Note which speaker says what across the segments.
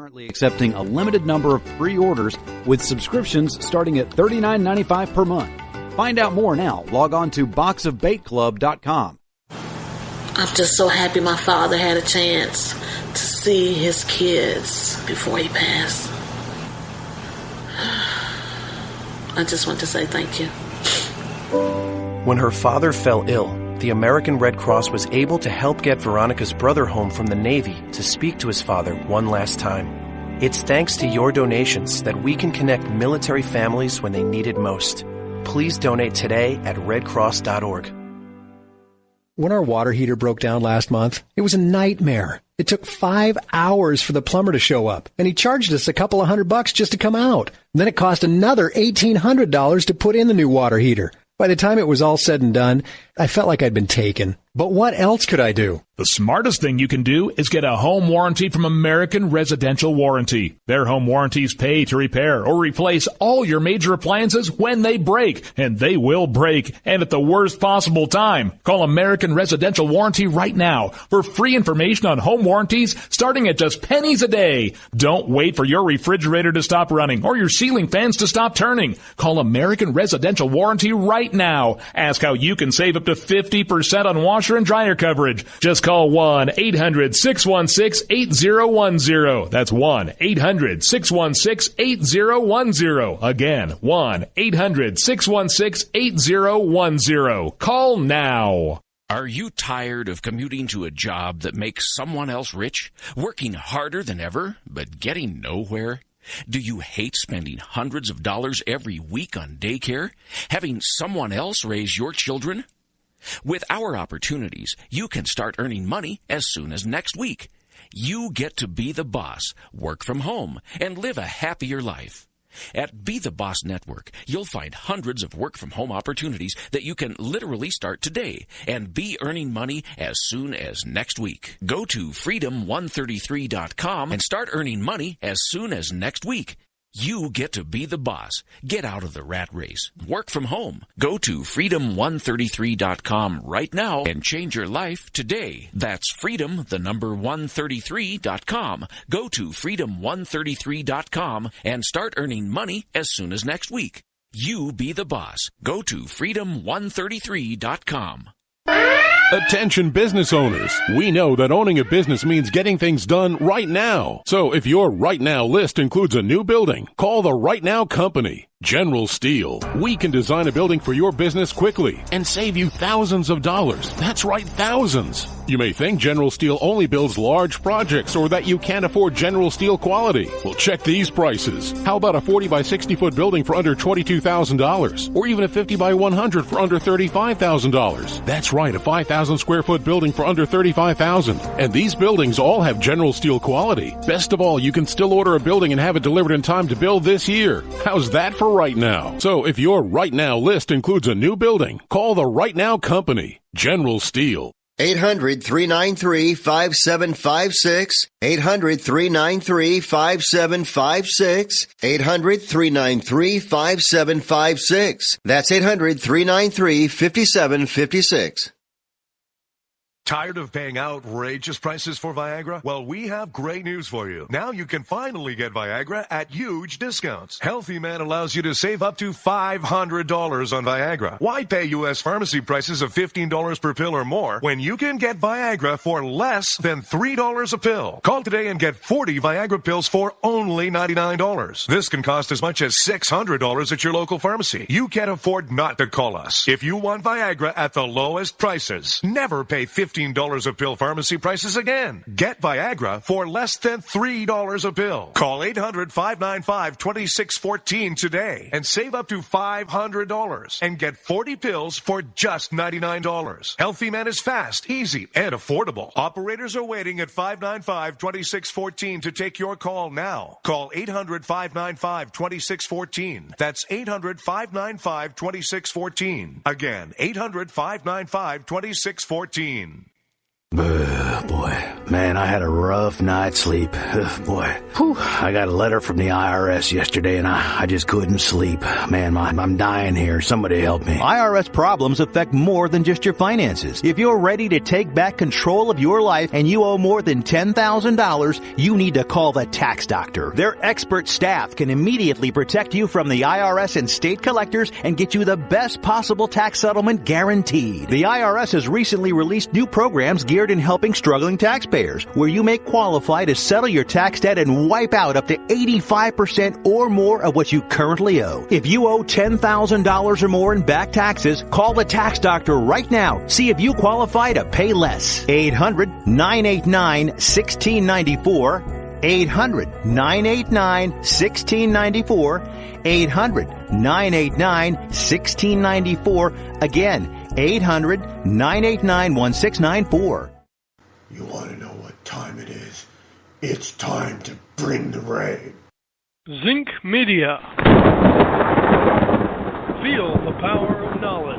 Speaker 1: Currently accepting a limited number of pre-orders with subscriptions starting at $39.95 per month. Find out more now. Log on to boxofbaitclub.com.
Speaker 2: I'm just so happy my father had a chance to see his kids before he passed. I just want to say thank you.
Speaker 3: When her father fell ill, the American Red Cross was able to help get Veronica's brother home from the Navy to speak to his father one last time. It's thanks to your donations that we can connect military families when they need it most. Please donate today at redcross.org.
Speaker 4: When our water heater broke down last month, it was a nightmare. It took 5 hours for the plumber to show up, and he charged us a couple of $100 just to come out. And then it cost another $1,800 to put in the new water heater. By the time it was all said and done, I felt like I'd been taken. But what else could I do?
Speaker 5: The smartest thing you can do is get a home warranty from American Residential Warranty. Their home warranties pay to repair or replace all your major appliances when they break, and they will break, and at the worst possible time. Call American Residential Warranty right now for free information on home warranties starting at just pennies a day. Don't wait for your refrigerator to stop running or your ceiling fans to stop turning. Call American Residential Warranty right now. Ask how you can save up to 50% on washer and dryer coverage. Just call 1-800-616-8010. That's 1-800-616-8010. Again, 1-800-616-8010. Call now.
Speaker 6: Are you tired of commuting to a job that makes someone else rich, working harder than ever, but getting nowhere? Do you hate spending hundreds of dollars every week on daycare, having someone else raise your children? With our opportunities, you can start earning money as soon as next week. You get to be the boss, work from home, and live a happier life. At Be the Boss Network, you'll find hundreds of work-from-home opportunities that you can literally start today and be earning money as soon as next week. Go to freedom133.com and start earning money as soon as next week. You get to be the boss. Get out of the rat race. Work from home. Go to freedom133.com right now and change your life today. That's freedom133.com. Go to freedom133.com and start earning money as soon as next week. You be the boss. Go to freedom133.com.
Speaker 7: Attention business owners. We know that owning a business means getting things done right now. So if your right now list includes a new building, call the Right Now Company. General Steel. We can design a building for your business quickly and save you thousands of dollars. That's right, thousands. You may think General Steel only builds large projects or that you can't afford General Steel quality. Well, check these prices. How about a 40 by 60 foot building for under $22,000? Or even a 50 by 100 for under $35,000? That's right, a 5,000 square foot building for under $35,000. And these buildings all have General Steel quality. Best of all, you can still order a building and have it delivered in time to build this year. How's that for right now? So if your right now list includes a new building, call the Right Now Company, General Steel.
Speaker 8: 800-393-5756. 800-393-5756. 800-393-5756. That's 800-393-5756.
Speaker 9: Tired of paying outrageous prices for Viagra? Well, we have great news for you. Now you can finally get Viagra at huge discounts. Healthy Man allows you to save up to $500 on Viagra. Why pay U.S. pharmacy prices of $15 per pill or more when you can get Viagra for less than $3 a pill? Call today and get 40 Viagra pills for only $99. This can cost as much as $600 at your local pharmacy. You can't afford not to call us. If you want Viagra at the lowest prices, never pay $15 a pill pharmacy prices again. Get Viagra for less than $3 a pill. Call 800-595-2614 today and save up to $500 and get 40 pills for just $99. Healthy Man is fast, easy, and affordable. Operators are waiting at 595-2614 to take your call now. Call 800-595-2614. That's 800-595-2614. Again, 800-595-2614.
Speaker 10: Boy, man, I had a rough night's sleep. Boy, I got a letter from the IRS yesterday, and I just couldn't sleep. Man, I'm dying here. Somebody help me.
Speaker 11: IRS problems affect more than just your finances. If you're ready to take back control of your life and you owe more than $10,000, you need to call the Tax Doctor. Their expert staff can immediately protect you from the IRS and state collectors and get you the best possible tax settlement guaranteed. The IRS has recently released new programs geared in helping struggling taxpayers, where you may qualify to settle your tax debt and wipe out up to 85% or more of what you currently owe. If you owe $10,000 or more in back taxes, call the Tax Doctor right now. See if you qualify to pay less. 800-989-1694. 800-989-1694. 800-989-1694. Again, 800-989-1694.
Speaker 12: You want to know what time it is? It's time to bring the rain.
Speaker 13: Zinc Media. Feel the power of knowledge.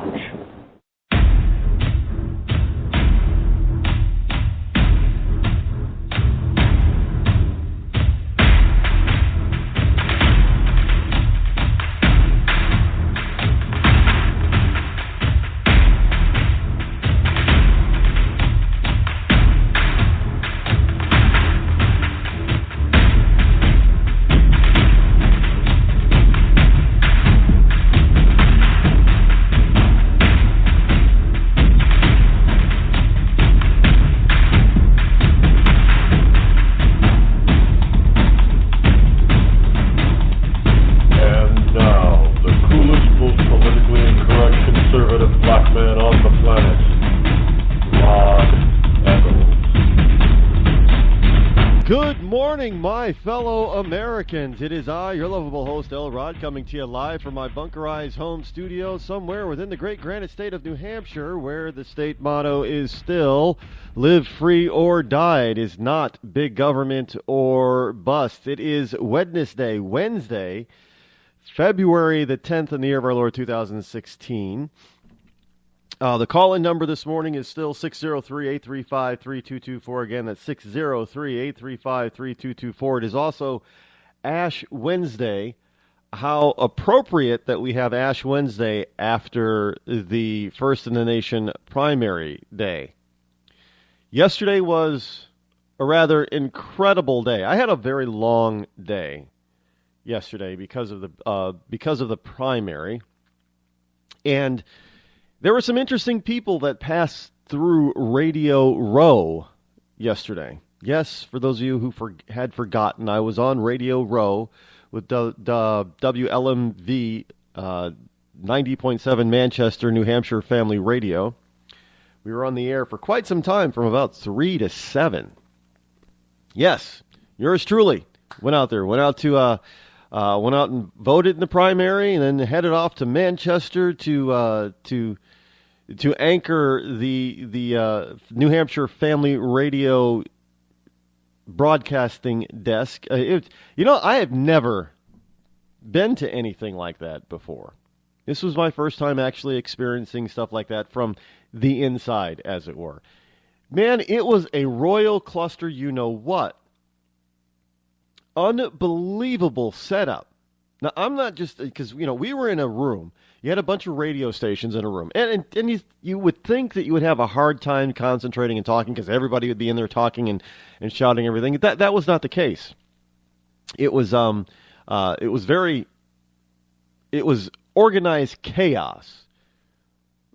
Speaker 14: My fellow Americans, it is I, your lovable host, L. Rod, coming to you live from my bunkerized home studio somewhere within the great granite state of New Hampshire, where the state motto is still live free or die. It is not big government or bust. It is Wednesday, February the 10th in the year of our Lord 2016. The call-in number this morning is still 603-835-3224. Again, that's 603-835-3224. It is also Ash Wednesday. How appropriate that we have Ash Wednesday after the First in the Nation primary day. Yesterday was a rather incredible day. I had a very long day yesterday because of the primary, and there were some interesting people that passed through Radio Row yesterday. Yes, for those of you who had forgotten, I was on Radio Row with WLMV 90.7 Manchester, New Hampshire Family Radio. We were on the air for quite some time, from about 3 to 7. Yes, yours truly went out and voted in the primary, and then headed off to Manchester to anchor the New Hampshire Family Radio broadcasting desk. I have never been to anything like that before. This was my first time actually experiencing stuff like that from the inside, as it were. Man, it was a royal cluster, you know what. Unbelievable setup. Now, I'm not just, because, we were in a room. You had a bunch of radio stations in a room. And you would think that you would have a hard time concentrating and talking, because everybody would be in there talking and shouting everything. That was not the case. It was organized chaos.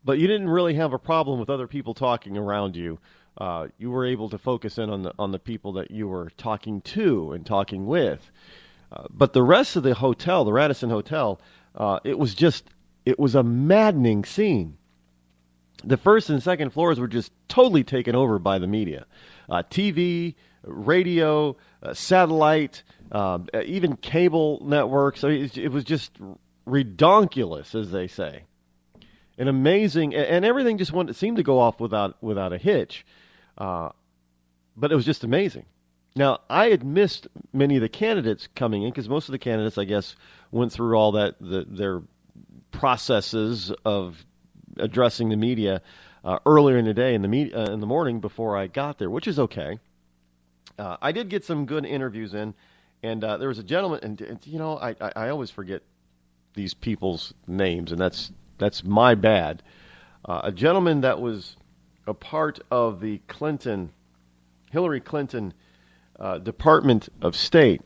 Speaker 14: But you didn't really have a problem with other people talking around you. You were able to focus in on the people that you were talking to and talking with. But the rest of the hotel, the Radisson Hotel, it was a maddening scene. The first and second floors were just totally taken over by the media. TV, radio, satellite, even cable networks. I mean, it was just redonkulous, as they say. And amazing, and everything just seemed to go off without a hitch. But it was just amazing. Now, I had missed many of the candidates coming in, because most of the candidates, I guess, went through all their processes of addressing the media earlier in the day in the morning before I got there, which is okay. I did get some good interviews in, and there was a gentleman, and you know, I always forget these people's names, and that's my bad. A gentleman that was a part of the Hillary Clinton Department of State,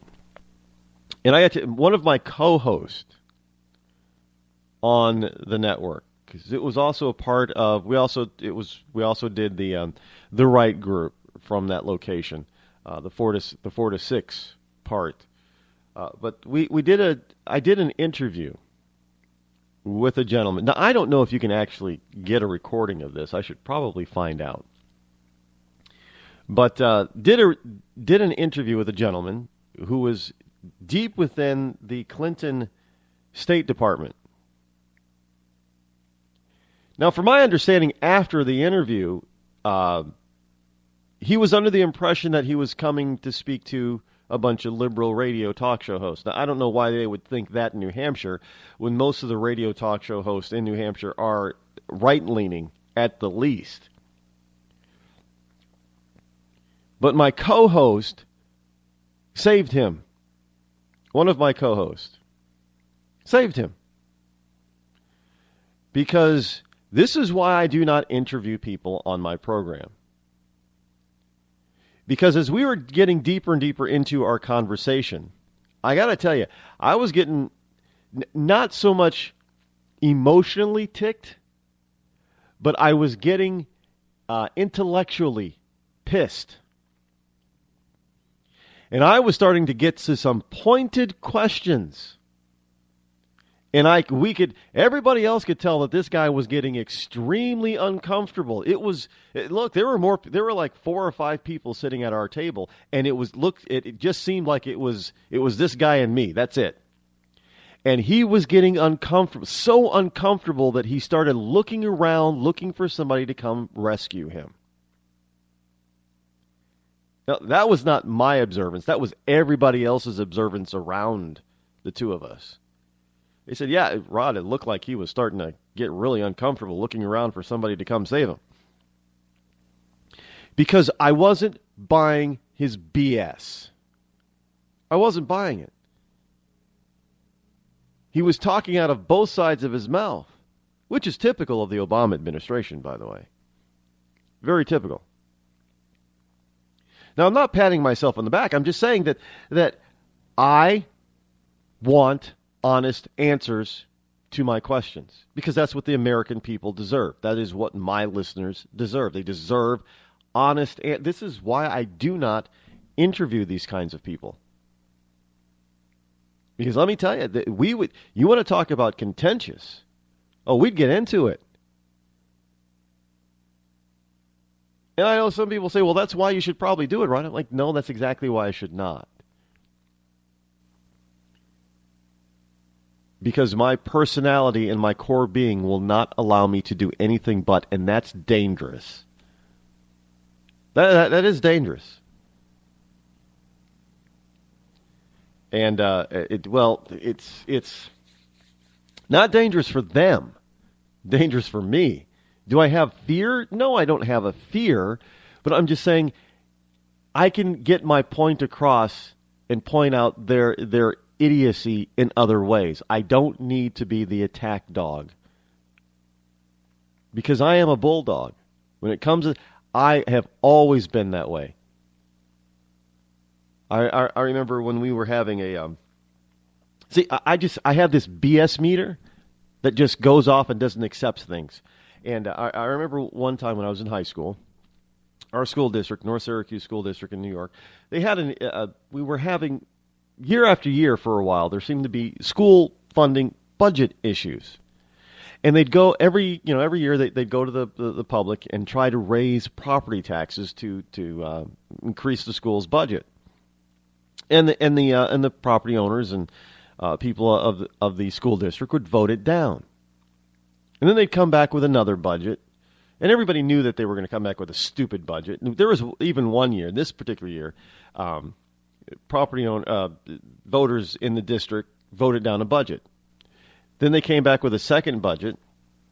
Speaker 14: and I had one of my co-hosts on the network, because it was also a part of. We also did the right group from that location, the 4 to 6 part. But I did an interview with a gentleman. Now, I don't know if you can actually get a recording of this. I should probably find out. But did an interview with a gentleman who was deep within the Clinton State Department. Now, from my understanding, after the interview, he was under the impression that he was coming to speak to a bunch of liberal radio talk show hosts. Now, I don't know why they would think that in New Hampshire, when most of the radio talk show hosts in New Hampshire are right-leaning at the least. But my co-host saved him. One of my co-hosts saved him. Because this is why I do not interview people on my program. Because as we were getting deeper and deeper into our conversation, I got to tell you, I was getting not so much emotionally ticked, but I was getting intellectually pissed. And I was starting to get to some pointed questions. And everybody else could tell that this guy was getting extremely uncomfortable. Look, there were like 4 or 5 people sitting at our table, and it just seemed like it was this guy and me. That's it. And he was getting uncomfortable, so uncomfortable that he started looking around, looking for somebody to come rescue him. Now, that was not my observance. That was everybody else's observance around the two of us. They said, yeah, Rod, it looked like he was starting to get really uncomfortable looking around for somebody to come save him. Because I wasn't buying his BS. I wasn't buying it. He was talking out of both sides of his mouth, which is typical of the Obama administration, by the way. Very typical. Now, I'm not patting myself on the back. I'm just saying that I want honest answers to my questions, because that's what the American people deserve. That is what my listeners deserve. They deserve honest. This is why I do not interview these kinds of people. Because let me tell you, you want to talk about contentious? Oh, we'd get into it. And I know some people say, well, that's why you should probably do it, right? I'm like, no, that's exactly why I should not. Because my personality and my core being will not allow me to do anything but, and that's dangerous. That is dangerous. And it's not dangerous for them, dangerous for me. Do I have fear? No, I don't have a fear, but I'm just saying I can get my point across and point out their idiocy in other ways. I don't need to be the attack dog, because I am a bulldog. When it comes to, I have always been that way. I remember when we were having a I have this BS meter that just goes off and doesn't accept things. And I remember one time when I was in high school, our school district, North Syracuse School District in New York, they had we were having, year after year for a while, there seemed to be school funding budget issues. And they'd go every year they'd go to the public and try to raise property taxes to increase the school's budget. And the property owners and people of the school district would vote it down. And then they'd come back with another budget, and everybody knew that they were going to come back with a stupid budget. There was even one year, this particular year, voters in the district voted down a budget. Then they came back with a second budget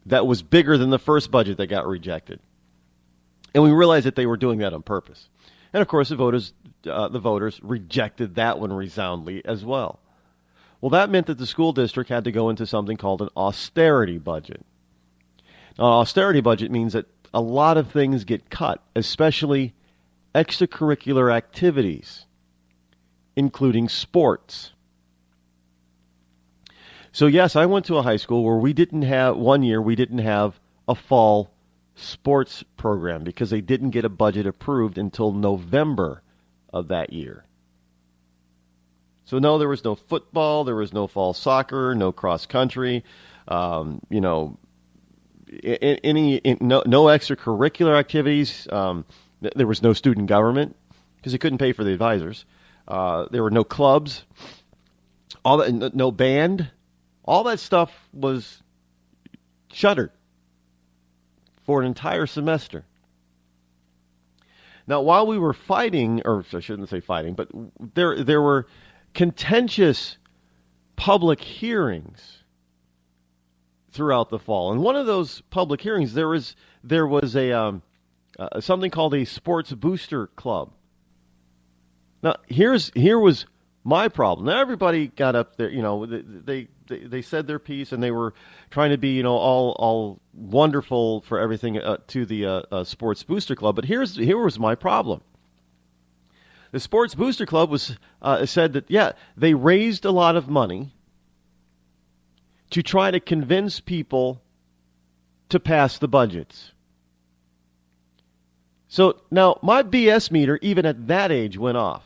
Speaker 14: that was bigger than the first budget that got rejected. And we realized that they were doing that on purpose. And, of course, the voters rejected that one resoundingly as well. Well, that meant that the school district had to go into something called an austerity budget. Now, an austerity budget means that a lot of things get cut, especially extracurricular activities, including sports. So, yes, I went to a high school where we didn't have a fall sports program because they didn't get a budget approved until November of that year. So, no, there was no football, there was no fall soccer, no cross country, no extracurricular activities. There was no student government because they couldn't pay for the advisors. There were no clubs, no band. All that stuff was shuttered for an entire semester. Now, while we were fighting, or I shouldn't say fighting, but there were contentious public hearings throughout the fall. And one of those public hearings, there was a something called a sports booster club. Now, here was my problem. Now, everybody got up there, they said their piece, and they were trying to be, all wonderful for everything to the sports booster club. But here was my problem. The Sports Booster Club was said that, they raised a lot of money to try to convince people to pass the budgets. So now my BS meter, even at that age, went off.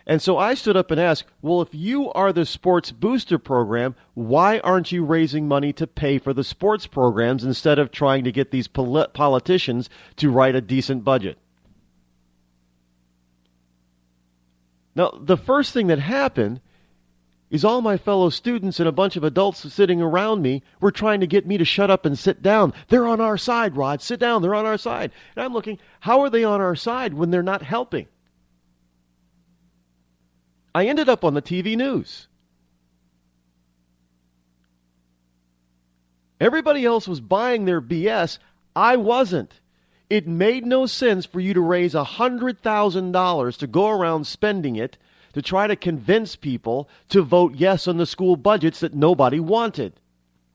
Speaker 14: And so I stood up and asked, well, if you are the Sports Booster Program, why aren't you raising money to pay for the sports programs instead of trying to get these politicians to write a decent budget? Now, the first thing that happened is all my fellow students and a bunch of adults sitting around me were trying to get me to shut up and sit down. They're on our side, Rod. Sit down. They're on our side. And I'm looking, how are they on our side when they're not helping? I ended up on the TV news. Everybody else was buying their BS. I wasn't. It made no sense for you to raise $100,000 to go around spending it to try to convince people to vote yes on the school budgets that nobody wanted,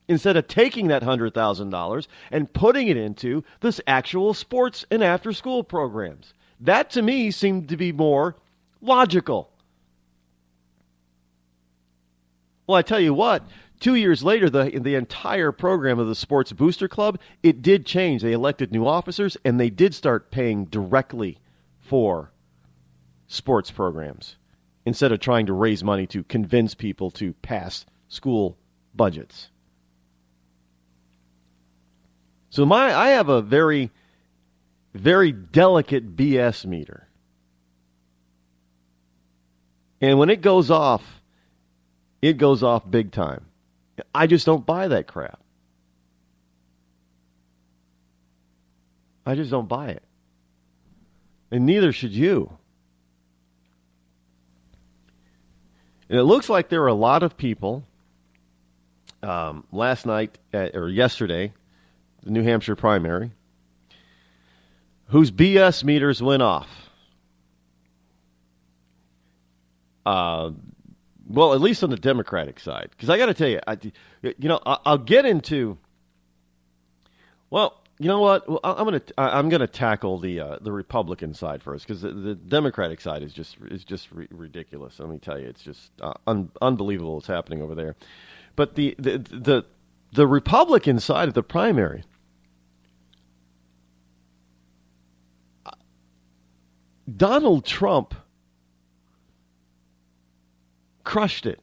Speaker 14: instead of taking that $100,000 and putting it into this actual sports and after-school programs. That, to me, seemed to be more logical. Well, I tell you what, 2 years later, the entire program of the Sports Booster Club, it did change. They elected new officers, and they did start paying directly for sports programs instead of trying to raise money to convince people to pass school budgets. So I have a very, very delicate BS meter. And when it goes off big time. I just don't buy that crap. I just don't buy it. And neither should you. And it looks like there were a lot of people last night or yesterday, the New Hampshire primary, whose BS meters went off. Well, at least on the Democratic side, because I got to tell you, I'll get into. Well, you know what? Well, I'm gonna tackle the Republican side first, because the Democratic side is just ridiculous. Let me tell you, it's just unbelievable what's happening over there. But the Republican side of the primary, Donald Trump crushed it.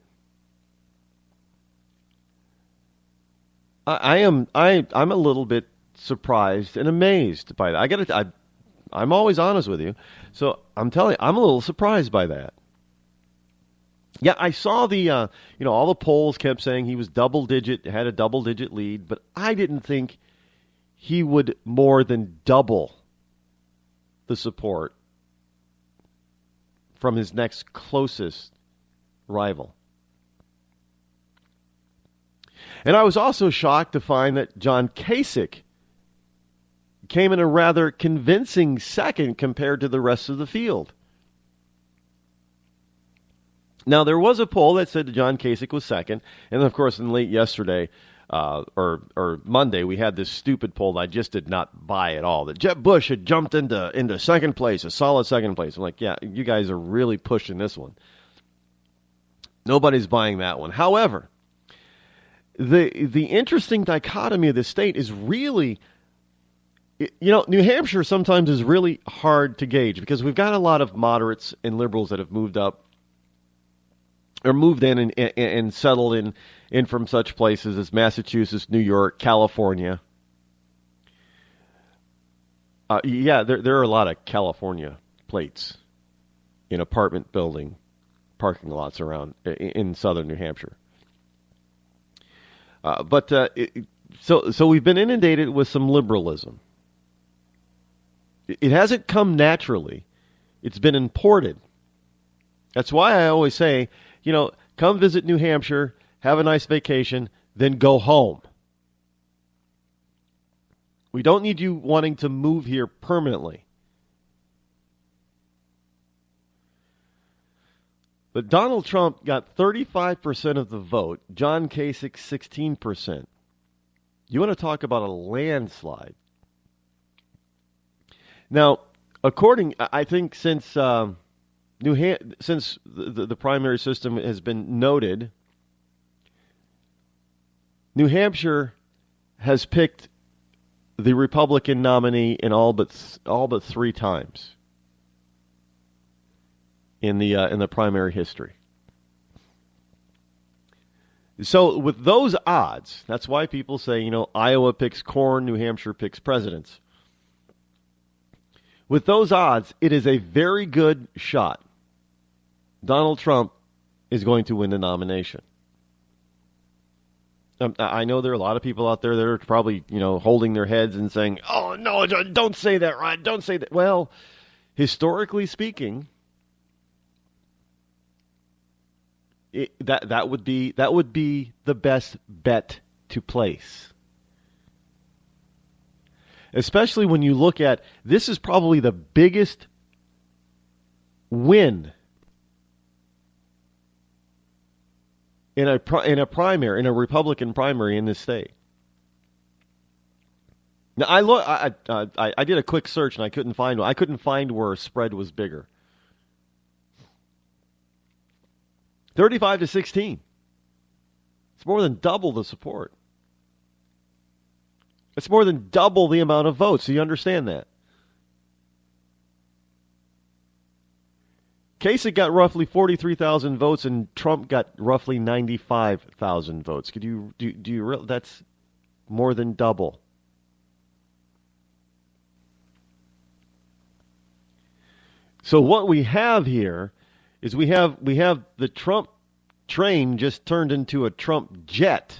Speaker 14: I'm a little bit surprised and amazed by that. I'm always honest with you, so I'm telling you, I'm a little surprised by that. Yeah, I saw all the polls kept saying he was had a double-digit lead, but I didn't think he would more than double the support from his next closest rival. And I was also shocked to find that John Kasich came in a rather convincing second compared to the rest of the field. Now, there was a poll that said that John Kasich was second, and of course, in late yesterday, or Monday, we had this stupid poll that I just did not buy at all, that Jeb Bush had jumped into second place, a solid second place. I'm like, yeah, you guys are really pushing this one. Nobody's buying that one. However, the interesting dichotomy of this state is really, New Hampshire sometimes is really hard to gauge because we've got a lot of moderates and liberals that have moved up or moved in and settled in from such places as Massachusetts, New York, California. There are a lot of California plates in apartment building parking lots around in southern New Hampshire. So we've been inundated with some liberalism. It hasn't come naturally. It's been imported. That's why I always say, come visit New Hampshire, have a nice vacation, then go home. We don't need you wanting to move here permanently. But Donald Trump got 35% of the vote, John Kasich 16%. You want to talk about a landslide. Now, I think since the primary system has been noted, New Hampshire has picked the Republican nominee in all but 3 times in the primary history. So with those odds, that's why people say, Iowa picks corn, New Hampshire picks presidents. With those odds, it is a very good shot. Donald Trump is going to win the nomination. I know there are a lot of people out there that are probably, holding their heads and saying, "Oh no, don't say that, Rod. Don't say that." Well, historically speaking, that would be the best bet to place. Especially when you look at, this is probably the biggest win in a primary, in a Republican primary in this state. Now I did a quick search and I couldn't find one. I couldn't find where a spread was bigger. 35-16. It's more than double the support. It's more than double the amount of votes. So you understand that. Kasich got roughly 43,000 votes, and Trump got roughly 95,000 votes. Could you that's more than double. So what we have here is we have the Trump train just turned into a Trump jet.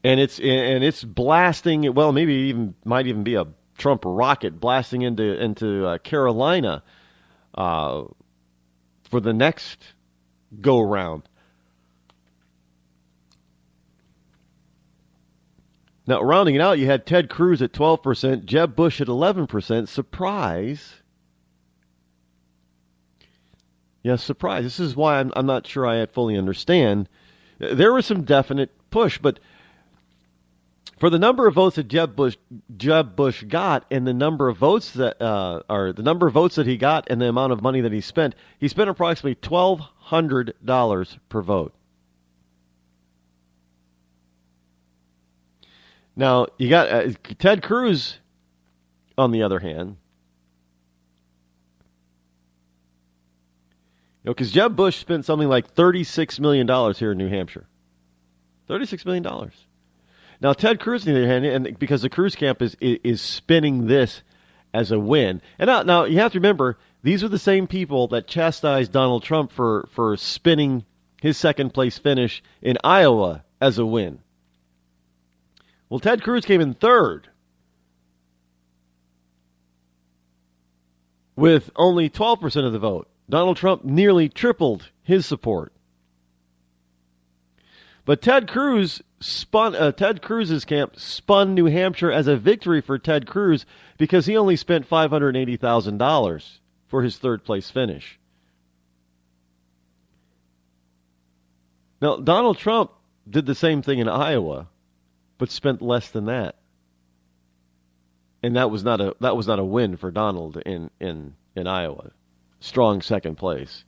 Speaker 14: And it's blasting. Well, maybe might even be a Trump rocket blasting into Carolina for the next go round. Now, rounding it out, you had Ted Cruz at 12%, Jeb Bush at 11%. Surprise. Yes, surprise. This is why I'm not sure I fully understand. There was some definite push, but for the number of votes that Jeb Bush got, and the number of votes that he got, and the amount of money that he spent approximately $1,200 per vote. Now you got Ted Cruz, on the other hand, because Jeb Bush spent something like $36 million here in New Hampshire. $36 million. Now, Ted Cruz, on the other hand, and because the Cruz camp is spinning this as a win. And now you have to remember, these are the same people that chastised Donald Trump for spinning his second-place finish in Iowa as a win. Well, Ted Cruz came in third with only 12% of the vote. Donald Trump nearly tripled his support. But Ted Cruz's camp spun New Hampshire as a victory for Ted Cruz because he only spent $580,000 for his third-place finish. Now, Donald Trump did the same thing in Iowa, but spent less than that. And that was not a win for Donald in Iowa. Strong second place.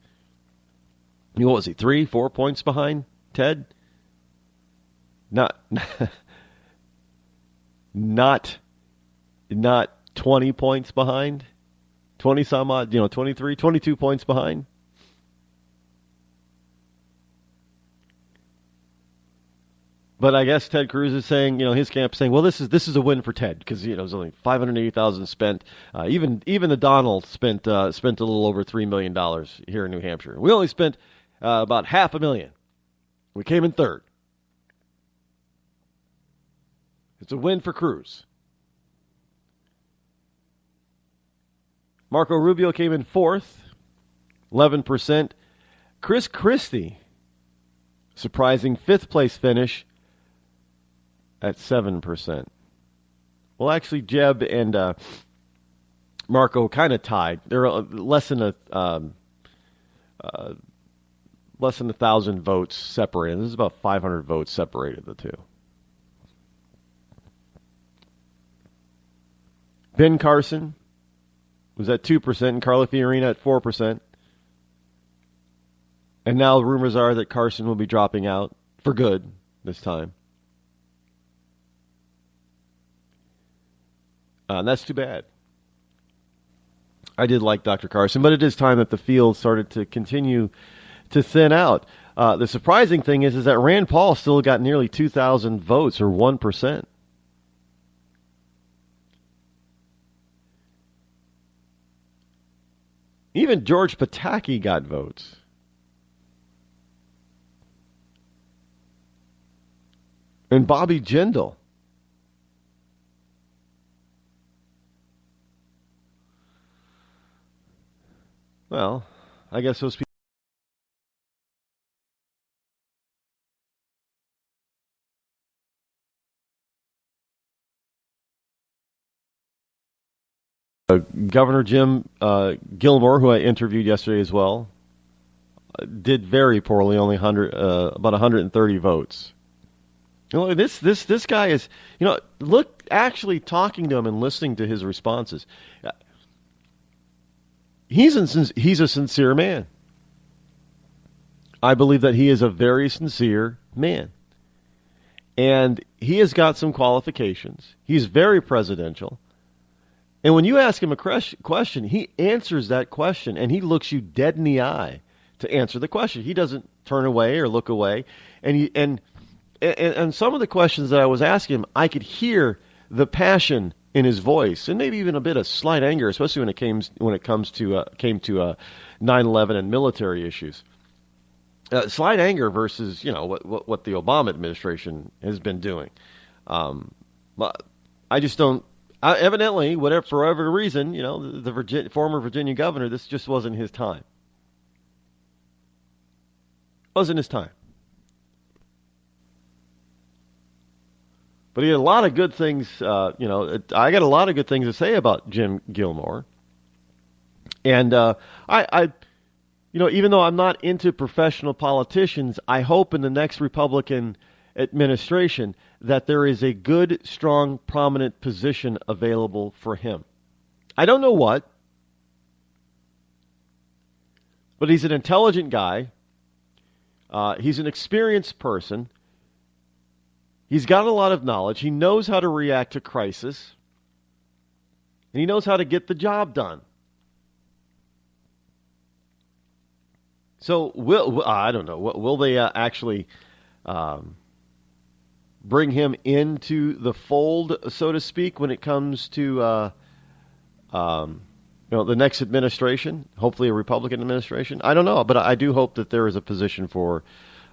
Speaker 14: What was he, 3-4 points behind Ted? Not 20 points behind. 20 some odd, 23, 22 points behind. But I guess Ted Cruz is saying, his camp saying, well, this is a win for Ted because it was only $580,000 spent. Even the Donald spent a little over $3 million here in New Hampshire. We only spent about $500,000. We came in third. It's a win for Cruz. Marco Rubio came in fourth, 11%. Chris Christie, surprising fifth place finish at 7%. Well, actually, Jeb and Marco kind of tied. They're less than 1,000 votes separated. This is about 500 votes separated the two. Ben Carson was at 2%, and Carla Fiorina at 4%. And now rumors are that Carson will be dropping out for good this time. And that's too bad. I did like Dr. Carson, but it is time that the field started to continue to thin out. The surprising thing is that Rand Paul still got nearly 2,000 votes, or 1%. Even George Pataki got votes. And Bobby Jindal. Well, I guess those people. Governor Jim Gilmore, who I interviewed yesterday as well, did very poorly, only about 130 votes. This guy is, look, actually talking to him and listening to his responses. He's a sincere man. I believe that he is a very sincere man. And he has got some qualifications. He's very presidential. And when you ask him a question, he answers that question, and he looks you dead in the eye to answer the question. He doesn't turn away or look away. And some of the questions that I was asking him, I could hear the passion in his voice, and maybe even a bit of slight anger, especially when it came to 9/11 and military issues. Slight anger versus what the Obama administration has been doing. I just don't. Evidently, for whatever reason, the former Virginia governor, this just wasn't his time. Wasn't his time. But he had a lot of good things. I got a lot of good things to say about Jim Gilmore. And even though I'm not into professional politicians, I hope in the next Republican administration that there is a good, strong, prominent position available for him. I don't know what, but he's an intelligent guy. He's an experienced person. He's got a lot of knowledge. He knows how to react to crisis. And he knows how to get the job done. So, I don't know. Will they actually bring him into the fold, so to speak, when it comes to the next administration? Hopefully a Republican administration. I don't know, but I do hope that there is a position for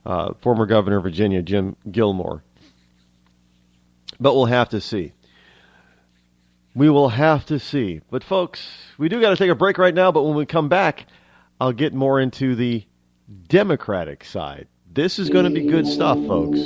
Speaker 14: former Governor of Virginia, Jim Gilmore. But we'll have to see. We will have to see. But folks, we do got to take a break right now, but when we come back, I'll get more into the Democratic side. This is going to be good stuff, folks.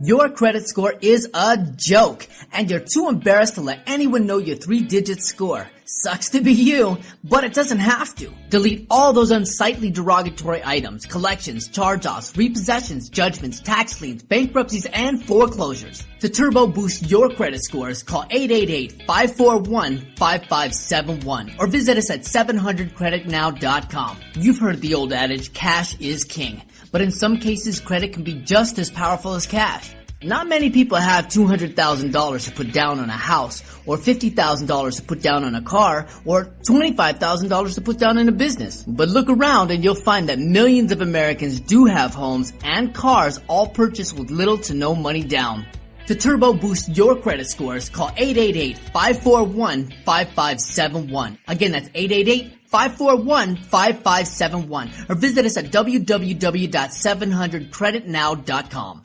Speaker 15: Your credit score is a joke, and you're too embarrassed to let anyone know your 3-digit score. Sucks to be you, but it doesn't have to. Delete all those unsightly derogatory items, collections, charge-offs, repossessions, judgments, tax liens, bankruptcies, and foreclosures. To turbo boost your credit scores, call 888-541-5571 or visit us at 700creditnow.com. You've heard the old adage, cash is king. But in some cases, credit can be just as powerful as cash. Not many people have $200,000 to put down on a house, or $50,000 to put down on a car, or $25,000 to put down in a business. But look around and you'll find that millions of Americans do have homes and cars all purchased with little to no money down. To turbo boost your credit scores, call 888-541-5571. Again, that's 888-541-5571 or visit us at www.700creditnow.com.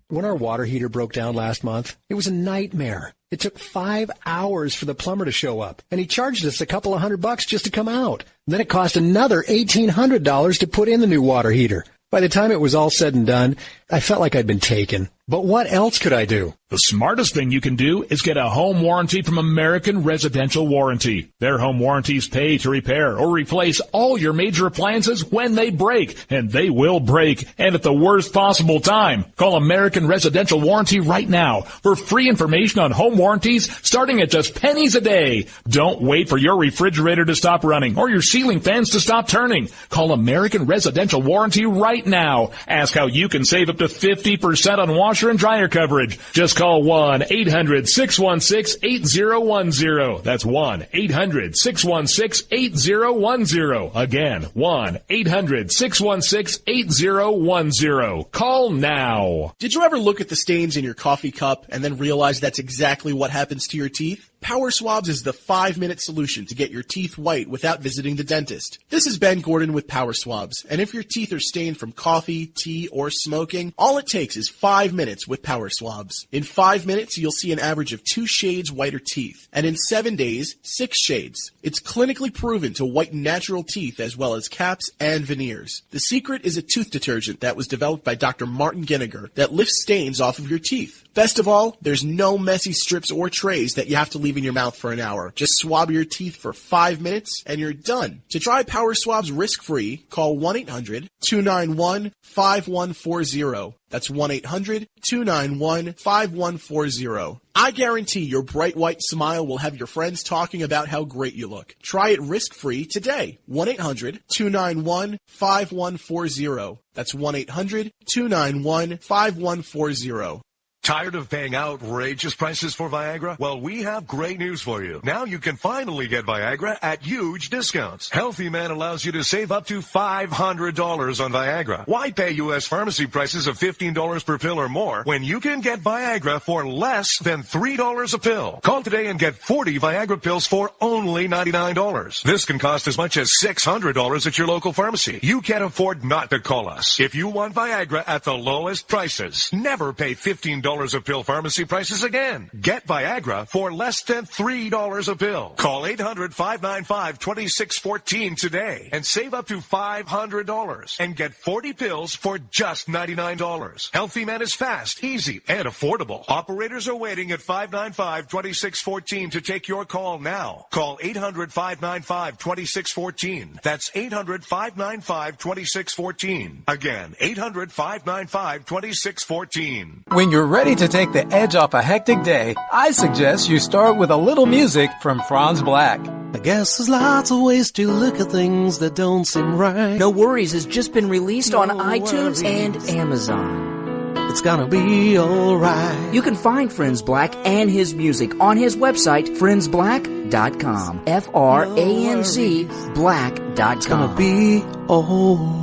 Speaker 4: When our water heater broke down last month, it was a nightmare. It took 5 hours for the plumber to show up, and he charged us a couple of $100 just to come out. Then it cost another $1,800 to put in the new water heater. By the time it was all said and done, I felt like I'd been taken. But what else could I do?
Speaker 5: The smartest thing you can do is get a home warranty from American Residential Warranty. Their home warranties pay to repair or replace all your major appliances when they break, and they will break, and at the worst possible time. Call American Residential Warranty right now for free information on home warranties starting at just pennies a day. Don't wait for your refrigerator to stop running or your ceiling fans to stop turning. Call American Residential Warranty right now. Ask how you can save up to 50% on washer and dryer coverage. Just call 1-800-616-8010. That's 1-800-616-8010. Again, 1-800-616-8010. Call now.
Speaker 16: Did you ever look at the stains in your coffee cup and then realize that's exactly what happens to your teeth? Power Swabs is the 5-minute solution to get your teeth white without visiting the dentist. This is Ben Gordon with Power Swabs, and if your teeth are stained from coffee, tea, or smoking, all it takes is 5 minutes with Power Swabs. In 5 minutes, you'll see an average of 2 shades whiter teeth, and in 7 days, 6 shades. It's clinically proven to whiten natural teeth as well as caps and veneers. The secret is a tooth detergent that was developed by Dr. Martin Ginniger that lifts stains off of your teeth. Best of all, there's no messy strips or trays that you have to leave in your mouth for an hour. Just swab your teeth for 5 minutes and you're done. To try Power Swabs risk-free, call 1-800-291-5140. That's 1-800-291-5140. I guarantee your bright white smile will have your friends talking about how great you look. Try it risk-free today. 1-800-291-5140. That's 1-800-291-5140.
Speaker 9: Tired of paying outrageous prices for Viagra? Well, we have great news for you. Now you can finally get Viagra at huge discounts. Healthy Man allows you to save up to $500 on Viagra. Why pay U.S. pharmacy prices of $15 per pill or more when you can get Viagra for less than $3 a pill? Call today and get 40 Viagra pills for only $99. This can cost as much as $600 at your local pharmacy. You can't afford not to call us. If you want Viagra at the lowest prices, never pay $15 a pill pharmacy prices again. Get Viagra for less than $3 a pill. Call 800-595-2614 today and save up to $500 and get 40 pills for just $99. Healthy Man is fast, easy, and affordable. Operators are waiting at 595-2614 to take your call now. Call 800-595-2614. That's 800-595-2614. Again, 800-595-2614.
Speaker 17: When you're ready to take the edge off a hectic day, I suggest you start with a little music from Franz Black.
Speaker 18: I guess there's lots of ways to look at things that don't seem right.
Speaker 19: No Worries has just been released on iTunes and Amazon.
Speaker 18: It's gonna be alright.
Speaker 19: You can find Franz Black and his music on his website, franzblack.com. F-R-A-N-Z black.com.
Speaker 18: It's gonna be alright.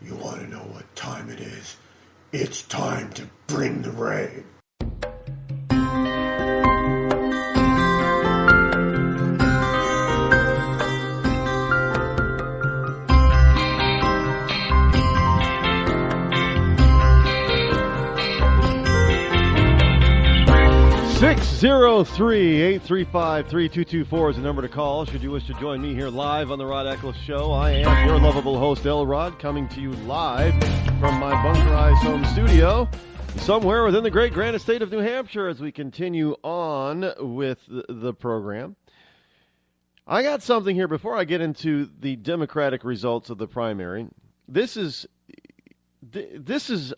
Speaker 12: You want to know what time it is? It's time to bring the rain.
Speaker 14: 603-835-3224 is the number to call should you wish to join me here live on the Rod Eccles Show. I am your lovable host, Rod, coming to you live from my bunkerized home studio somewhere within the great grand estate of New Hampshire as we continue on with the program. I got something here before I get into the Democratic results of the primary. This is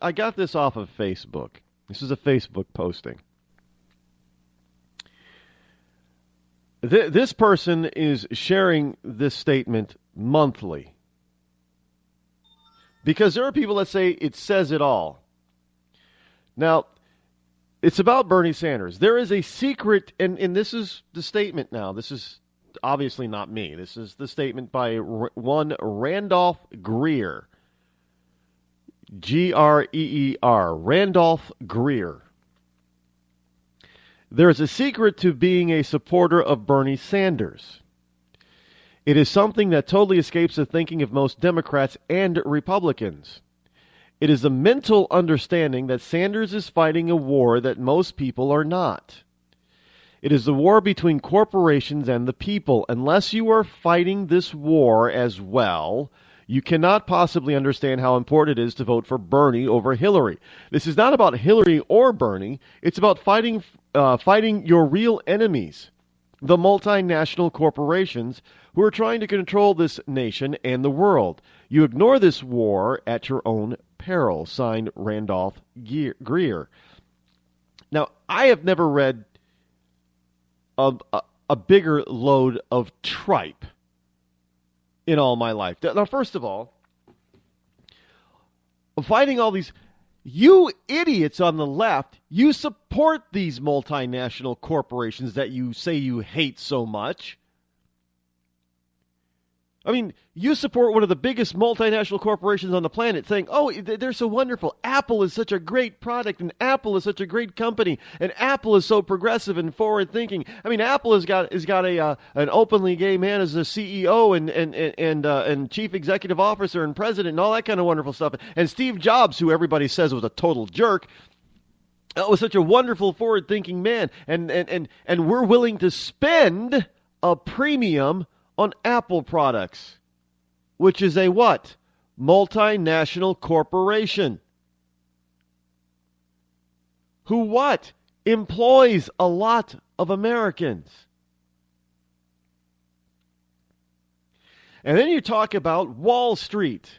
Speaker 14: I got this off of Facebook. This is a Facebook posting. This person is sharing this statement monthly because there are people that say it says it all. Now, it's about Bernie Sanders. There is a secret, and this is the statement now. This is obviously not me. This is the statement by one Randolph Greer. Greer. Randolph Greer. There is a secret to being a supporter of Bernie Sanders. It is something that totally escapes the thinking of most Democrats and Republicans. It is a mental understanding that Sanders is fighting a war that most people are not. It is the war between corporations and the people. Unless you are fighting this war as well, you cannot possibly understand how important it is to vote for Bernie over Hillary. This is not about Hillary or Bernie. It's about fighting your real enemies, the multinational corporations who are trying to control this nation and the world. You ignore this war at your own peril. Signed, Randolph Greer. Now, I have never read a bigger load of tripe in all my life. Now, first of all, fighting all these, you idiots on the left, you support these multinational corporations that you say you hate so much. I mean, you support one of the biggest multinational corporations on the planet saying, oh, they're so wonderful. Apple is such a great product, and Apple is such a great company, and Apple is so progressive and forward-thinking. I mean, Apple has got an openly gay man as the CEO and chief executive officer and president and all that kind of wonderful stuff. And Steve Jobs, who everybody says was a total jerk, was such a wonderful forward-thinking man. And we're willing to spend a premium on Apple products, which is a what? Multinational corporation. Who what? Employs a lot of Americans. And then you talk about Wall Street.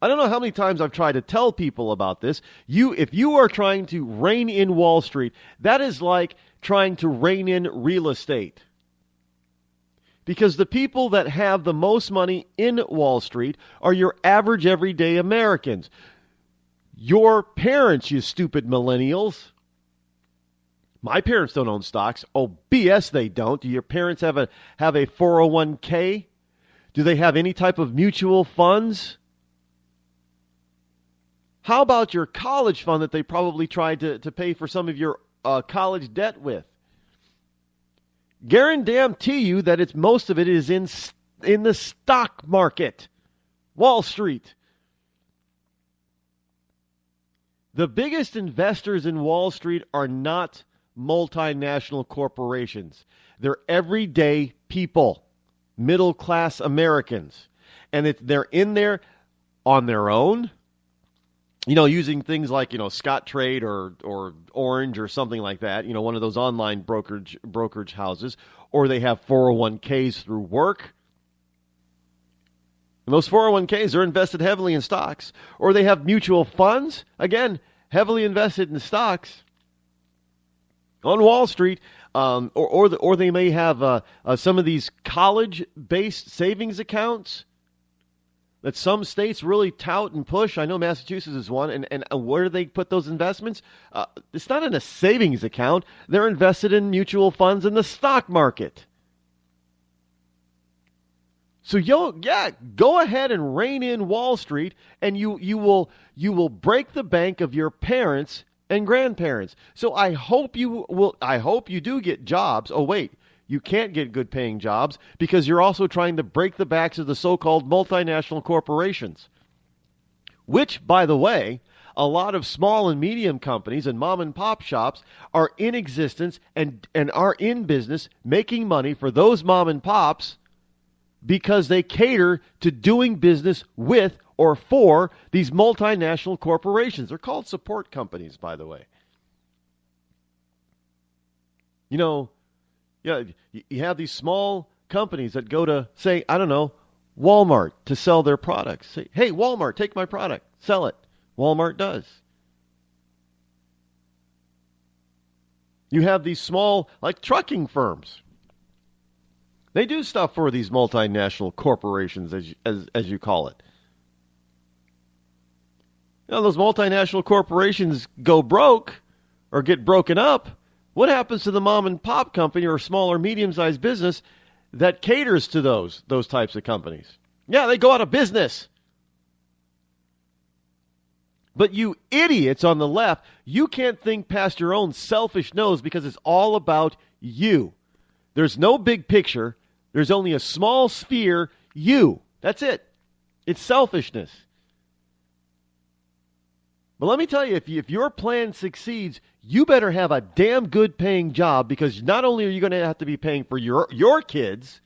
Speaker 14: I don't know how many times I've tried to tell people about this. If you are trying to rein in Wall Street, that is like trying to rein in real estate. Because the people that have the most money in Wall Street are your average everyday Americans. Your parents, you stupid millennials. My parents don't own stocks. Oh, BS, they don't. Do your parents have a 401k? Do they have any type of mutual funds? How about your college fund that they probably tried to pay for some of your college debt with? Guarantee you that most of it is in the stock market, Wall Street. The biggest investors in Wall Street are not multinational corporations. They're everyday people, middle-class Americans. And they're in there on their own, using things like, Scottrade or Orange or something like that, one of those online brokerage houses, or they have 401ks through work. And those 401ks are invested heavily in stocks, or they have mutual funds, again, heavily invested in stocks on Wall Street, or they may have some of these college-based savings accounts that some states really tout and push. I know Massachusetts is one. And where do they put those investments? It's not in a savings account. They're invested in mutual funds in the stock market. So, go ahead and rein in Wall Street, and you will break the bank of your parents and grandparents. So I hope you do get jobs. Oh, wait. You can't get good paying jobs because you're also trying to break the backs of the so-called multinational corporations. Which, by the way, a lot of small and medium companies and mom and pop shops are in existence and are in business making money for those mom and pops because they cater to doing business with or for these multinational corporations. They're called support companies, by the way. You know, yeah, you have these small companies that go to, say, I don't know, Walmart to sell their products. Say, hey, Walmart, take my product, sell it. Walmart does. You have these small, like trucking firms. They do stuff for these multinational corporations, as you call it. You know, those multinational corporations go broke or get broken up. What happens to the mom and pop company or small or medium-sized business that caters to those types of companies? Yeah, they go out of business. But you idiots on the left, you can't think past your own selfish nose because it's all about you. There's no big picture. There's only a small sphere, you. That's it. It's selfishness. But let me tell you, if your plan succeeds, you better have a damn good paying job, because not only are you going to have to be paying for your kids,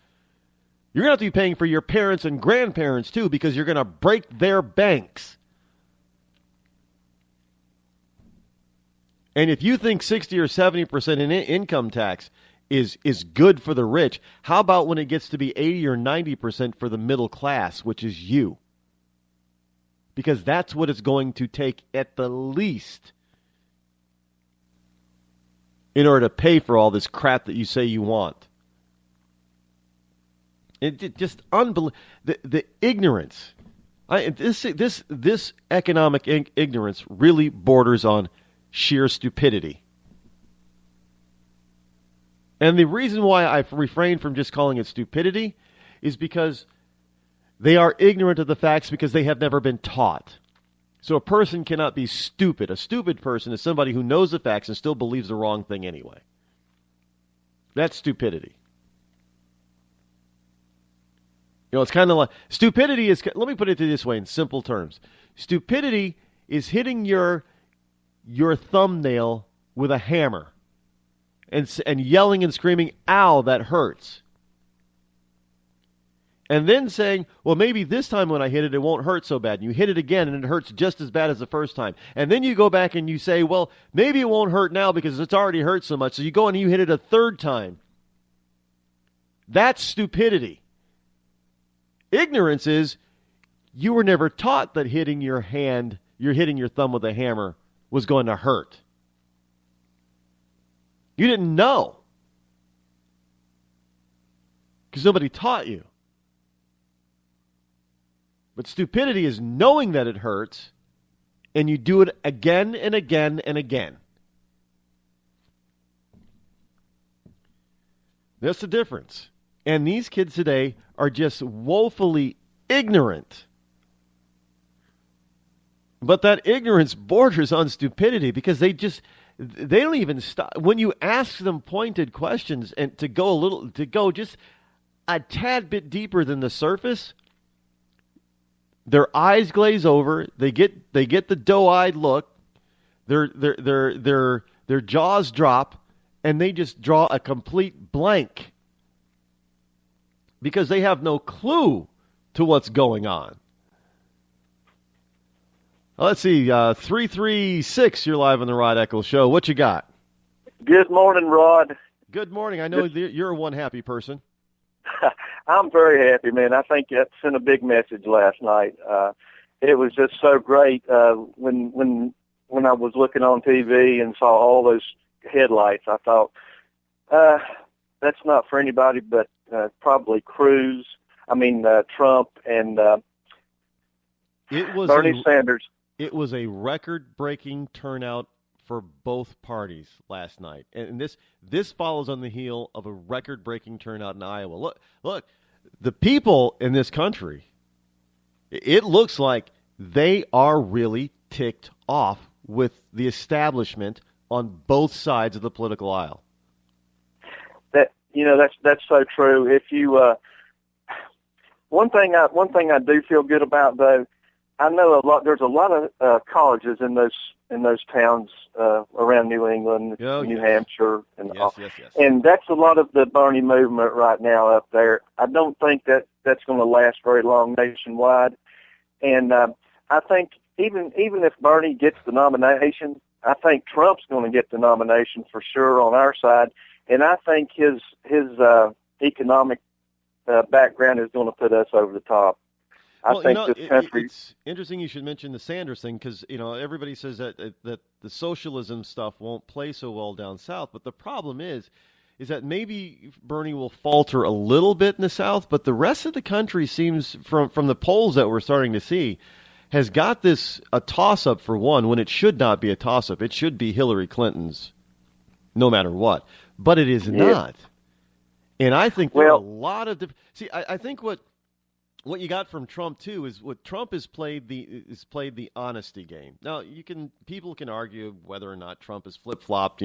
Speaker 14: you're going to have to be paying for your parents and grandparents too, because you're going to break their banks. And if you think 60 or 70% in income tax is good for the rich, how about when it gets to be 80 or 90% for the middle class, which is you? Because that's what it's going to take at the least in order to pay for all this crap that you say you want. It just unbelievable. The ignorance. This economic ignorance really borders on sheer stupidity. And the reason why I've refrained from just calling it stupidity is because they are ignorant of the facts because they have never been taught. So a person cannot be stupid. A stupid person is somebody who knows the facts and still believes the wrong thing anyway. That's stupidity. You know, it's kind of like, stupidity is, let me put it this way in simple terms. Stupidity is hitting your thumbnail with a hammer and yelling and screaming, ow, that hurts. And then saying, well, maybe this time when I hit it, it won't hurt so bad. And you hit it again, and it hurts just as bad as the first time. And then you go back and you say, well, maybe it won't hurt now because it's already hurt so much. So you go and you hit it a third time. That's stupidity. Ignorance is you were never taught that hitting your thumb with a hammer was going to hurt. You didn't know because nobody taught you. But stupidity is knowing that it hurts, and you do it again and again and again. That's the difference. And these kids today are just woefully ignorant. But that ignorance borders on stupidity because they don't even stop. When you ask them pointed questions and to go just a tad bit deeper than the surface, their eyes glaze over. They get the doe-eyed look. Their jaws drop, and they just draw a complete blank because they have no clue to what's going on. Let's see, 336. You're live on the Rod Eccles Show. What you got?
Speaker 20: Good morning, Rod.
Speaker 14: Good morning. I know you're one happy person.
Speaker 20: I'm very happy, man. I think that sent a big message last night. It was just so great when I was looking on TV and saw all those headlights. I thought that's not for anybody but probably Trump and Bernie Sanders.
Speaker 14: It was a record-breaking turnout for both parties last night. And this follows on the heel of a record-breaking turnout in Iowa. Look, the people in this country, it looks like they are really ticked off with the establishment on both sides of the political aisle.
Speaker 20: That's so true. If you one thing I do feel good about, though, I know a lot. There's a lot of colleges in those towns around New England, New Hampshire, and
Speaker 14: yes.
Speaker 20: And that's a lot of the Bernie movement right now up there. I don't think that's going to last very long nationwide. And I think even if Bernie gets the nomination, I think Trump's going to get the nomination for sure on our side. And I think his economic background is going to put us over the top. I think this country.
Speaker 14: It's interesting you should mention the Sanders thing because everybody says that the socialism stuff won't play so well down south, but the problem is that maybe Bernie will falter a little bit in the South, but the rest of the country seems, from the polls that we're starting to see, has got this a toss-up for one when it should not be a toss-up. It should be Hillary Clinton's no matter what, but it is not. And I think there are a lot of I think what you got from Trump too is what Trump has played the honesty game. Now people can argue whether or not Trump has flip-flopped,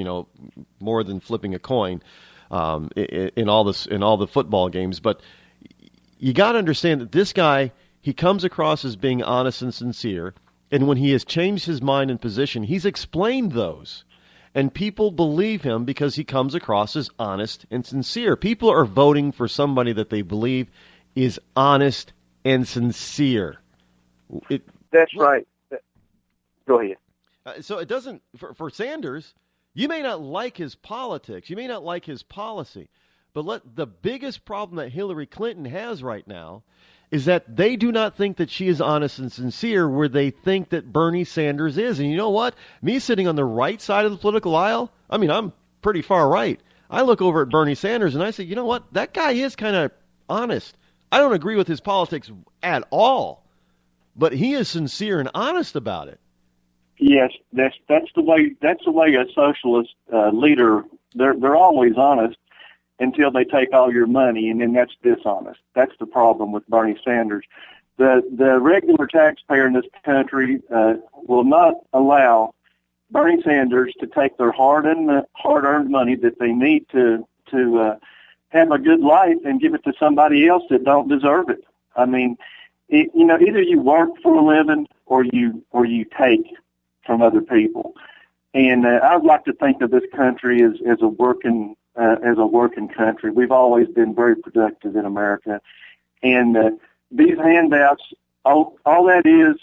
Speaker 14: more than flipping a coin in all the football games, but you got to understand that this guy, he comes across as being honest and sincere, and when he has changed his mind and position, he's explained those. And people believe him because he comes across as honest and sincere. People are voting for somebody that they believe is honest and sincere.
Speaker 20: That's right. Go ahead.
Speaker 14: So it doesn't, for Sanders, you may not like his politics, you may not like his policy, but the biggest problem that Hillary Clinton has right now is that they do not think that she is honest and sincere where they think that Bernie Sanders is. And you know what? Me sitting on the right side of the political aisle, I mean, I'm pretty far right. I look over at Bernie Sanders and I say, you know what? That guy is kind of honest. I don't agree with his politics at all, but he is sincere and honest about it.
Speaker 20: Yes, that's the way a socialist leader. They're always honest until they take all your money, and then that's dishonest. That's the problem with Bernie Sanders. The regular taxpayer in this country will not allow Bernie Sanders to take their hard-earned money that they need to have a good life and give it to somebody else that don't deserve it. I mean, either you work for a living or you take from other people. And I would like to think of this country as a working country. We've always been very productive in America, and these handouts, all that is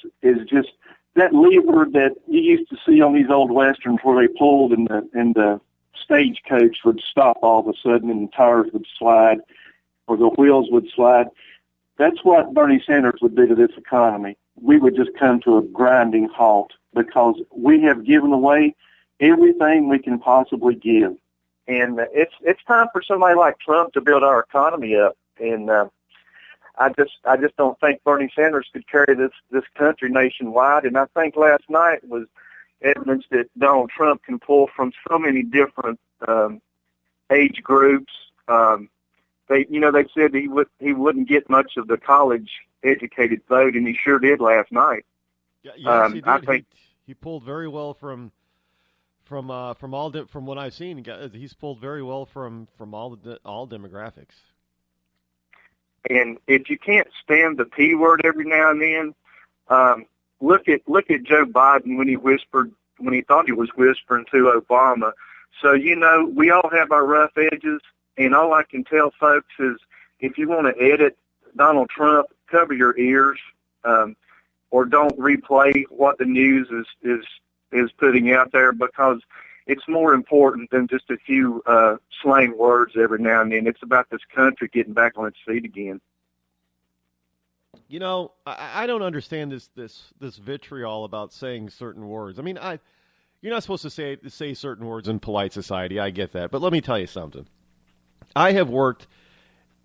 Speaker 20: just that lever that you used to see on these old westerns where they pulled and the stagecoach would stop all of a sudden and the tires would slide or the wheels would slide. That's what Bernie Sanders would do to this economy. We would just come to a grinding halt because we have given away everything we can possibly give. And it's time for somebody like Trump to build our economy up. And I just don't think Bernie Sanders could carry this country nationwide. And I think last night was evidence that Donald Trump can pull from so many different age groups. They said he wouldn't get much of the college educated vote, and he sure did last night.
Speaker 14: Yes, he did. I think he pulled very well from what I've seen. He's pulled very well from all demographics.
Speaker 20: And if you can't stand the P word every now and then, look at Joe Biden when he thought he was whispering to Obama. So we all have our rough edges, and all I can tell folks is if you want to edit Donald Trump, cover your ears, or don't replay what the news is putting out there, because it's more important than just a few slang words every now and then. It's about this country getting back on its feet again.
Speaker 14: I don't understand this vitriol about saying certain words. I mean, you're not supposed to say certain words in polite society. I get that, but let me tell you something. I have worked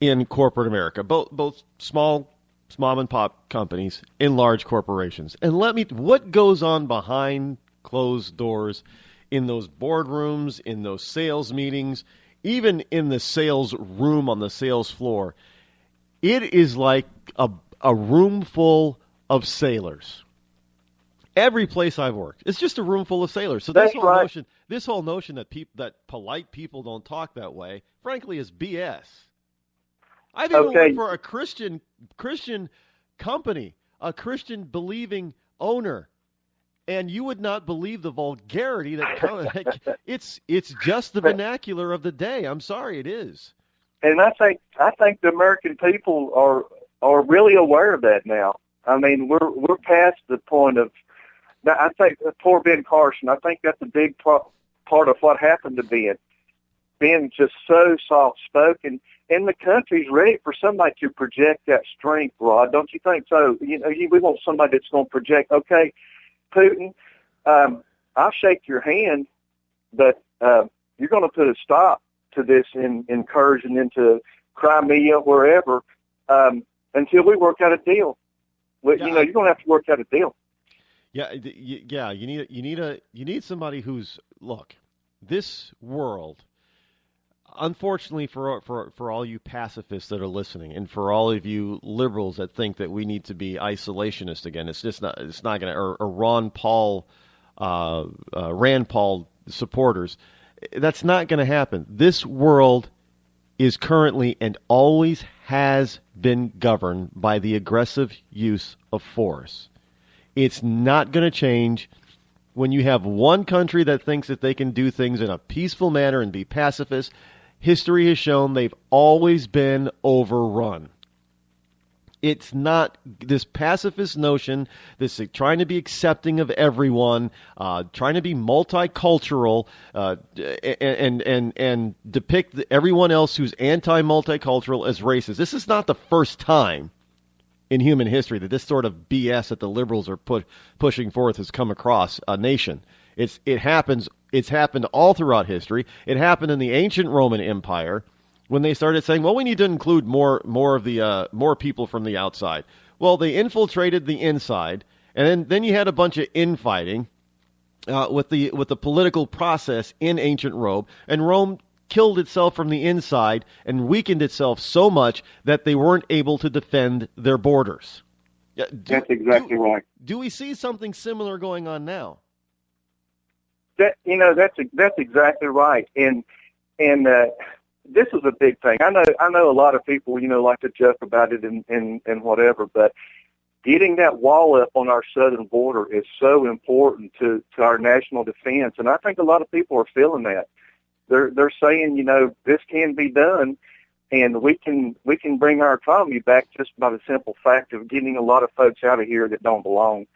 Speaker 14: in corporate America, both small mom and pop companies and large corporations, and what goes on behind closed doors in those boardrooms, in those sales meetings, even in the sales room on the sales floor. It is like a room full of sailors. Every place I've worked, it's just a room full of sailors. So this whole notion that polite people don't talk that way, frankly, is BS. I've even worked for a Christian company. a Christian believing owner, and you would not believe the vulgarity that it's just the vernacular of the day. I'm sorry, it is.
Speaker 20: And I think the American people are really aware of that now. I mean, we're past the point of. I think poor Ben Carson. I think that's a big part of what happened to Ben. Ben just so soft spoken, and the country's ready for somebody to project that strength. Rod, don't you think so? You know, we want somebody that's going to project. Okay, Putin, I'll shake your hand, but you're going to put a stop to this incursion into Crimea, wherever, until we work out a deal. Well, you know, you're going to have to work out a deal.
Speaker 14: Yeah. You need somebody who's, look, this world. Unfortunately, for all you pacifists that are listening, and for all of you liberals that think that we need to be isolationist again, it's just not. It's not going to. Or Rand Paul supporters, that's not going to happen. This world is currently and always has been governed by the aggressive use of force. It's not going to change. When you have one country that thinks that they can do things in a peaceful manner and be pacifist, history has shown they've always been overrun. It's not this pacifist notion, this trying to be accepting of everyone, trying to be multicultural, and depict everyone else who's anti-multicultural as racist. This is not the first time in human history that this sort of BS that the liberals are pushing forth has come across a nation. It happens. It's happened all throughout history. It happened in the ancient Roman Empire when they started saying, "Well, we need to include more people from the outside." Well, they infiltrated the inside, and then you had a bunch of infighting with the political process in ancient Rome, and Rome killed itself from the inside and weakened itself so much that they weren't able to defend their borders.
Speaker 20: That's exactly right.
Speaker 14: Do we see something similar going on now?
Speaker 20: That's exactly right. And this is a big thing. I know a lot of people, like to joke about it and whatever, but getting that wall up on our southern border is so important to our national defense. And I think a lot of people are feeling that. They're saying, this can be done, and we can bring our economy back just by the simple fact of getting a lot of folks out of here that don't belong,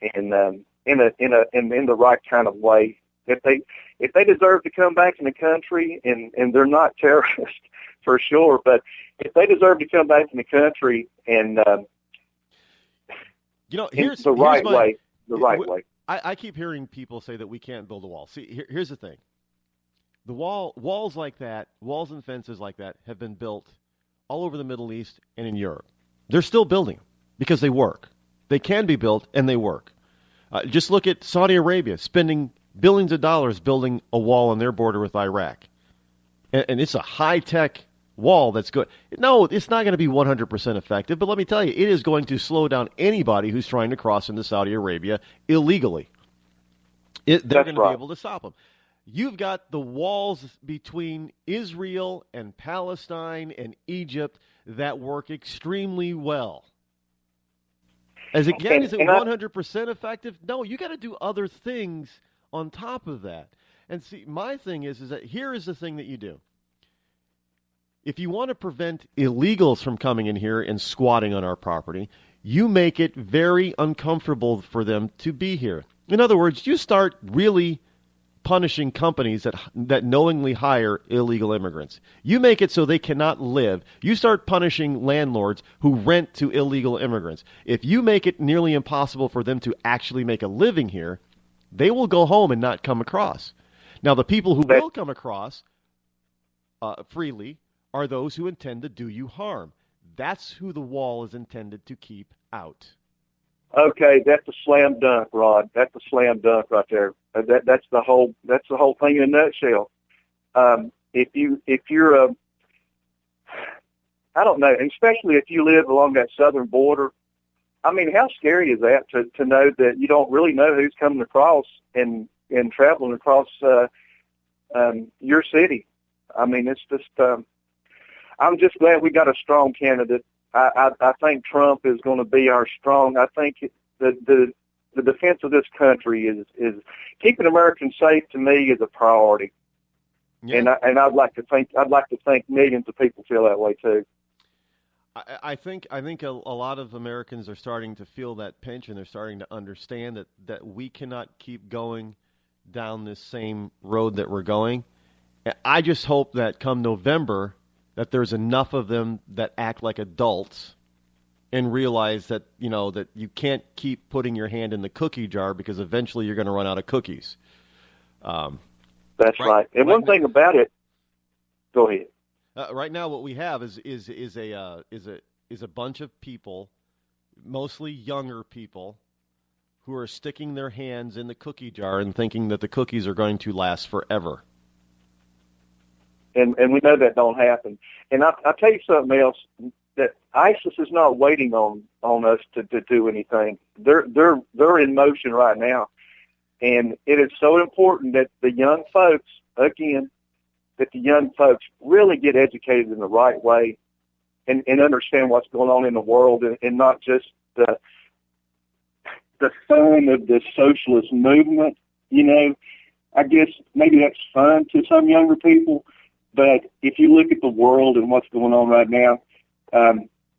Speaker 20: and in the right kind of way. If they deserve to come back in the country, and they're not terrorists for sure, but if they deserve to come back in the country, and
Speaker 14: here's
Speaker 20: the right way.
Speaker 14: I keep hearing people say that we can't build a wall. See, here's the thing. The walls like that, walls and fences like that, have been built all over the Middle East and in Europe. They're still building them because they work. They can be built, and they work. Just look at Saudi Arabia spending billions of dollars building a wall on their border with Iraq. And it's a high-tech wall that's good. No, it's not going to be 100% effective, but let me tell you, it is going to slow down anybody who's trying to cross into Saudi Arabia illegally. They're going to be able to stop them. You've got the walls between Israel and Palestine and Egypt that work extremely well. Is it 100% effective? No, you got to do other things on top of that. And see, my thing is that here is the thing that you do. If you want to prevent illegals from coming in here and squatting on our property, you make it very uncomfortable for them to be here. In other words, you start really punishing companies that knowingly hire illegal immigrants. You make it so they cannot live. You start punishing landlords who rent to illegal immigrants. If you make it nearly impossible for them to actually make a living here, they will go home and not come across. Now, the people who will come across freely are those who intend to do you harm. That's who the wall is intended to keep out.
Speaker 20: Okay, that's a slam dunk, Rod. That's a slam dunk right there. That's the whole thing in a nutshell. If you're I don't know, especially if you live along that southern border. I mean, how scary is that to know that you don't really know who's coming across and traveling across your city? I mean, it's just. I'm just glad we got a strong candidate I think Trump is going to be our strong. I think the defense of this country is keeping Americans safe. To me, is a priority, yeah. and I'd like to think millions of people feel that way too.
Speaker 14: I think a lot of Americans are starting to feel that pinch, and they're starting to understand that we cannot keep going down this same road that we're going. I just hope that come November that there's enough of them that act like adults and realize that, that you can't keep putting your hand in the cookie jar because eventually you're going to run out of cookies.
Speaker 20: That's right. And one thing about it, go ahead.
Speaker 14: Right now, what we have is a bunch of people, mostly younger people, who are sticking their hands in the cookie jar and thinking that the cookies are going to last forever.
Speaker 20: And we know that don't happen. And I'll tell you something else, that ISIS is not waiting on us to do anything. They're in motion right now. And it is so important that the young folks, again, really get educated in the right way and understand what's going on in the world and not just the fun of the socialist movement. I guess maybe that's fun to some younger people. But if you look at the world and what's going on right now,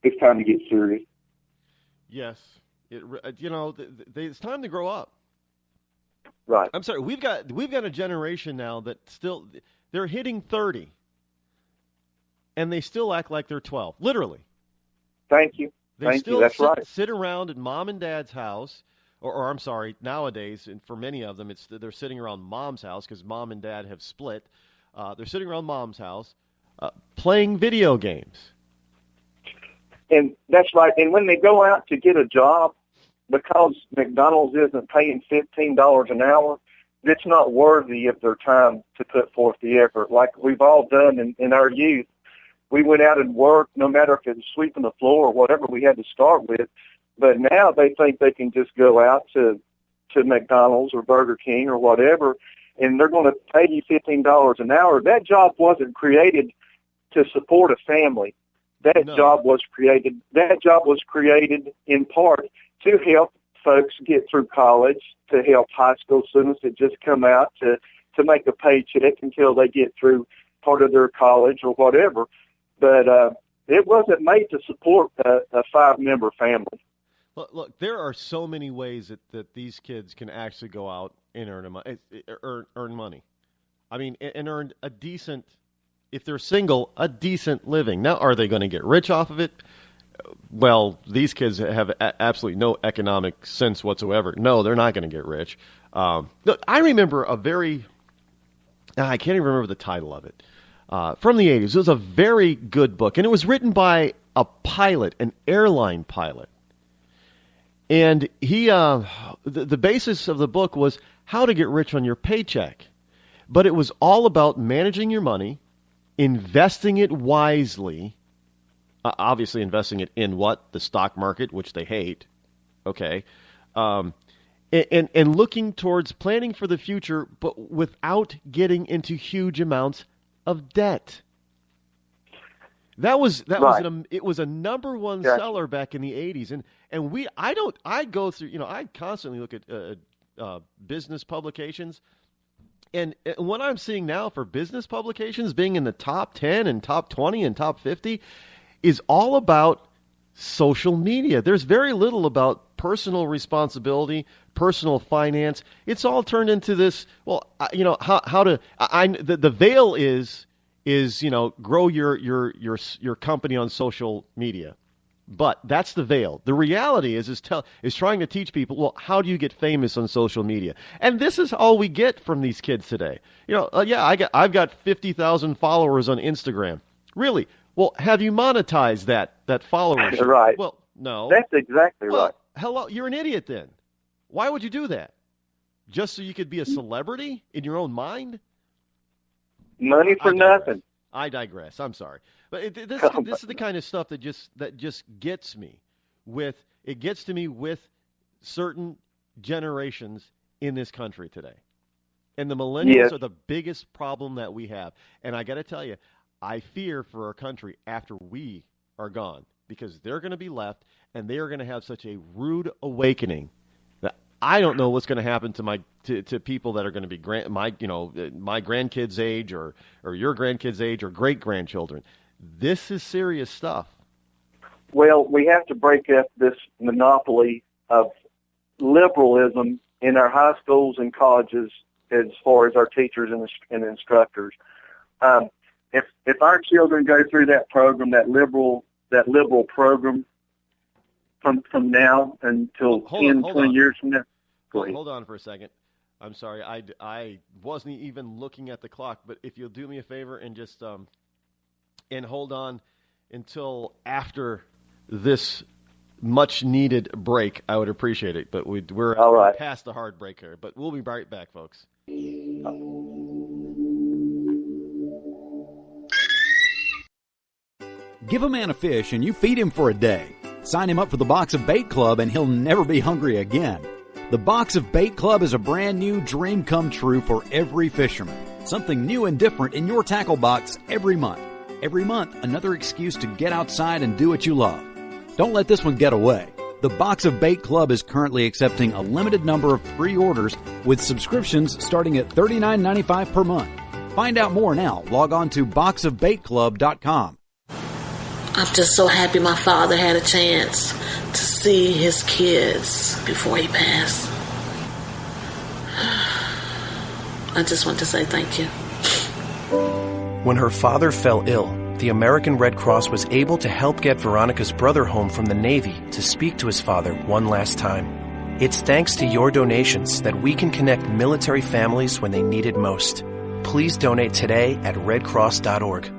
Speaker 20: it's time to get serious.
Speaker 14: Yes, it's time to grow up.
Speaker 20: Right.
Speaker 14: I'm sorry. We've got a generation now that still they're hitting 30, and they still act like they're 12. Literally.
Speaker 20: Thank you.
Speaker 14: They still
Speaker 20: That's right.
Speaker 14: Sit around at mom and dad's house, or I'm sorry, nowadays, and for many of them, they're sitting around mom's house because mom and dad have split. They're sitting around mom's house playing video games.
Speaker 20: And that's right. And when they go out to get a job, because McDonald's isn't paying $15 an hour, it's not worthy of their time to put forth the effort. Like we've all done in our youth. We went out and worked, no matter if it was sweeping the floor or whatever we had to start with. But now they think they can just go out to McDonald's or Burger King or whatever, and they're going to pay you $15 an hour. That job wasn't created to support a family. That job was created in part to help folks get through college, to help high school students that just come out to make a paycheck until they get through part of their college or whatever. But it wasn't made to support a 5-member family.
Speaker 14: Look, there are so many ways that these kids can actually go out and earn money. I mean, and earn a decent, if they're single, a decent living. Now, are they going to get rich off of it? Well, these kids have absolutely no economic sense whatsoever. No, they're not going to get rich. Look, I remember I can't even remember the title of it, from the 80s. It was a very good book, and it was written by a pilot, an airline pilot. And he, the basis of the book was how to get rich on your paycheck. But it was all about managing your money, investing it wisely, obviously investing it in what? The stock market, which they hate, okay, and looking towards planning for the future, but without getting into huge amounts of debt. It was a number one seller back in the 80s, and I go through, I constantly look at business publications, and what I'm seeing now for business publications being in the top 10 and top 20 and top 50 is all about social media. There's very little about personal responsibility, personal finance. It's all turned into this, well, the veil is grow your company on social media. But that's the veil. The reality is trying to teach people, well, how do you get famous on social media? And this is all we get from these kids today. I've got 50,000 followers on Instagram. Really? Well, have you monetized that followership?
Speaker 20: Right.
Speaker 14: Well, no.
Speaker 20: That's exactly right.
Speaker 14: Hello, you're an idiot then. Why would you do that? Just so you could be a celebrity in your own mind?
Speaker 20: Money for nothing.
Speaker 14: I digress. I'm sorry, but this is the kind of stuff that just gets me with certain generations in this country today, and the millennials are the biggest problem that we have. And I got to tell you, I fear for our country after we are gone, because they're going to be left, and they are going to have such a rude awakening that I don't know what's going to happen to people that are going to be my grandkids' age or your grandkids' age or great grandchildren. This is serious stuff.
Speaker 20: Well, we have to break up this monopoly of liberalism in our high schools and colleges as far as our teachers and instructors. If our children go through that program, that liberal program from now until 20 years from now.
Speaker 14: Hold on for a second. I'm sorry. I wasn't even looking at the clock, but if you'll do me a favor and just and hold on until after this much-needed break, I would appreciate it. But we're
Speaker 20: all right.
Speaker 14: Past the hard break here. But we'll be right back, folks.
Speaker 1: Give a man a fish and you feed him for a day. Sign him up for the Box of Bait Club and he'll never be hungry again. The Box of Bait Club is a brand new dream come true for every fisherman. Something new and different in your tackle box every month. Every month, another excuse to get outside and do what you love. Don't let this one get away. The Box of Bait Club is currently accepting a limited number of pre-orders with subscriptions starting at $39.95 per month. Find out more now. Log on to boxofbaitclub.com.
Speaker 2: I'm just so happy my father had a chance to see his kids before he passed. I just want to say thank you.
Speaker 3: When her father fell ill, the American Red Cross was able to help get Veronica's brother home from the Navy to speak to his father one last time. It's thanks to your donations that we can connect military families when they need it most. Please donate today at redcross.org.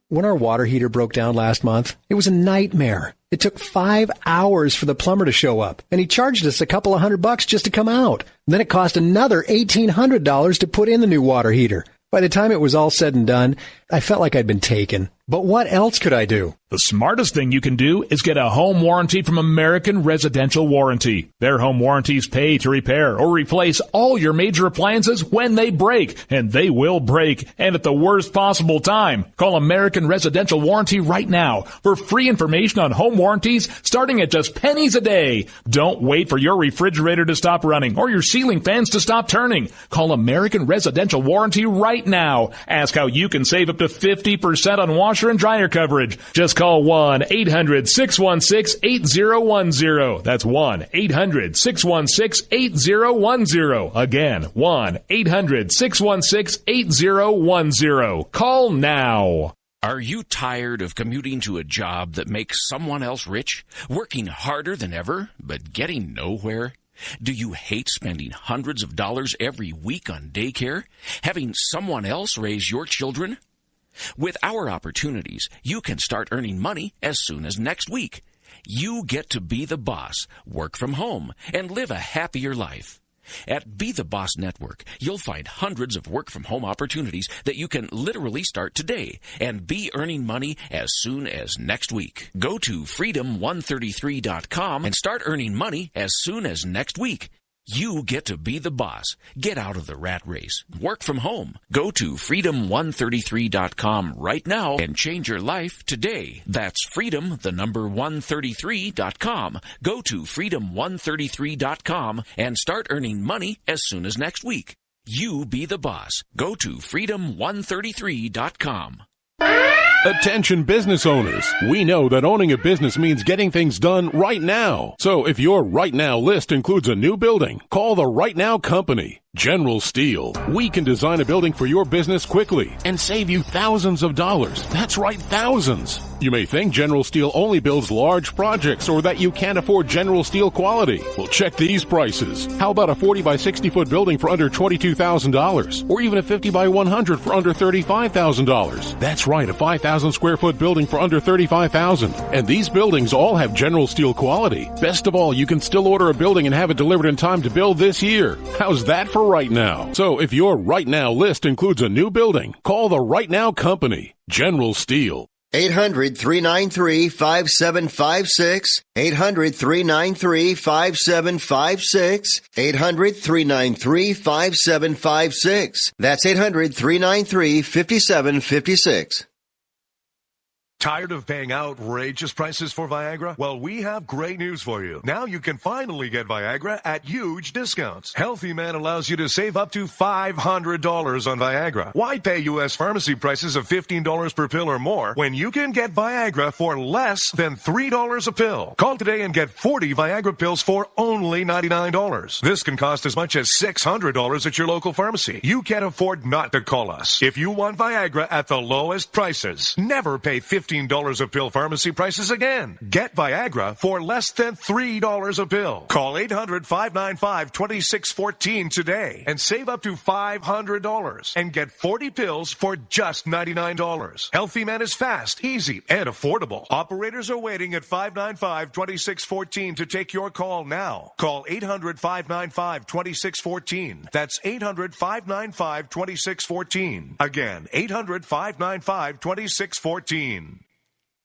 Speaker 4: When our water heater broke down last month, it was a nightmare. It took 5 hours for the plumber to show up, and he charged us a couple of $100 just to come out. And then it cost another $1,800 to put in the new water heater. By the time it was all said and done, I felt like I'd been taken. But what else could I do?
Speaker 5: The smartest thing you can do is get a home warranty from American Residential Warranty. Their home warranties pay to repair or replace all your major appliances when they break, and they will break, and at the worst possible time. Call American Residential Warranty right now for free information on home warranties starting at just pennies a day. Don't wait for your refrigerator to stop running or your ceiling fans to stop turning. Call American Residential Warranty right now. Ask how you can save up to 50% on washer and dryer coverage. Just call 1-800-616-8010. That's 1-800-616-8010. Again, 1-800-616-8010. Call now.
Speaker 6: Are you tired of commuting to a job that makes someone else rich? Working harder than ever, but getting nowhere? Do you hate spending hundreds of dollars every week on daycare? Having someone else raise your children? With our opportunities, you can start earning money as soon as next week. You get to be the boss, work from home, and live a happier life. At Be the Boss Network, you'll find hundreds of work-from-home opportunities that you can literally start today and be earning money as soon as next week. Go to freedom133.com and start earning money as soon as next week. You get to be the boss. Get out of the rat race. Work from home. Go to freedom133.com right now and change your life today. That's freedom133.com. Go to freedom133.com and start earning money as soon as next week. You be the boss. Go to freedom133.com.
Speaker 7: Attention business owners. We know that owning a business means getting things done right now. So if your right now list includes a new building, call the Right Now Company. General Steel. We can design a building for your business quickly and save you thousands of dollars. That's right, thousands. You may think General Steel only builds large projects or that you can't afford General Steel quality. Well, check these prices. How about a 40 by 60 foot building for under $22,000? Or even a 50 by 100 for under $35,000? That's right, a 5,000 square foot building for under $35,000. And these buildings all have General Steel quality. Best of all, you can still order a building and have it delivered in time to build this year. How's that for right now? So if your right now list includes a new building, call the Right Now Company. General Steel.
Speaker 8: 800-393-5756. 800-393-5756. 800-393-5756. That's 800-393-5756.
Speaker 9: Tired of paying outrageous prices for Viagra? Well, we have great news for you. Now you can finally get Viagra at huge discounts. Healthy Man allows you to save up to $500 on Viagra. Why pay U.S. pharmacy prices of $15 per pill or more when you can get Viagra for less than $3 a pill? Call today and get 40 Viagra pills for only $99. This can cost as much as $600 at your local pharmacy. You can't afford not to call us. If you want Viagra at the lowest prices, never pay $15 a pill pharmacy prices again. Get Viagra for less than $3 a pill. Call 800-595-2614 today and save up to $500 and get 40 pills for just $99. Healthy Man is fast, easy, and affordable. Operators are waiting at 595-2614 to take your call now. Call 800-595-2614. That's 800-595-2614. Again, 800-595-2614.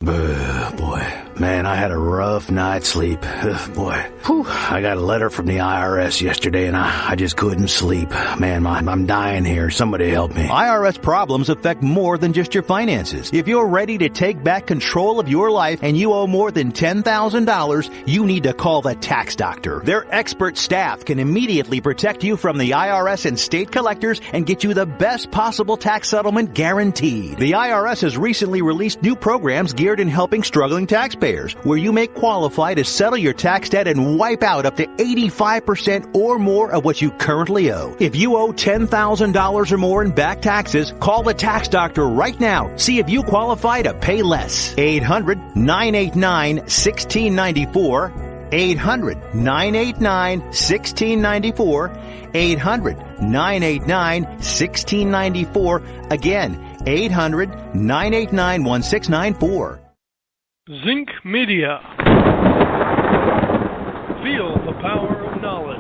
Speaker 10: Boy, man, I had a rough night's sleep. Boy, I got a letter from the IRS yesterday, and I just couldn't sleep. Man, I'm dying here. Somebody help me.
Speaker 11: IRS problems affect more than just your finances. If you're ready to take back control of your life and you owe more than $10,000, you need to call the tax doctor. Their expert staff can immediately protect you from the IRS and state collectors and get you the best possible tax settlement guaranteed. The IRS has recently released new programs geared in helping struggling taxpayers, where you may qualify to settle your tax debt and wipe out up to 85% or more of what you currently owe. If you owe $10,000 or more in back taxes, call the tax doctor right now. See if you qualify to pay less. 800-989-1694. 800-989-1694. 800-989-1694. Again, 800-989-1694.
Speaker 13: Zinc Media. Feel the power of knowledge.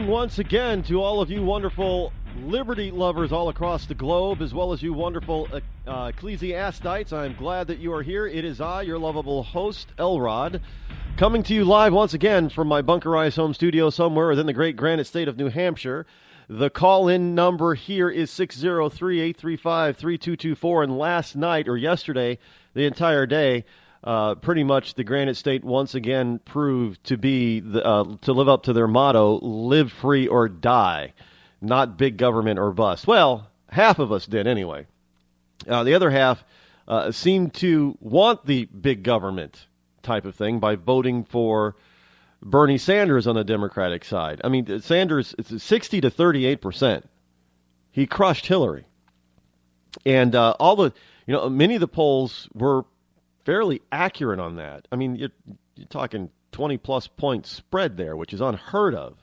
Speaker 14: Once again to all of you wonderful liberty lovers all across the globe, as well as you wonderful ecclesiastites. I'm glad that you are here. It is I, your lovable host, Elrod, coming to you live once again from my bunkerized home studio somewhere within the great granite state of New Hampshire. The call-in number here is 603-835-3224, and last night, or yesterday, the entire day, pretty much the Granite State once again proved to be to live up to their motto, live free or die, not big government or bust. Well, half of us did anyway. The other half seemed to want the big government type of thing by voting for Bernie Sanders on the Democratic side. I mean, Sanders, it's 60 to 38%. He crushed Hillary. And many of the polls were fairly accurate on that. I mean, you're talking 20-plus point spread there, which is unheard of,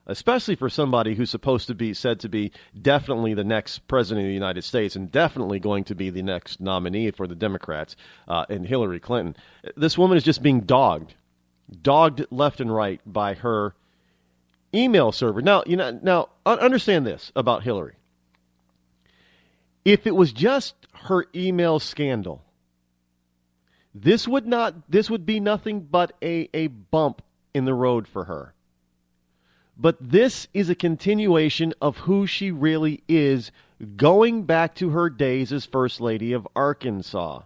Speaker 14: especially for somebody who's supposed to be said to be definitely the next president of the United States and definitely going to be the next nominee for the Democrats and Hillary Clinton. This woman is just being dogged left and right by her email server. Now, understand this about Hillary. If it was just her email scandal, this would be nothing but a bump in the road for her. But this is a continuation of who she really is, going back to her days as First Lady of Arkansas.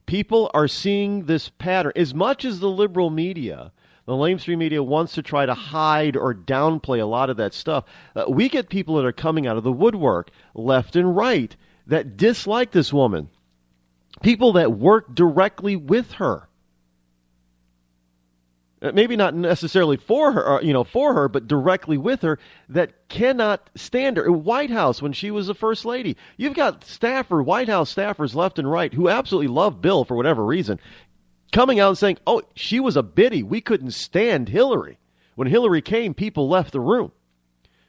Speaker 14: People are seeing this pattern. As much as the liberal media, the mainstream media, wants to try to hide or downplay a lot of that stuff, we get people that are coming out of the woodwork, left and right, that dislike this woman. People that work directly with her. maybe not necessarily for her, but directly with her, that cannot stand her. White House, when she was the first lady, you've got White House staffers left and right who absolutely love Bill for whatever reason, coming out and saying, oh, she was a biddy. We couldn't stand Hillary. When Hillary came, people left the room.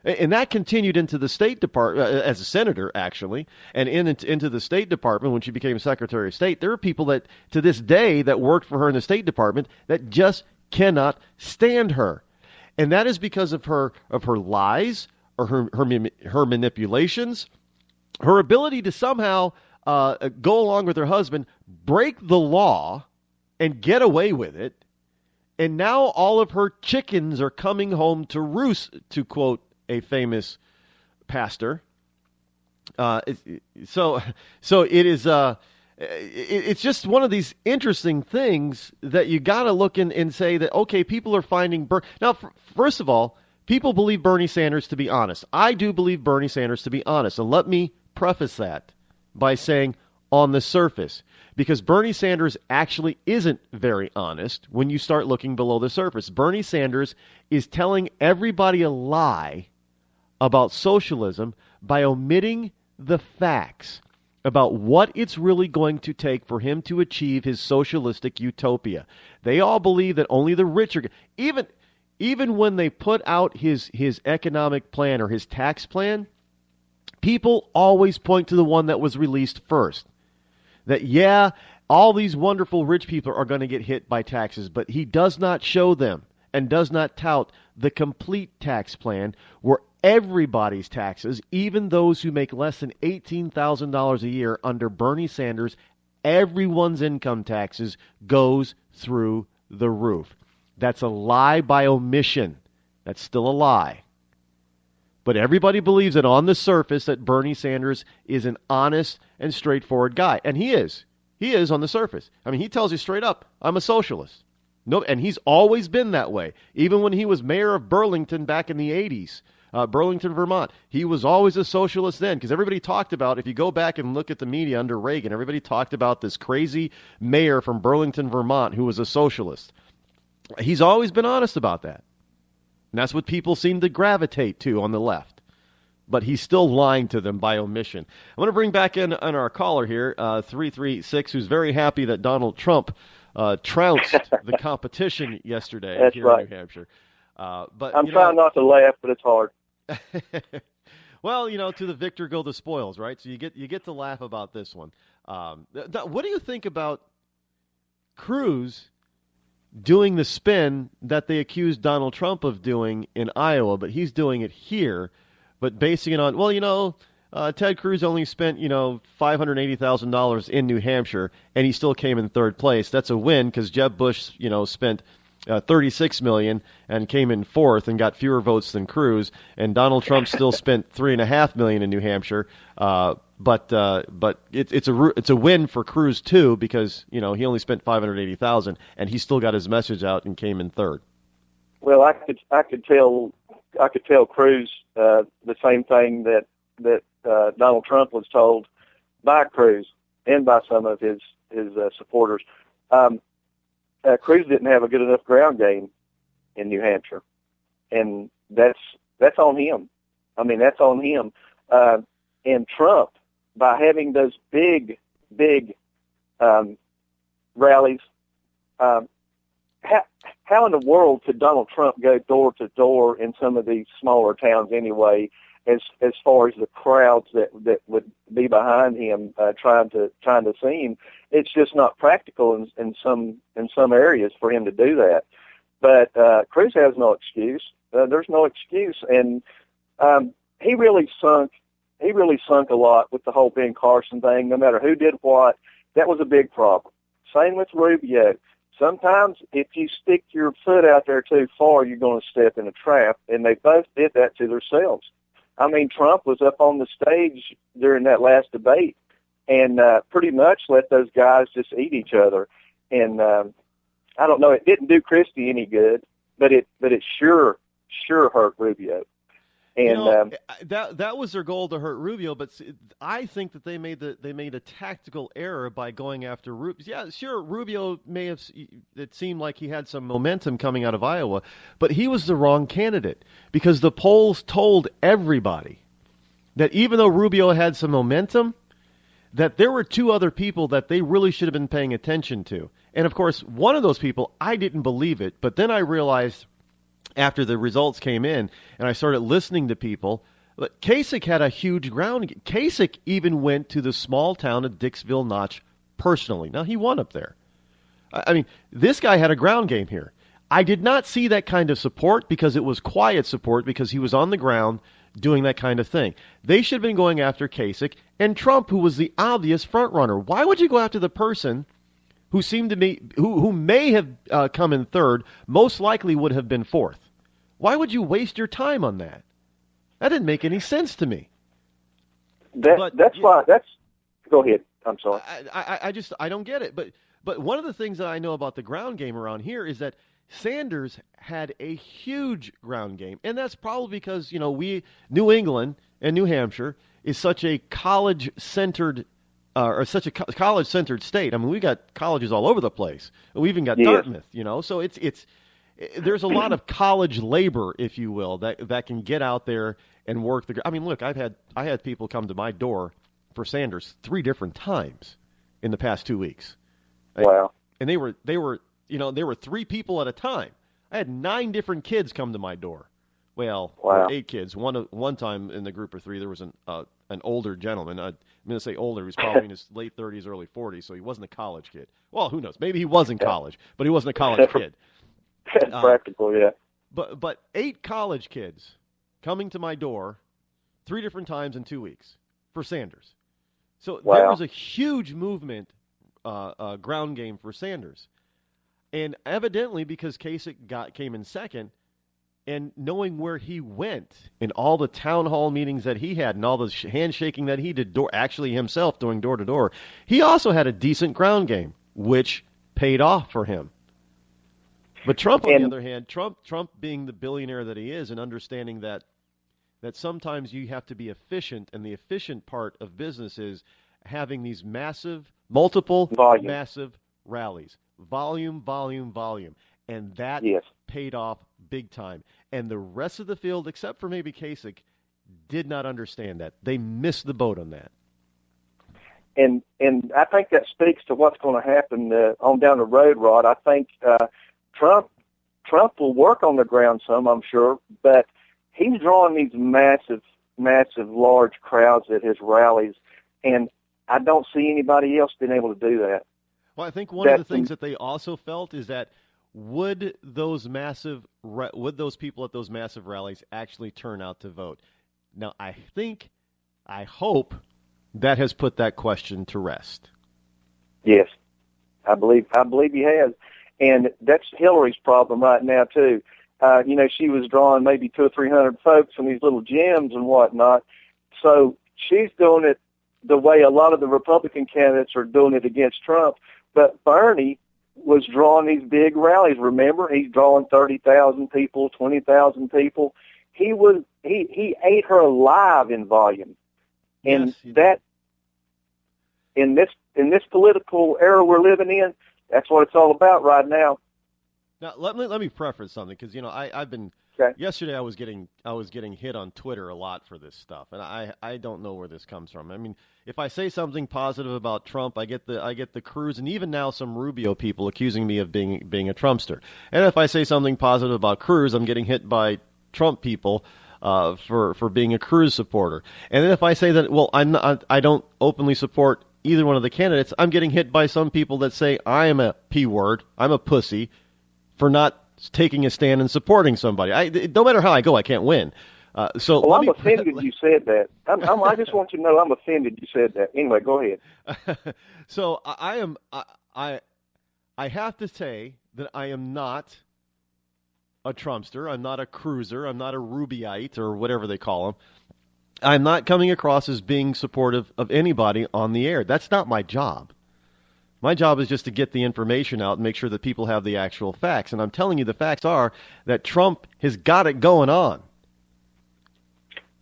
Speaker 14: And that continued into the State Department, as a senator, actually, and into the State Department when she became Secretary of State. There are people that, to this day, that worked for her in the State Department that just cannot stand her. And that is because of her lies, or her manipulations, her ability to somehow go along with her husband, break the law, and get away with it. And now all of her chickens are coming home to roost, to quote a famous pastor. So it is. It's just one of these interesting things that you got to look in and say that, okay, people are finding now. First of all, people believe Bernie Sanders to be honest. I do believe Bernie Sanders to be honest, and let me preface that by saying on the surface, because Bernie Sanders actually isn't very honest when you start looking below the surface. Bernie Sanders is telling everybody a lie about socialism by omitting the facts about what it's really going to take for him to achieve his socialistic utopia. They all believe that only the rich are... Even when they put out his economic plan or his tax plan, people always point to the one that was released first. That, yeah, all these wonderful rich people are going to get hit by taxes, but he does not show them and does not tout the complete tax plan where everybody's taxes, even those who make less than $18,000 a year under Bernie Sanders, everyone's income taxes goes through the roof. That's a lie by omission. That's still a lie. But everybody believes that on the surface that Bernie Sanders is an honest and straightforward guy. And he is. He is on the surface. I mean, he tells you straight up, I'm a socialist. No, and he's always been that way. Even when he was mayor of Burlington back in the 80s, Burlington, Vermont, he was always a socialist then, because everybody talked about, if you go back and look at the media under Reagan, everybody talked about this crazy mayor from Burlington, Vermont, who was a socialist. He's always been honest about that. And that's what people seem to gravitate to on the left. But he's still lying to them by omission. I want to bring back in our caller here, 336, who's very happy that Donald Trump trounced the competition yesterday
Speaker 20: That's
Speaker 14: here
Speaker 20: right.
Speaker 14: in New Hampshire. But
Speaker 20: I'm trying not to laugh, but it's hard.
Speaker 14: Well, to the victor go the spoils, right? So you get to laugh about this one. What do you think about Cruz doing the spin that they accused Donald Trump of doing in Iowa, but he's doing it here, but basing it on, Ted Cruz only spent, $580,000 in New Hampshire, and he still came in third place. That's a win because Jeb Bush, spent $36 million and came in fourth and got fewer votes than Cruz, and Donald Trump still spent $3.5 million in New Hampshire. But it's a win for Cruz too because he only spent $580,000 and he still got his message out and came in third.
Speaker 20: Well, I could tell Cruz the same thing that Donald Trump was told by Cruz and by some of his supporters. Cruz didn't have a good enough ground game in New Hampshire, and that's on him. I mean, that's on him. And Trump, by having those big rallies, how in the world could Donald Trump go door to door in some of these smaller towns anyway, as far as the crowds that would be behind him trying to see him? It's just not practical in some areas for him to do that. But Cruz has no excuse. There's no excuse, and he really sunk a lot with the whole Ben Carson thing. No matter who did what, that was a big problem. Same with Rubio. Sometimes if you stick your foot out there too far, you're going to step in a trap, and they both did that to themselves. I mean, Trump was up on the stage during that last debate and pretty much let those guys just eat each other. And I don't know, it didn't do Christie any good, but it sure hurt Rubio. And
Speaker 14: that was their goal to hurt Rubio, but I think that they made a tactical error by going after Rubio. Yeah, sure, Rubio may have. It seemed like he had some momentum coming out of Iowa, but he was the wrong candidate because the polls told everybody that even though Rubio had some momentum, that there were two other people that they really should have been paying attention to. And of course, one of those people, I didn't believe it, but then I realized after the results came in and I started listening to people, Kasich had a huge ground game. Kasich even went to the small town of Dixville Notch personally. Now, he won up there. I mean, this guy had a ground game here. I did not see that kind of support because it was quiet support because he was on the ground doing that kind of thing. They should have been going after Kasich and Trump, who was the obvious front runner. Why would you go after the person who seemed to be who may have come in third, most likely would have been fourth? Why would you waste your time on that? That didn't make any sense to me.
Speaker 20: Go ahead. I'm sorry.
Speaker 14: I don't get it. But one of the things that I know about the ground game around here is that Sanders had a huge ground game, and that's probably because New England and New Hampshire is such a college-centered college-centered state. I mean, we got colleges all over the place. We even got Dartmouth, So it's there's a lot of college labor, if you will, that can get out there and work the. I mean, look, I had people come to my door for Sanders 3 different times in the past 2 weeks.
Speaker 20: Wow!
Speaker 14: And they were 3 people at a time. I had 9 different kids come to my door. Well,
Speaker 20: wow.
Speaker 14: 8 kids. One time in the group of 3, there was an older gentleman. I'm going to say older. He was probably in his late 30s, early 40s, so he wasn't a college kid. Well, who knows? Maybe he was in college, but he wasn't a college kid.
Speaker 20: Practical, yeah.
Speaker 14: But 8 college kids coming to my door 3 different times in 2 weeks for Sanders. So there was a huge movement, ground game for Sanders. And evidently because Kasich came in second, and knowing where he went in all the town hall meetings that he had and all the handshaking that he did, actually himself doing door-to-door, he also had a decent ground game, which paid off for him. But Trump, on the other hand, Trump being the billionaire that he is and understanding that sometimes you have to be efficient, and the efficient part of business is having these massive rallies. Volume. And that paid off big time. And the rest of the field, except for maybe Kasich, did not understand that. They missed the boat on that.
Speaker 20: And I think that speaks to what's going to happen on down the road, Rod. I think Trump will work on the ground some, I'm sure, but he's drawing these massive, large crowds at his rallies, and I don't see anybody else being able to do that.
Speaker 14: Well, I think one of the things that they also felt is that would those people at those massive rallies actually turn out to vote? Now, I hope that has put that question to rest.
Speaker 20: Yes, I believe he has, and that's Hillary's problem right now too. She was drawing maybe 200 or 300 folks in these little gyms and whatnot, so she's doing it the way a lot of the Republican candidates are doing it against Trump. But Bernie was drawing these big rallies. Remember, he's drawing 30,000 people, 20,000 people. He ate her alive in volume, and that in this political era we're living in, that's what it's all about right now.
Speaker 14: Now let me preface something, because I've been yesterday I was getting hit on Twitter a lot for this stuff, and I don't know where this comes from. I mean, if I say something positive about Trump, I get the Cruz and even now some Rubio people accusing me of being a Trumpster. And if I say something positive about Cruz, I'm getting hit by Trump people for being a Cruz supporter. And then if I say that I don't openly support either one of the candidates, I'm getting hit by some people that say I am a P word, I'm a pussy for not taking a stand and supporting somebody. No matter how I go, I can't win. I'm
Speaker 20: offended you said that. I just want you to know I'm offended you said that. Anyway, go ahead.
Speaker 14: So I have to say that I am not a Trumpster. I'm not a Cruiser. I'm not a Rubiite or whatever they call them. I'm not coming across as being supportive of anybody on the air. That's not my job. My job is just to get the information out and make sure that people have the actual facts. And I'm telling you, the facts are that Trump has got it going on.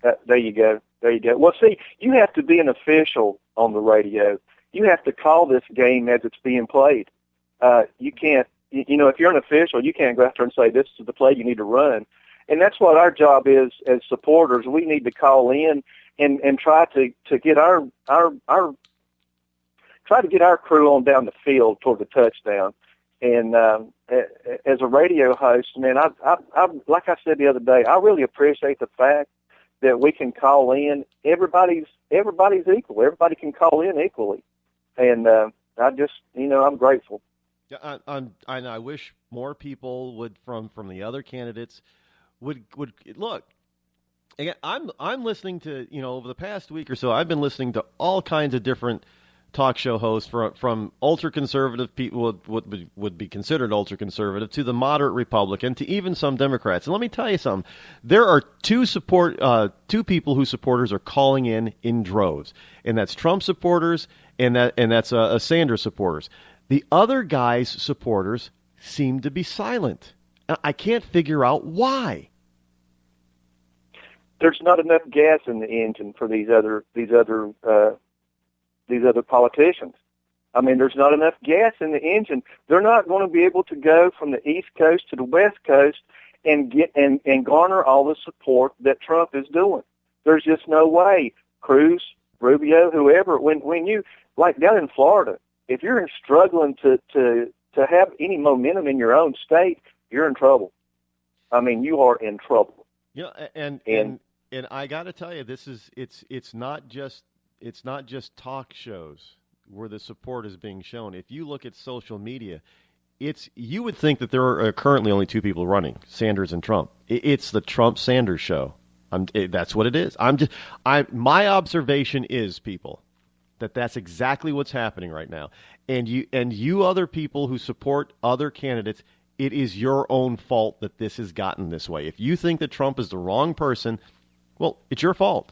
Speaker 20: There you go. There you go. Well, see, you have to be an official on the radio. You have to call this game as it's being played. You can't, if you're an official, you can't go out there and say, this is the play you need to run. And that's what our job is as supporters. We need to call in and try to get our crew on down the field toward the touchdown. And as a radio host, man, I like I said the other day, I really appreciate the fact that we can call in. Everybody's equal. Everybody can call in equally, and I just, I'm grateful.
Speaker 14: Yeah, I wish more people would from the other candidates would look. Again, I'm listening to, over the past week or so, I've been listening to all kinds of different talk show hosts from ultra-conservative people would be considered ultra-conservative to the moderate Republican to even some Democrats. And let me tell you something. There are two people whose supporters are calling in droves, and that's Trump supporters and that's Sanders supporters. The other guys' supporters seem to be silent. I can't figure out why.
Speaker 20: There's not enough gas in the engine for these other politicians. I mean, there's not enough gas in the engine. They're not going to be able to go from the East Coast to the West Coast and get and garner all the support that Trump is doing. There's just no way. Cruz, Rubio, whoever. When you, like down in Florida, if you're struggling to have any momentum in your own state, you're in trouble. I mean, you are in trouble.
Speaker 14: Yeah, and I got to tell you, it's not just talk shows where the support is being shown. If you look at social media, you would think that there are currently only two people running, Sanders and Trump. It's the Trump-Sanders show. That's what it is. My observation is, people, that's exactly what's happening right now. And you other people who support other candidates, it is your own fault that this has gotten this way. If you think that Trump is the wrong person, well, it's your fault,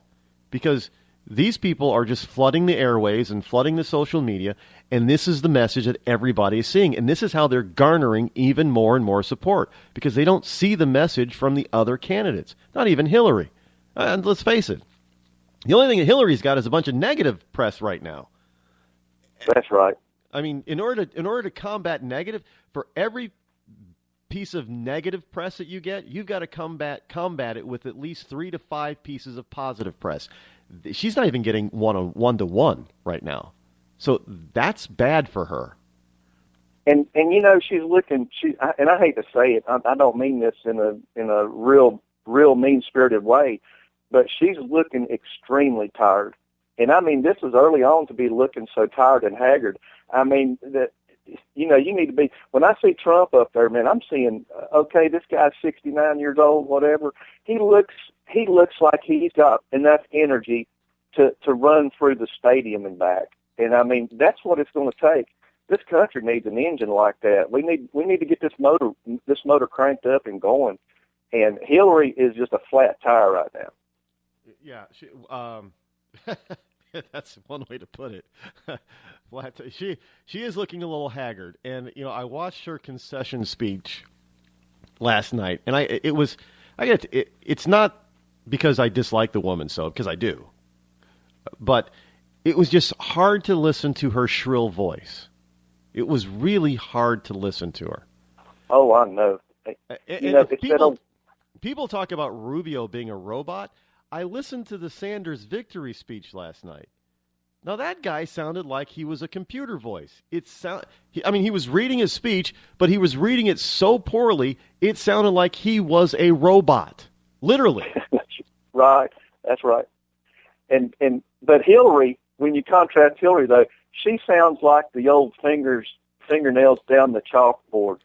Speaker 14: because these people are just flooding the airways and flooding the social media, and this is the message that everybody is seeing. And this is how they're garnering even more and more support, because they don't see the message from the other candidates, not even Hillary. And let's face it, the only thing that Hillary's got is a bunch of negative press right now.
Speaker 20: That's right.
Speaker 14: I mean, in order to combat negative, for every piece of negative press that you get, you've got to combat it with at least 3 to 5 pieces of positive press. She's not even getting one-to-one right now, so that's bad for her.
Speaker 20: And she's looking. And I hate to say it, I don't mean this in a real mean-spirited way, but she's looking extremely tired. And I mean, this is early on to be looking so tired and haggard. I mean that. You need to be. When I see Trump up there, man, I'm seeing, okay, this guy's 69 years old, whatever. He looks like he's got enough energy to run through the stadium and back. And I mean, that's what it's going to take. This country needs an engine like that. We need to get this motor cranked up and going. And Hillary is just a flat tire right now.
Speaker 14: Yeah, that's one way to put it. She is looking a little haggard, and I watched her concession speech last night, and it's not because I dislike the woman, because I do, but it was just hard to listen to her shrill voice. It was really hard to listen to her.
Speaker 20: Oh, I know.
Speaker 14: People talk about Rubio being a robot. I listened to the Sanders victory speech last night. Now, that guy sounded like he was a computer voice. He was reading his speech, but he was reading it so poorly, it sounded like he was a robot. Literally.
Speaker 20: Right. That's right. But Hillary, when you contrast Hillary, though, she sounds like the old fingernails down the chalkboard.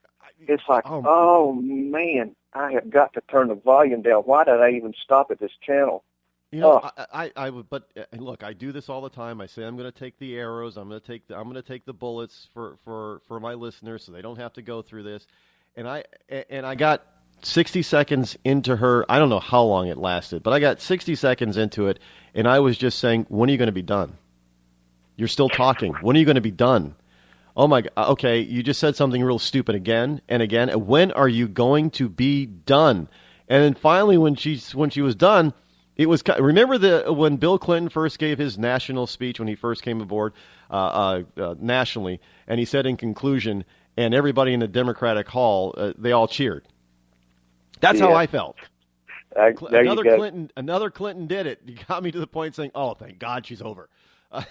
Speaker 20: It's like, oh man, I have got to turn the volume down. Why did I even stop at this channel?
Speaker 14: I would, but look, I do this all the time. I say I'm going to take the arrows. I'm going to take the bullets for my listeners, so they don't have to go through this. And I got 60 seconds into her. I don't know how long it lasted, but I got 60 seconds into it, and I was just saying, when are you going to be done? You're still talking. When are you going to be done? Oh my God. Okay, you just said something real stupid again and again. When are you going to be done? And then finally, when she was done, It was. Remember when Bill Clinton first gave his national speech when he first came aboard nationally, and he said in conclusion, and everybody in the Democratic Hall, they all cheered. That's how I felt. Another Clinton did it. You got me to the point saying, "Oh, thank God she's over." I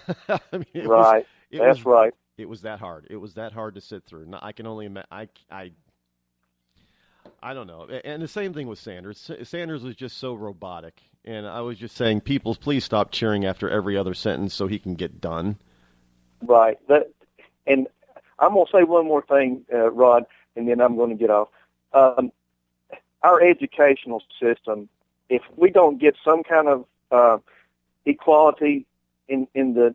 Speaker 14: mean,
Speaker 20: right. That's right.
Speaker 14: It was that hard. It was that hard to sit through. I can only imagine. I don't know. And the same thing with Sanders. Sanders was just so robotic. And I was just saying, people, please stop cheering after every other sentence so he can get done.
Speaker 20: Right. And I'm going to say one more thing, Rod, and then I'm going to get off. Our educational system, if we don't get some kind of equality in the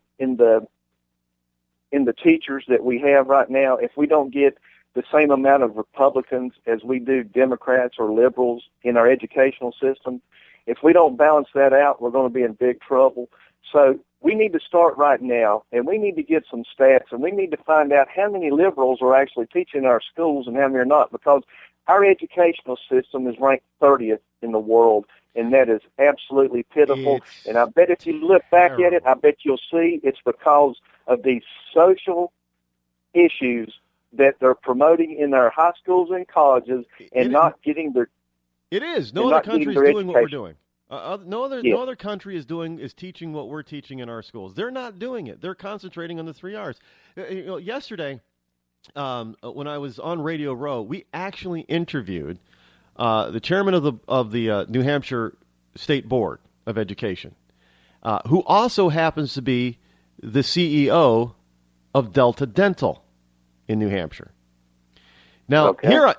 Speaker 20: teachers that we have right now, if we don't get the same amount of Republicans as we do Democrats or liberals in our educational system, if we don't balance that out, we're going to be in big trouble. So we need to start right now, and we need to get some stats, and we need to find out how many liberals are actually teaching in our schools and how many are not, because our educational system is ranked 30th in the world, and that is absolutely pitiful. And I bet if you look back at it, I bet you'll see it's because of these social issues that they're promoting in our high schools and colleges and not getting their...
Speaker 14: It is. No other country is doing what we're doing. No other country is teaching what we're teaching in our schools. They're not doing it. They're concentrating on the 3 R's. Yesterday, when I was on Radio Row, we actually interviewed the chairman of the New Hampshire State Board of Education, who also happens to be the CEO of Delta Dental in New Hampshire. Now, here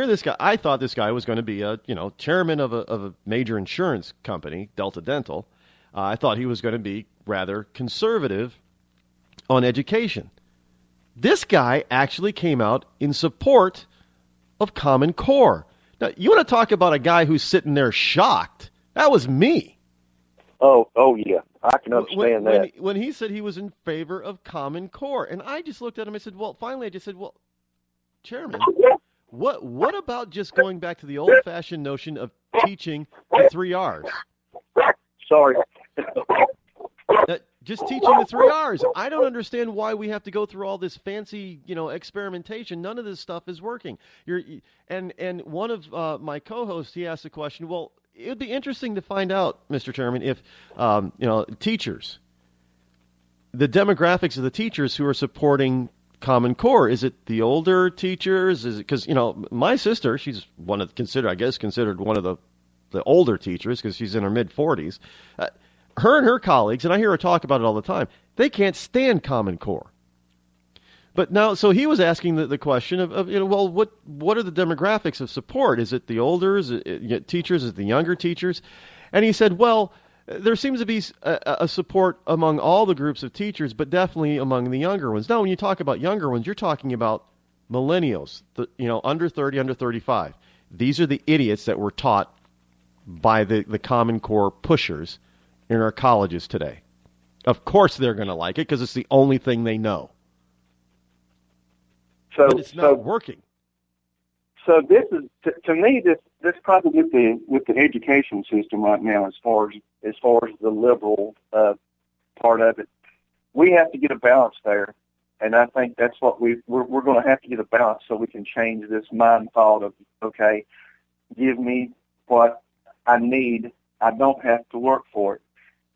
Speaker 14: this guy. I thought this guy was going to be a chairman of a major insurance company, Delta Dental. I thought he was going to be rather conservative on education. This guy actually came out in support of Common Core. Now, you want to talk about a guy who's sitting there shocked? That was me.
Speaker 20: Oh yeah, I can understand that.
Speaker 14: When he said he was in favor of Common Core, and I just looked at him and said, finally I just said, Chairman, what about just going back to the old-fashioned notion of teaching the 3 R's?
Speaker 20: Sorry.
Speaker 14: Just teaching the 3 R's. I don't understand why we have to go through all this fancy, experimentation. None of this stuff is working. And one of my co-hosts, he asked the question, well, it would be interesting to find out, Mr. Chairman, if, teachers, the demographics of the teachers who are supporting Common Core, is it the older teachers? Is it because my sister, she's considered one of the older teachers because she's in her mid-40s. Her and her colleagues, and I hear her talk about it all the time, they can't stand Common Core. But now, so he was asking the question of what are the demographics of support? Is it the older teachers? Is it the younger teachers? And he said, well, there seems to be a support among all the groups of teachers, but definitely among the younger ones. Now, when you talk about younger ones, you're talking about millennials, under 30, under 35. These are the idiots that were taught by the Common Core pushers in our colleges today. Of course they're going to like it because it's the only thing they know. But it's not working.
Speaker 20: So this is, to me, this probably with the education system right now, as far as the liberal part of it, we have to get a balance there, and I think that's what we're going to have to get a balance so we can change this mind thought of, okay, give me what I need, I don't have to work for it.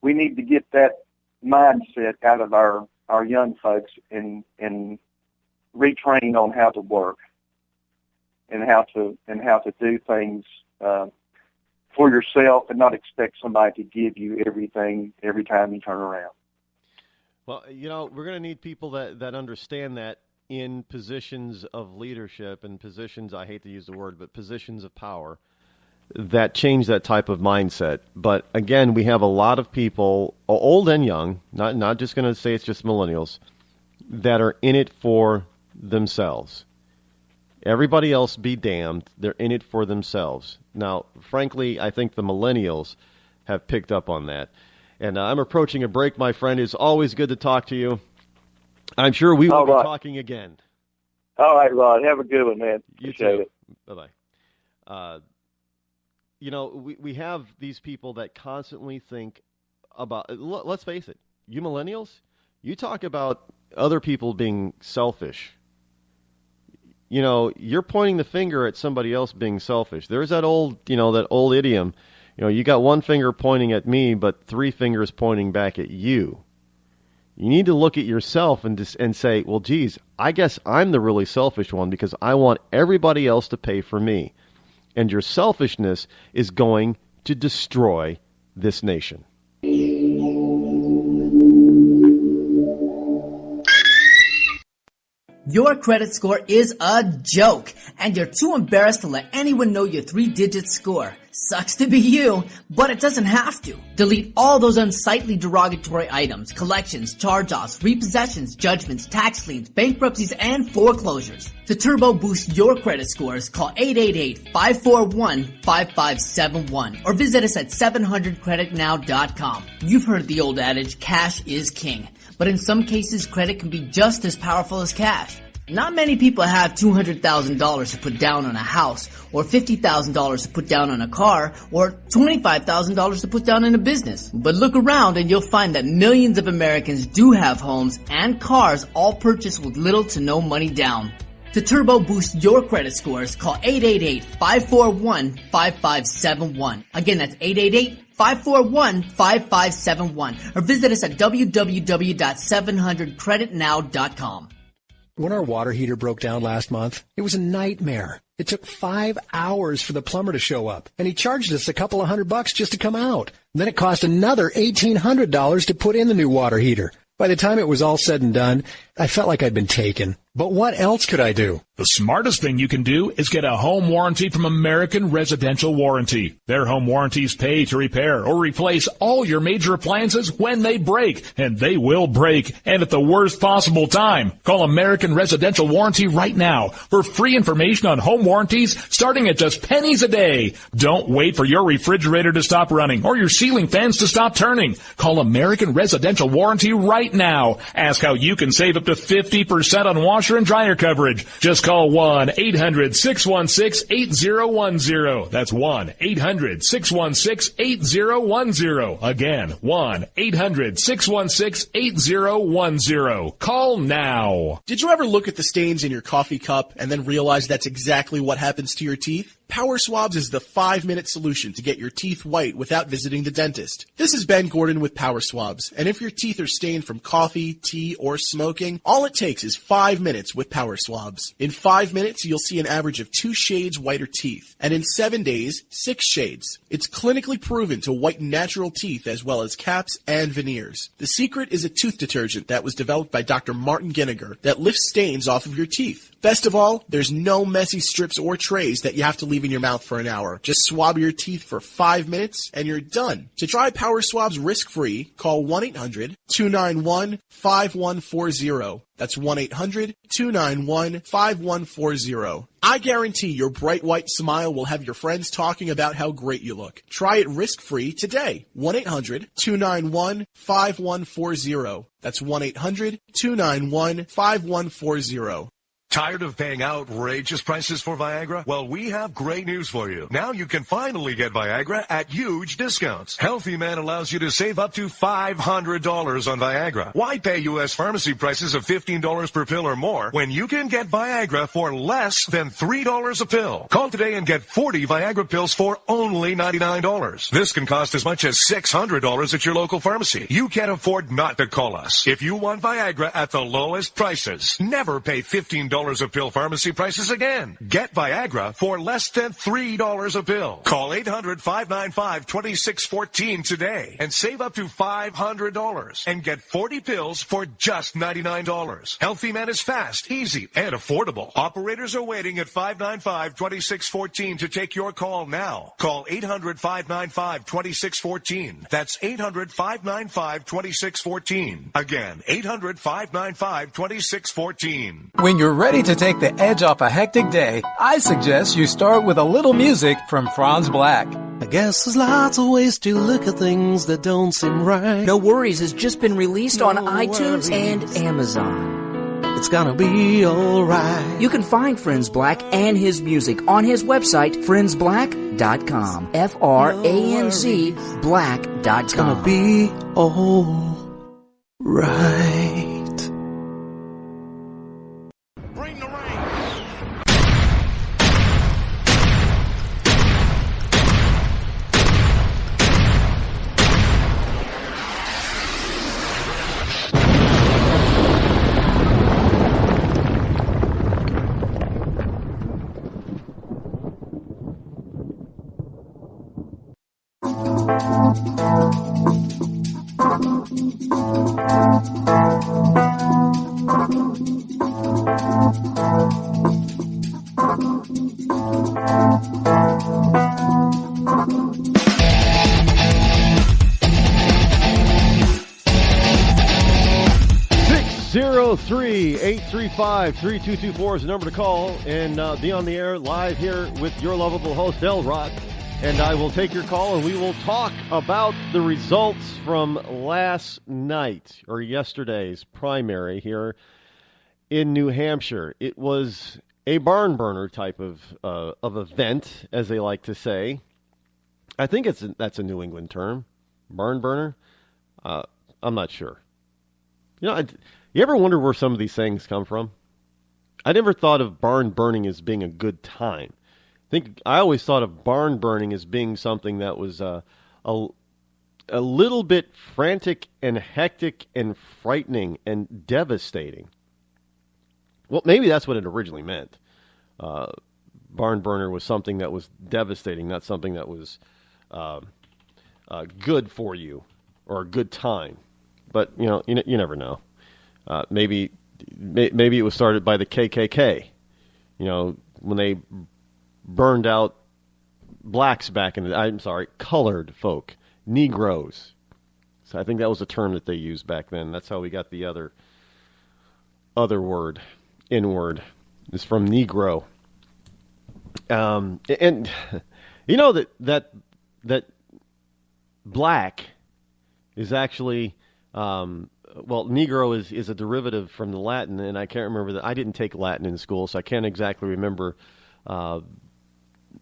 Speaker 20: We need to get that mindset out of our young folks and retrain on how to work. And how to do things for yourself, and not expect somebody to give you everything every time you turn around.
Speaker 14: Well, we're going to need people that understand that in positions of leadership and positions, I hate to use the word, but positions of power that change that type of mindset. But again, we have a lot of people, old and young, not just going to say it's just millennials, that are in it for themselves. Everybody else be damned. They're in it for themselves. Now, frankly, I think the millennials have picked up on that. And I'm approaching a break, my friend. It's always good to talk to you. I'm sure we will be talking again.
Speaker 20: All right, Rod. Have a good one, man.
Speaker 14: You too. Bye-bye. you know, we have these people that constantly think about, let's face it, you millennials, you talk about other people being selfish. You know, you're pointing the finger at somebody else being selfish. There's that old idiom, you know, you got one finger pointing at me, but three fingers pointing back at you. You need to look at yourself and say, well, geez, I guess I'm the really selfish one because I want everybody else to pay for me. And your selfishness is going to destroy this nation.
Speaker 15: Your credit score is a joke, and you're too embarrassed to let anyone know your 3-digit score. Sucks to be you, but it doesn't have to. Delete all those unsightly derogatory items, collections, charge-offs, repossessions, judgments, tax liens, bankruptcies, and foreclosures. To turbo boost your credit scores, call 888-541-5571 or visit us at 700creditnow.com. You've heard the old adage, cash is king. But in some cases, credit can be just as powerful as cash. Not many people have $200,000 to put down on a house, or $50,000 to put down on a car, or $25,000 to put down in a business. But look around and you'll find that millions of Americans do have homes and cars all purchased with little to no money down. To turbo boost your credit scores, call 888-541-5571. Again, that's 888-541-5571. Or visit us at www.700creditnow.com.
Speaker 4: When our water heater broke down last month, it was a nightmare. It took 5 hours for the plumber to show up, and he charged us a couple of $100 just to come out. And then it cost another $1,800 to put in the new water heater. By the time it was all said and done, I felt like I'd been taken. But what else could I do?
Speaker 5: The smartest thing you can do is get a home warranty from American Residential Warranty. Their home warranties pay to repair or replace all your major appliances when they break, and they will break, and at the worst possible time. Call American Residential Warranty right now for free information on home warranties starting at just pennies a day. Don't wait for your refrigerator to stop running or your ceiling fans to stop turning. Call American Residential Warranty right now. Ask how you can save up to 50% on washer and dryer coverage. Just call 1-800-616-8010. That's 1-800-616-8010. Again, 1-800-616-8010. Call now.
Speaker 16: Did you ever look at the stains in your coffee cup and then realize that's exactly what happens to your teeth? Power Swabs is the 5-minute solution to get your teeth white without visiting the dentist. This is Ben Gordon with Power Swabs, and if your teeth are stained from coffee, tea, or smoking, all it takes is 5 minutes with Power Swabs. In 5 minutes, you'll see an average of 2 shades whiter teeth, and in 7 days, 6 shades. It's clinically proven to whiten natural teeth as well as caps and veneers. The secret is a tooth detergent that was developed by Dr. Martin Ginniger that lifts stains off of your teeth. Best of all, there's no messy strips or trays that you have to leave in your mouth for an hour. Just swab your teeth for 5 minutes and you're done. To try Power Swabs risk-free, call 1-800-291-5140. That's 1-800-291-5140. I guarantee your bright white smile will have your friends talking about how great you look. Try it risk-free today. 1-800-291-5140. That's 1-800-291-5140.
Speaker 9: Tired of paying outrageous prices for Viagra? Well, we have great news for you. Now you can finally get Viagra at huge discounts. Healthy Man allows you to save up to $500 on Viagra. Why pay U.S. pharmacy prices of $15 per pill or more when you can get Viagra for less than $3 a pill? Call today and get 40 Viagra pills for only $99. This can cost as much as $600 at your local pharmacy. You can't afford not to call us. If you want Viagra at the lowest prices, never pay $15 a pill pharmacy prices again. Get Viagra for less than $3 a pill. Call 800-595-2614 today and save up to $500 and get 40 pills for just $99. Healthy Man is fast, easy, and affordable. Operators are waiting at 595-2614 to take your call now. Call 800-595-2614. That's 800-595-2614. Again, 800-595-2614.
Speaker 17: When you're ready to take the edge off a hectic day, I suggest you start with a little music from Franz Black.
Speaker 18: I guess there's lots of ways to look at things that don't seem right.
Speaker 19: No Worries has just been released on iTunes and Amazon.
Speaker 18: It's gonna be alright.
Speaker 19: You can find Friends Black and his music on his website, friendsblack.com. F-R-A-N-Z black.com.
Speaker 18: It's gonna be alright.
Speaker 21: Bring the rain.
Speaker 14: 603-835-3224 is the number to call and be on the air live here with your lovable host, Rod. And I will take your call and we will talk about the results from last night or yesterday's primary here in New Hampshire. It was a barn burner type of event, as they like to say. I think that's a New England term, barn burner. I'm not sure. You ever wonder where some of these things come from? I never thought of barn burning as being a good time. I always thought of barn burning as being something that was a little bit frantic and hectic and frightening and devastating. Well, maybe that's what it originally meant. Barn burner was something that was devastating, not something that was good for you or a good time. But you never know. Maybe it was started by the KKK. When they burned out blacks back in the colored folk, Negroes. So I think that was a term that they used back then. That's how we got the other word, N-word, is from Negro. And that black is actually Negro is a derivative from the Latin, and I can't remember that. I didn't take Latin in school, so I can't exactly remember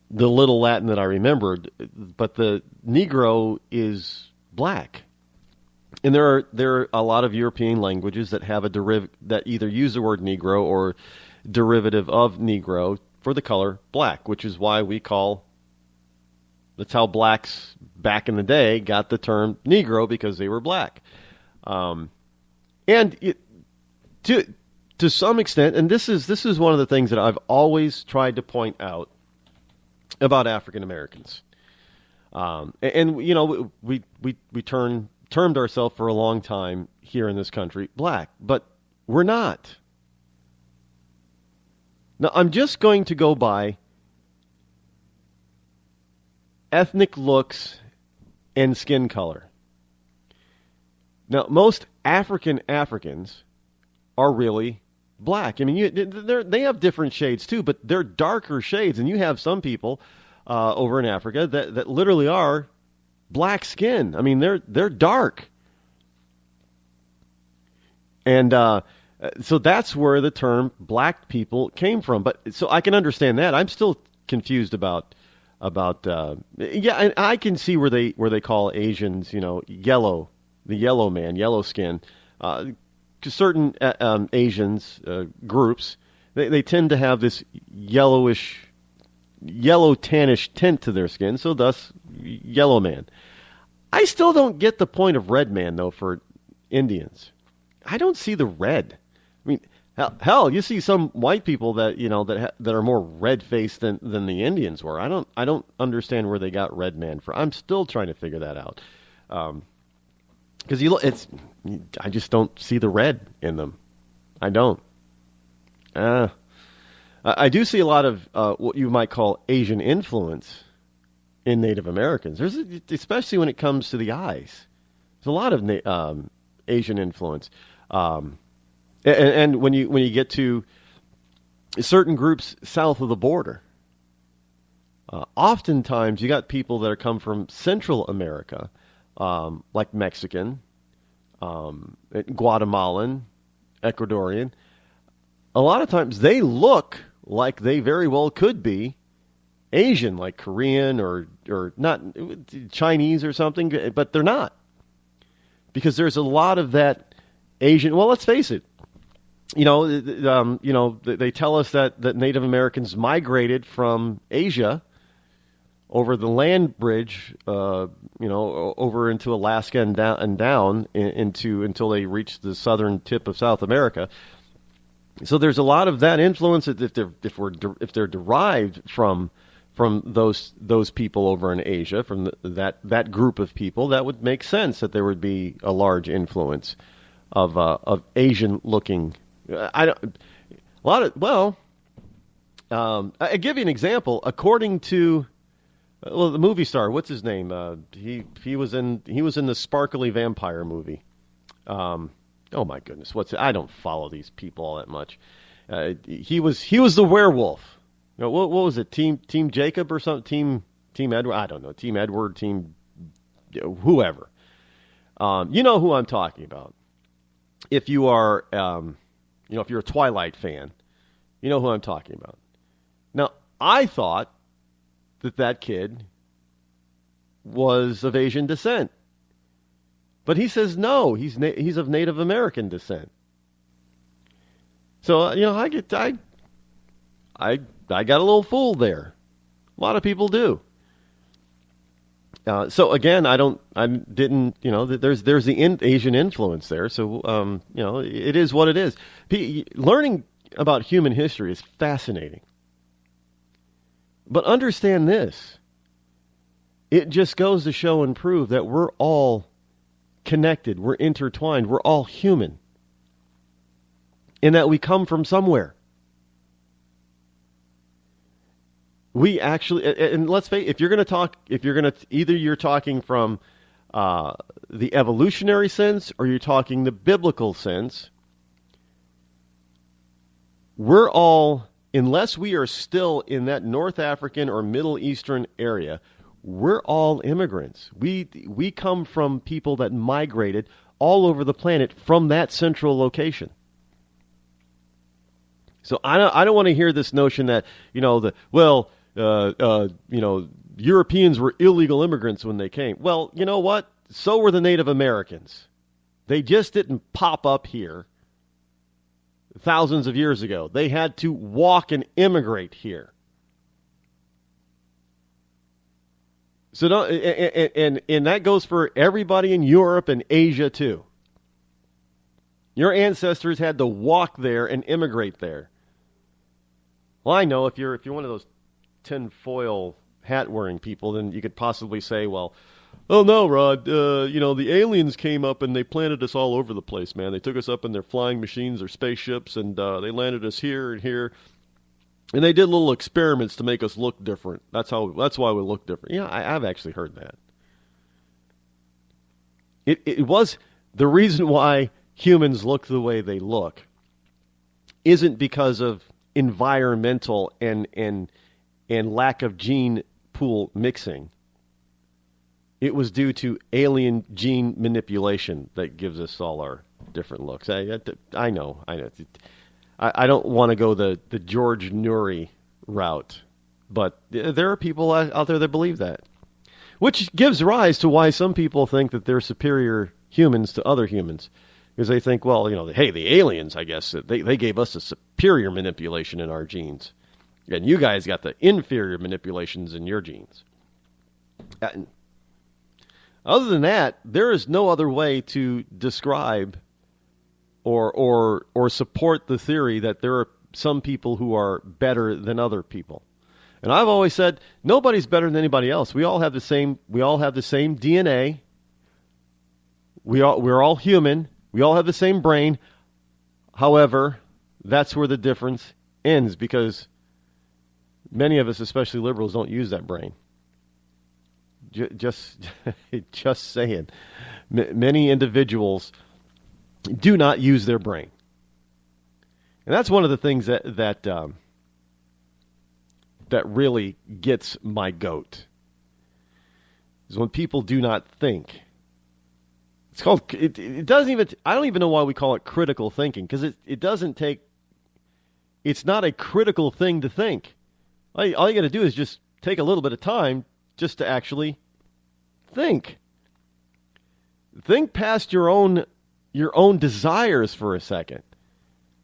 Speaker 14: the little Latin that I remembered. But the Negro is black, and there are a lot of European languages that have that either use the word Negro or derivative of Negro for the color black, which is why that's how blacks back in the day got the term Negro, because they were black. To some extent, and this is one of the things that I've always tried to point out about African Americans. We termed ourselves for a long time here in this country black, but we're not. Now, I'm just going to go by ethnic looks and skin color. Now, most Africans are really black. I mean, they have different shades too, but they're darker shades. And you have some people over in Africa that literally are black skin. I mean, they're dark. And so that's where the term black people came from. But so I can understand that. I'm still confused about and I can see where they call Asians, yellow. The yellow man, yellow skin. Certain Asians groups, they tend to have this yellow tannish tint to their skin, so thus yellow man. I still don't get the point of red man though for Indians. I don't see the red. I mean, hell, you see some white people that that are more red faced than the Indians were. I don't understand where they got red man from. I'm still trying to figure that out. Because I just don't see the red in them. I don't. I do see a lot of what you might call Asian influence in Native Americans. Especially when it comes to the eyes. There's a lot of Asian influence, and when you get to certain groups south of the border, oftentimes you got people that come from Central America. Like Mexican, Guatemalan, Ecuadorian, a lot of times they look like they very well could be Asian, like Korean or not Chinese or something, but they're not. Because there's a lot of that Asian. Well, let's face it. They tell us that Native Americans migrated from Asia over the land bridge, over into Alaska and down until they reached the southern tip of South America. So there's a lot of that influence if they're derived from those people over in Asia, from that group of people. That would make sense that there would be a large influence of Asian looking. I give you an example. According to the movie star, what's his name? He was in the sparkly vampire movie. Oh my goodness, I don't follow these people all that much. He was the werewolf. What was it? Team Jacob or something? Team Edward? I don't know. Team Edward, Team whoever. You know who I'm talking about. If you are, if you're a Twilight fan, you know who I'm talking about. Now, I thought that kid was of Asian descent, but he says no. He's of Native American descent. So I got a little fooled there. A lot of people do. So again, there's the Asian influence there. So, it is what it is. Learning about human history is fascinating. But understand this. It just goes to show and prove that we're all connected. We're intertwined. We're all human. In that we come from somewhere. We actually, and let's face it, you're talking from the evolutionary sense or you're talking the biblical sense, we're all, unless we are still in that North African or Middle Eastern area, we're all immigrants. We come from people that migrated all over the planet from that central location. So I don't want to hear this notion that, Europeans were illegal immigrants when they came. Well, you know what? So were the Native Americans. They just didn't pop up here thousands of years ago. They had to walk and immigrate here. So and that goes for everybody in Europe and Asia too. Your ancestors had to walk there and immigrate there. Well, I know if you're one of those tinfoil hat-wearing people, then you could possibly say, well, oh no, Rod, the aliens came up and they planted us all over the place, man. They took us up in their flying machines or spaceships and they landed us here and here. And they did little experiments to make us look different. That's why we look different. Yeah, I've actually heard that. It was the reason why humans look the way they look isn't because of environmental and lack of gene pool mixing. It was due to alien gene manipulation that gives us all our different looks. I know. I don't want to go the George Noory route, but there are people out there that believe that, which gives rise to why some people think that they're superior humans to other humans, because they think, well, hey, the aliens, I guess, they gave us a superior manipulation in our genes, and you guys got the inferior manipulations in your genes. Other than that, there is no other way to describe or support the theory that there are some people who are better than other people. And I've always said nobody's better than anybody else. We all have the same DNA. We're all human. We all have the same brain. However, that's where the difference ends, because many of us, especially liberals, don't use that brain. Just saying. Many individuals do not use their brain. And that's one of the things that really gets my goat, is when people do not think. It's called, it doesn't even, I don't even know why we call it critical thinking, because it doesn't take It's not a critical thing to think. All you got to do is just take a little bit of time just to actually think. Think past your own desires for a second.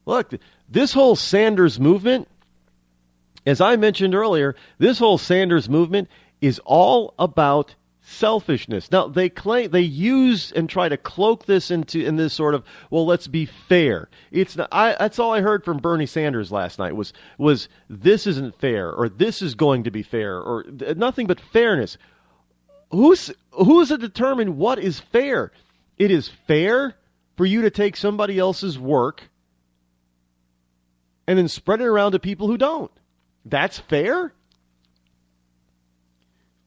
Speaker 14: Look, this whole Sanders movement, as I mentioned earlier, this whole Sanders movement is all about selfishness. Now, they use and try to cloak this in this sort of, well, let's be fair. It's not, that's all I heard from Bernie Sanders last night was this isn't fair, or this is going to be fair, or nothing but fairness. Who's to determine what is fair? It is fair for you to take somebody else's work and then spread it around to people who don't. That's fair?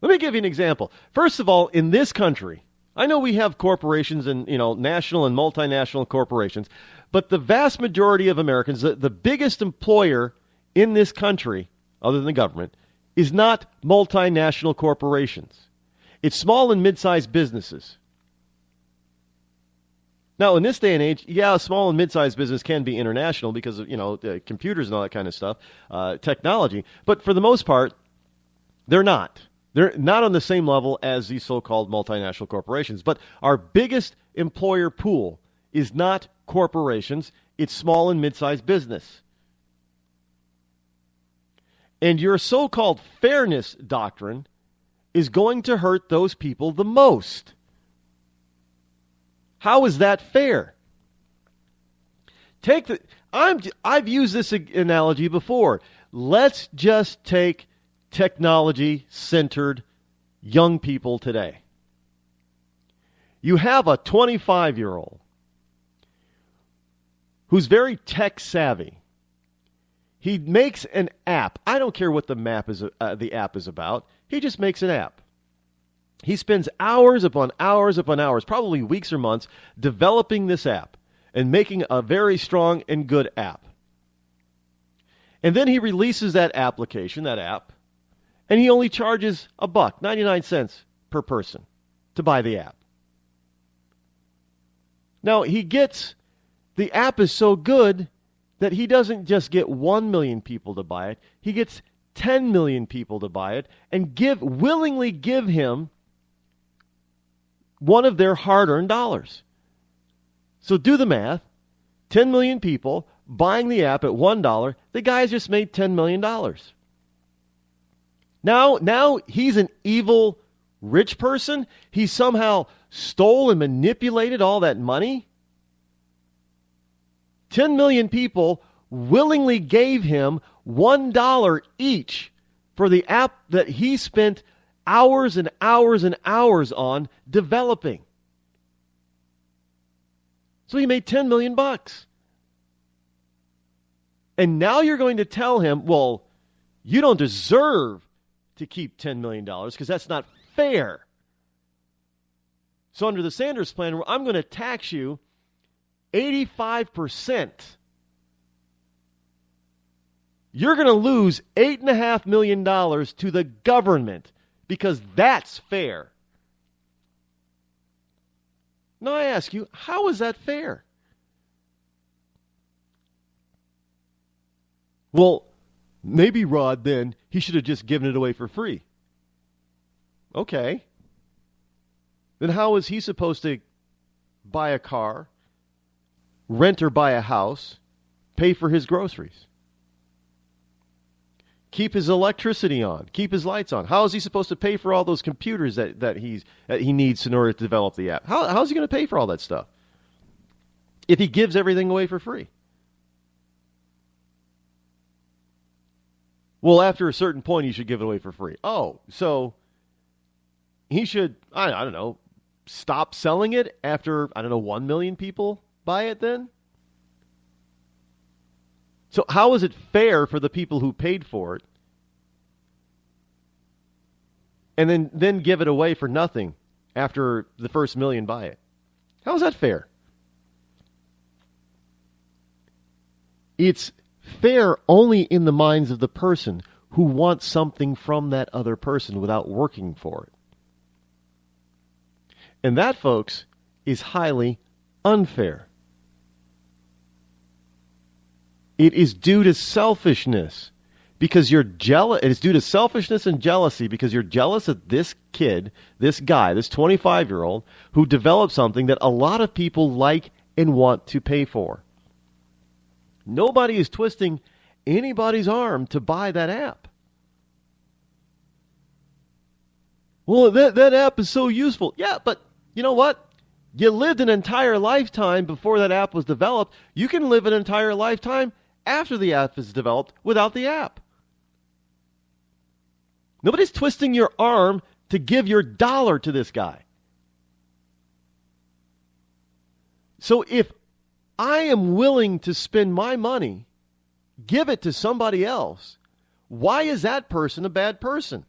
Speaker 14: Let me give you an example. First of all, in this country, I know we have corporations and, national and multinational corporations, but the vast majority of Americans, the biggest employer in this country, other than the government, is not multinational corporations. It's small and mid-sized businesses. Now, in this day and age, a small and mid-sized business can be international because of, computers and all that kind of stuff, technology. But for the most part, they're not. They're not on the same level as these so-called multinational corporations. But our biggest employer pool is not corporations. It's small and mid-sized business. And your so-called fairness doctrine is going to hurt those people the most. How is that fair? I've used this analogy before. Let's just take technology-centered young people today. You have a 25-year-old who's very tech-savvy. He makes an app. I don't care what the app is about. He just makes an app. He spends hours upon hours upon hours, probably weeks or months, developing this app and making a very strong and good app. And then he releases that app, and he only charges $1, 99 cents per person to buy the app. Now, the app is so good that he doesn't just get 1 million people to buy it. He gets 10 million people to buy it and willingly give him one of their hard-earned dollars. So do the math. 10 million people buying the app at $1. The guy's just made $10 million. Now he's an evil rich person. He somehow stole and manipulated all that money. 10 million people willingly gave him $1 each for the app that he spent hours and hours and hours on developing. So he made $10 million. And now you're going to tell him, well, you don't deserve to keep $10 million because that's not fair. So under the Sanders plan, I'm going to tax you 85%. You're going to lose $8.5 million to the government because that's fair. Now I ask you, how is that fair? Well, maybe Rod, then, he should have just given it away for free. Okay. Then how is he supposed to buy a car, rent or buy a house, pay for his groceries, keep his electricity on, keep his lights on? How is he supposed to pay for all those computers that he needs in order to develop the app? How is he going to pay for all that stuff if he gives everything away for free? Well, after a certain point, you should give it away for free. Oh, so he should, I don't know, stop selling it after, 1 million people buy it then? So how is it fair for the people who paid for it and then give it away for nothing after the first million buy it? How is that fair? It's fair only in the minds of the person who wants something from that other person without working for it. And that, folks, is highly unfair. It is due to selfishness because you're jealous. It is due to selfishness and jealousy because you're jealous of this kid, this guy, this 25-year-old who developed something that a lot of people like and want to pay for. Nobody is twisting anybody's arm to buy that app. Well, that app is so useful. Yeah, but you know what? You lived an entire lifetime before that app was developed. You can live an entire lifetime after the app is developed without the app. Nobody's twisting your arm to give your dollar to this guy. So if I am willing to spend my money, give it to somebody else, why is that person a bad person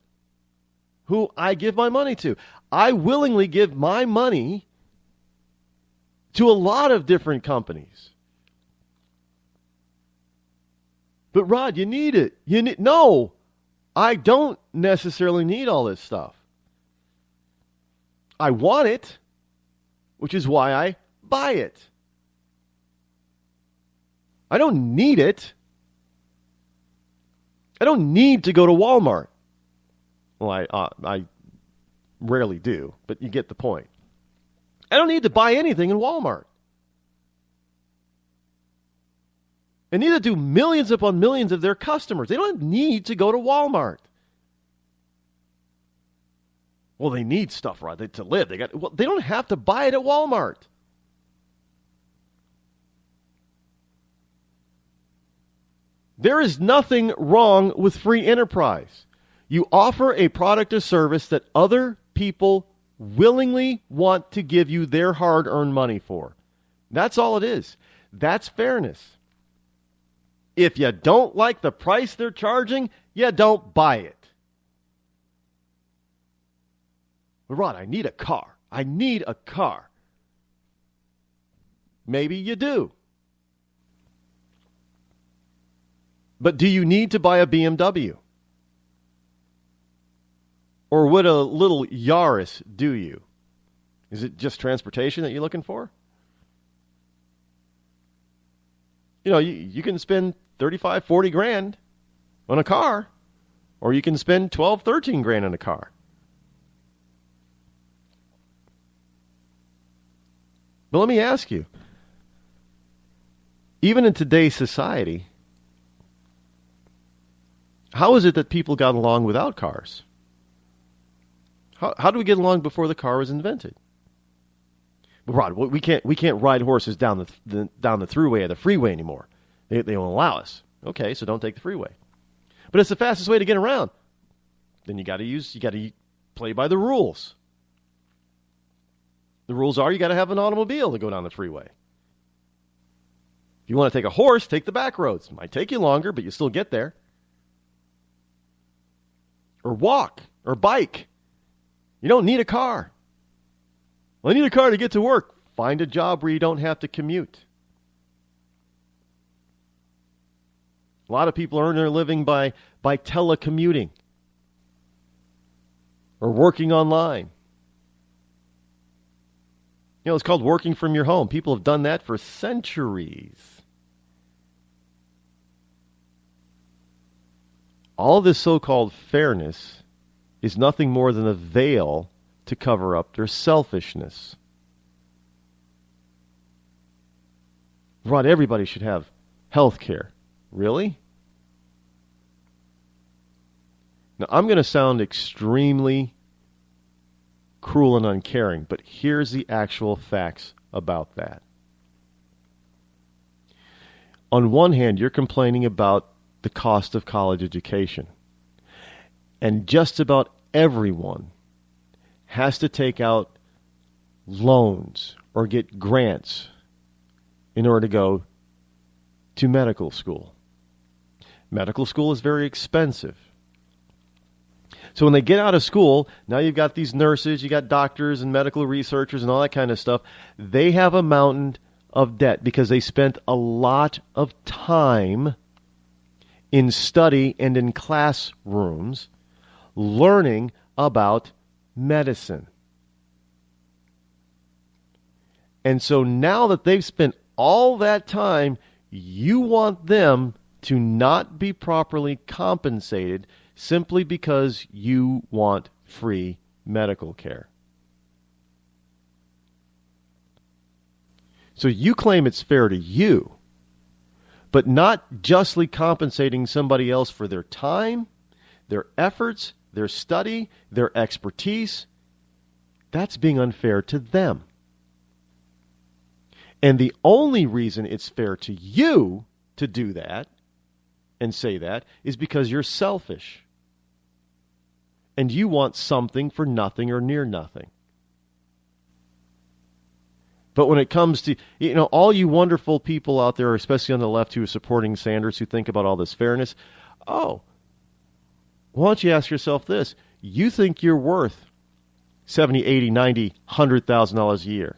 Speaker 14: who I give my money to? I willingly give my money to a lot of different companies. But Rod, you need it. No, I don't necessarily need all this stuff. I want it, which is why I buy it. I don't need it. I don't need to go to Walmart. Well, I rarely do, but you get the point. I don't need to buy anything in Walmart. And neither do millions upon millions of their customers. They don't need to go to Walmart. Well, they need stuff, right, to live. They don't have to buy it at Walmart. There is nothing wrong with free enterprise. You offer a product or service that other people willingly want to give you their hard-earned money for. That's all it is. That's fairness. If you don't like the price they're charging, you don't buy it. But Rod, I need a car. I need a car. Maybe you do. But do you need to buy a BMW? Or would a little Yaris do you? Is it just transportation that you're looking for? You know, you can spend 35, 40 grand on a car, or you can spend 12, 13 grand on a car. But let me ask you, even in today's society, how is it that people got along without cars? How do we get along before the car was invented? Rod, we can't ride horses down the throughway or the freeway anymore. They won't allow us. Okay, so don't take the freeway. But it's the fastest way to get around. Then you got to play by the rules. The rules are you got to have an automobile to go down the freeway. If you want to take a horse, take the back roads. It might take you longer, but you still get there. Or walk or bike. You don't need a car. Well, I need a car to get to work. Find a job where you don't have to commute. A lot of people earn their living by telecommuting or working online. You know, it's called working from your home. People have done that for centuries. All this so-called fairness is nothing more than a veil to cover up their selfishness. Rod, everybody should have health care. Really? Now, I'm going to sound extremely cruel and uncaring, but here's the actual facts about that. On one hand, you're complaining about the cost of college education. And just about everyone has to take out loans or get grants in order to go to medical school. Medical school is very expensive. So when they get out of school, now you've got these nurses, you got doctors and medical researchers and all that kind of stuff. They have a mountain of debt because they spent a lot of time in study and in classrooms learning about medicine. And so now that they've spent all that time You want them to not be properly compensated simply because you want free medical care. So you claim it's fair to you, but not justly compensating somebody else for their time, their efforts, their study, their expertise. That's being unfair to them. And the only reason it's fair to you to do that and say that is because you're selfish. And you want something for nothing or near nothing. But when it comes to, all you wonderful people out there, especially on the left who are supporting Sanders, who think about all this fairness, why don't you ask yourself this? You think you're worth $70, $80, $90, $100,000 a year.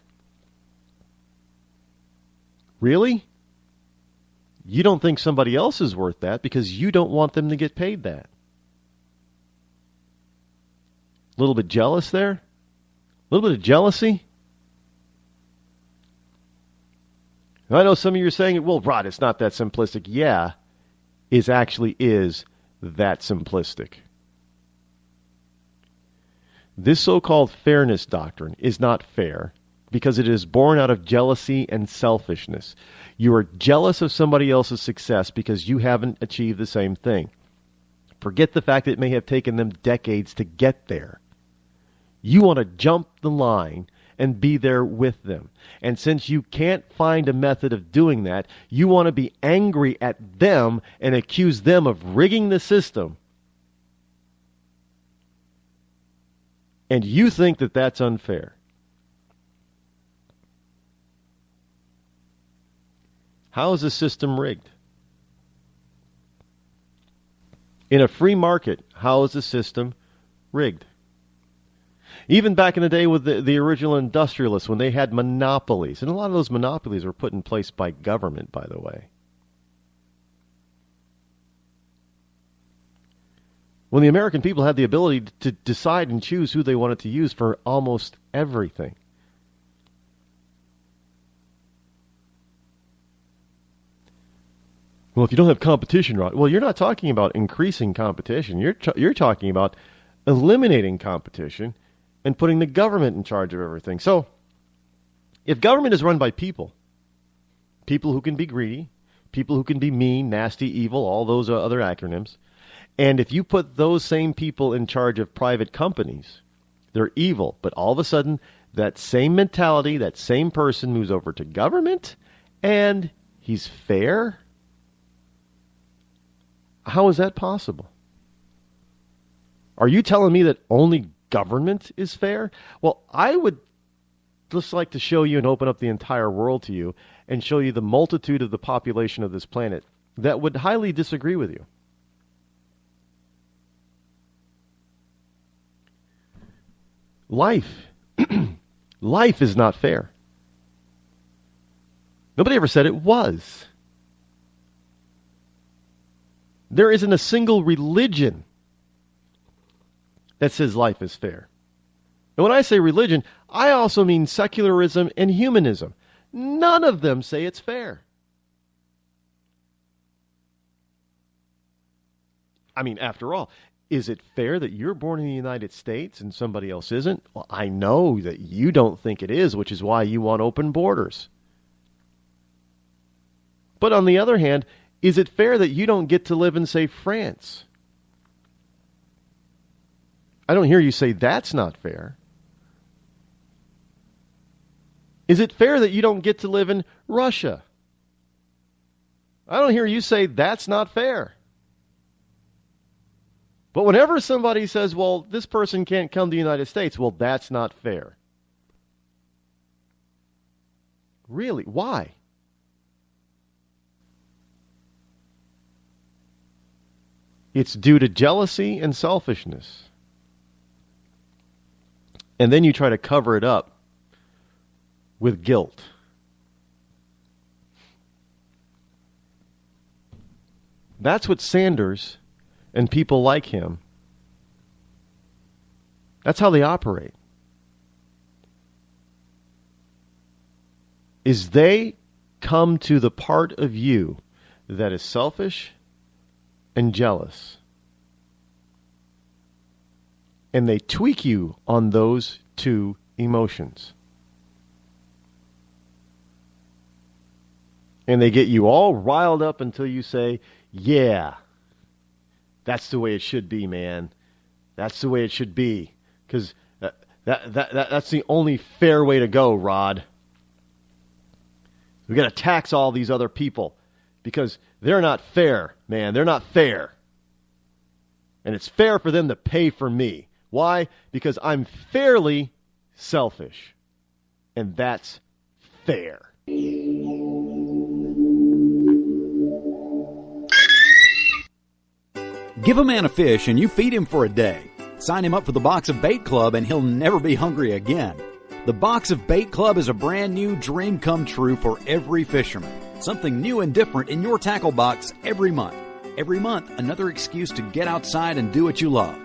Speaker 14: Really? You don't think somebody else is worth that because you don't want them to get paid that. A little bit jealous there? A little bit of jealousy? I know some of you are saying, well, Rod, it's not that simplistic. Yeah, it actually is that simplistic. This so-called fairness doctrine is not fair because it is born out of jealousy and selfishness. You are jealous of somebody else's success because you haven't achieved the same thing. Forget the fact that it may have taken them decades to get there. You want to jump the line and be there with them. And since you can't find a method of doing that, you want to be angry at them and accuse them of rigging the system. And you think that that's unfair. How is the system rigged? In a free market, how is the system rigged? Even back in the day with the original industrialists, when they had monopolies, and a lot of those monopolies were put in place by government, by the way. When the American people had the ability to decide and choose who they wanted to use for almost everything. Well, if you don't have competition, Rod, well, you're not talking about increasing competition. You're talking about eliminating competition and putting the government in charge of everything. So, if government is run by people who can be greedy, people who can be mean, nasty, evil, all those other acronyms, and if you put those same people in charge of private companies, they're evil. But all of a sudden, that same mentality, that same person moves over to government, and he's fair? How is that possible? Are you telling me that only government is fair? Well, I would just like to show you and open up the entire world to you and show you the multitude of the population of this planet that would highly disagree with you. Life is not fair. Nobody ever said it was. There isn't a single religion that says life is fair. And when I say religion, I also mean secularism and humanism. None of them say it's fair. I mean, after all, is it fair that you're born in the United States and somebody else isn't? Well, I know that you don't think it is, which is why you want open borders. But on the other hand, is it fair that you don't get to live in, say, France? I don't hear you say that's not fair. Is it fair that you don't get to live in Russia? I don't hear you say that's not fair. But whenever somebody says, well, this person can't come to the United States, well, that's not fair. Really? Why? It's due to jealousy and selfishness. And then you try to cover it up with guilt. That's what Sanders and people like him, that's how they operate. Is they come to the part of you that is selfish and jealous. And they tweak you on those two emotions. And they get you all riled up until you say, yeah, that's the way it should be, man. That's the way it should be. Because that's the only fair way to go, Rod. We got to tax all these other people because they're not fair, man. They're not fair. And it's fair for them to pay for me. Why? Because I'm fairly selfish. And that's fair.
Speaker 1: Give a man a fish and you feed him for a day. Sign him up for the Box of Bait Club and he'll never be hungry again. The Box of Bait Club is a brand new dream come true for every fisherman. Something new and different in your tackle box every month. Every month, another excuse to get outside and do what you love.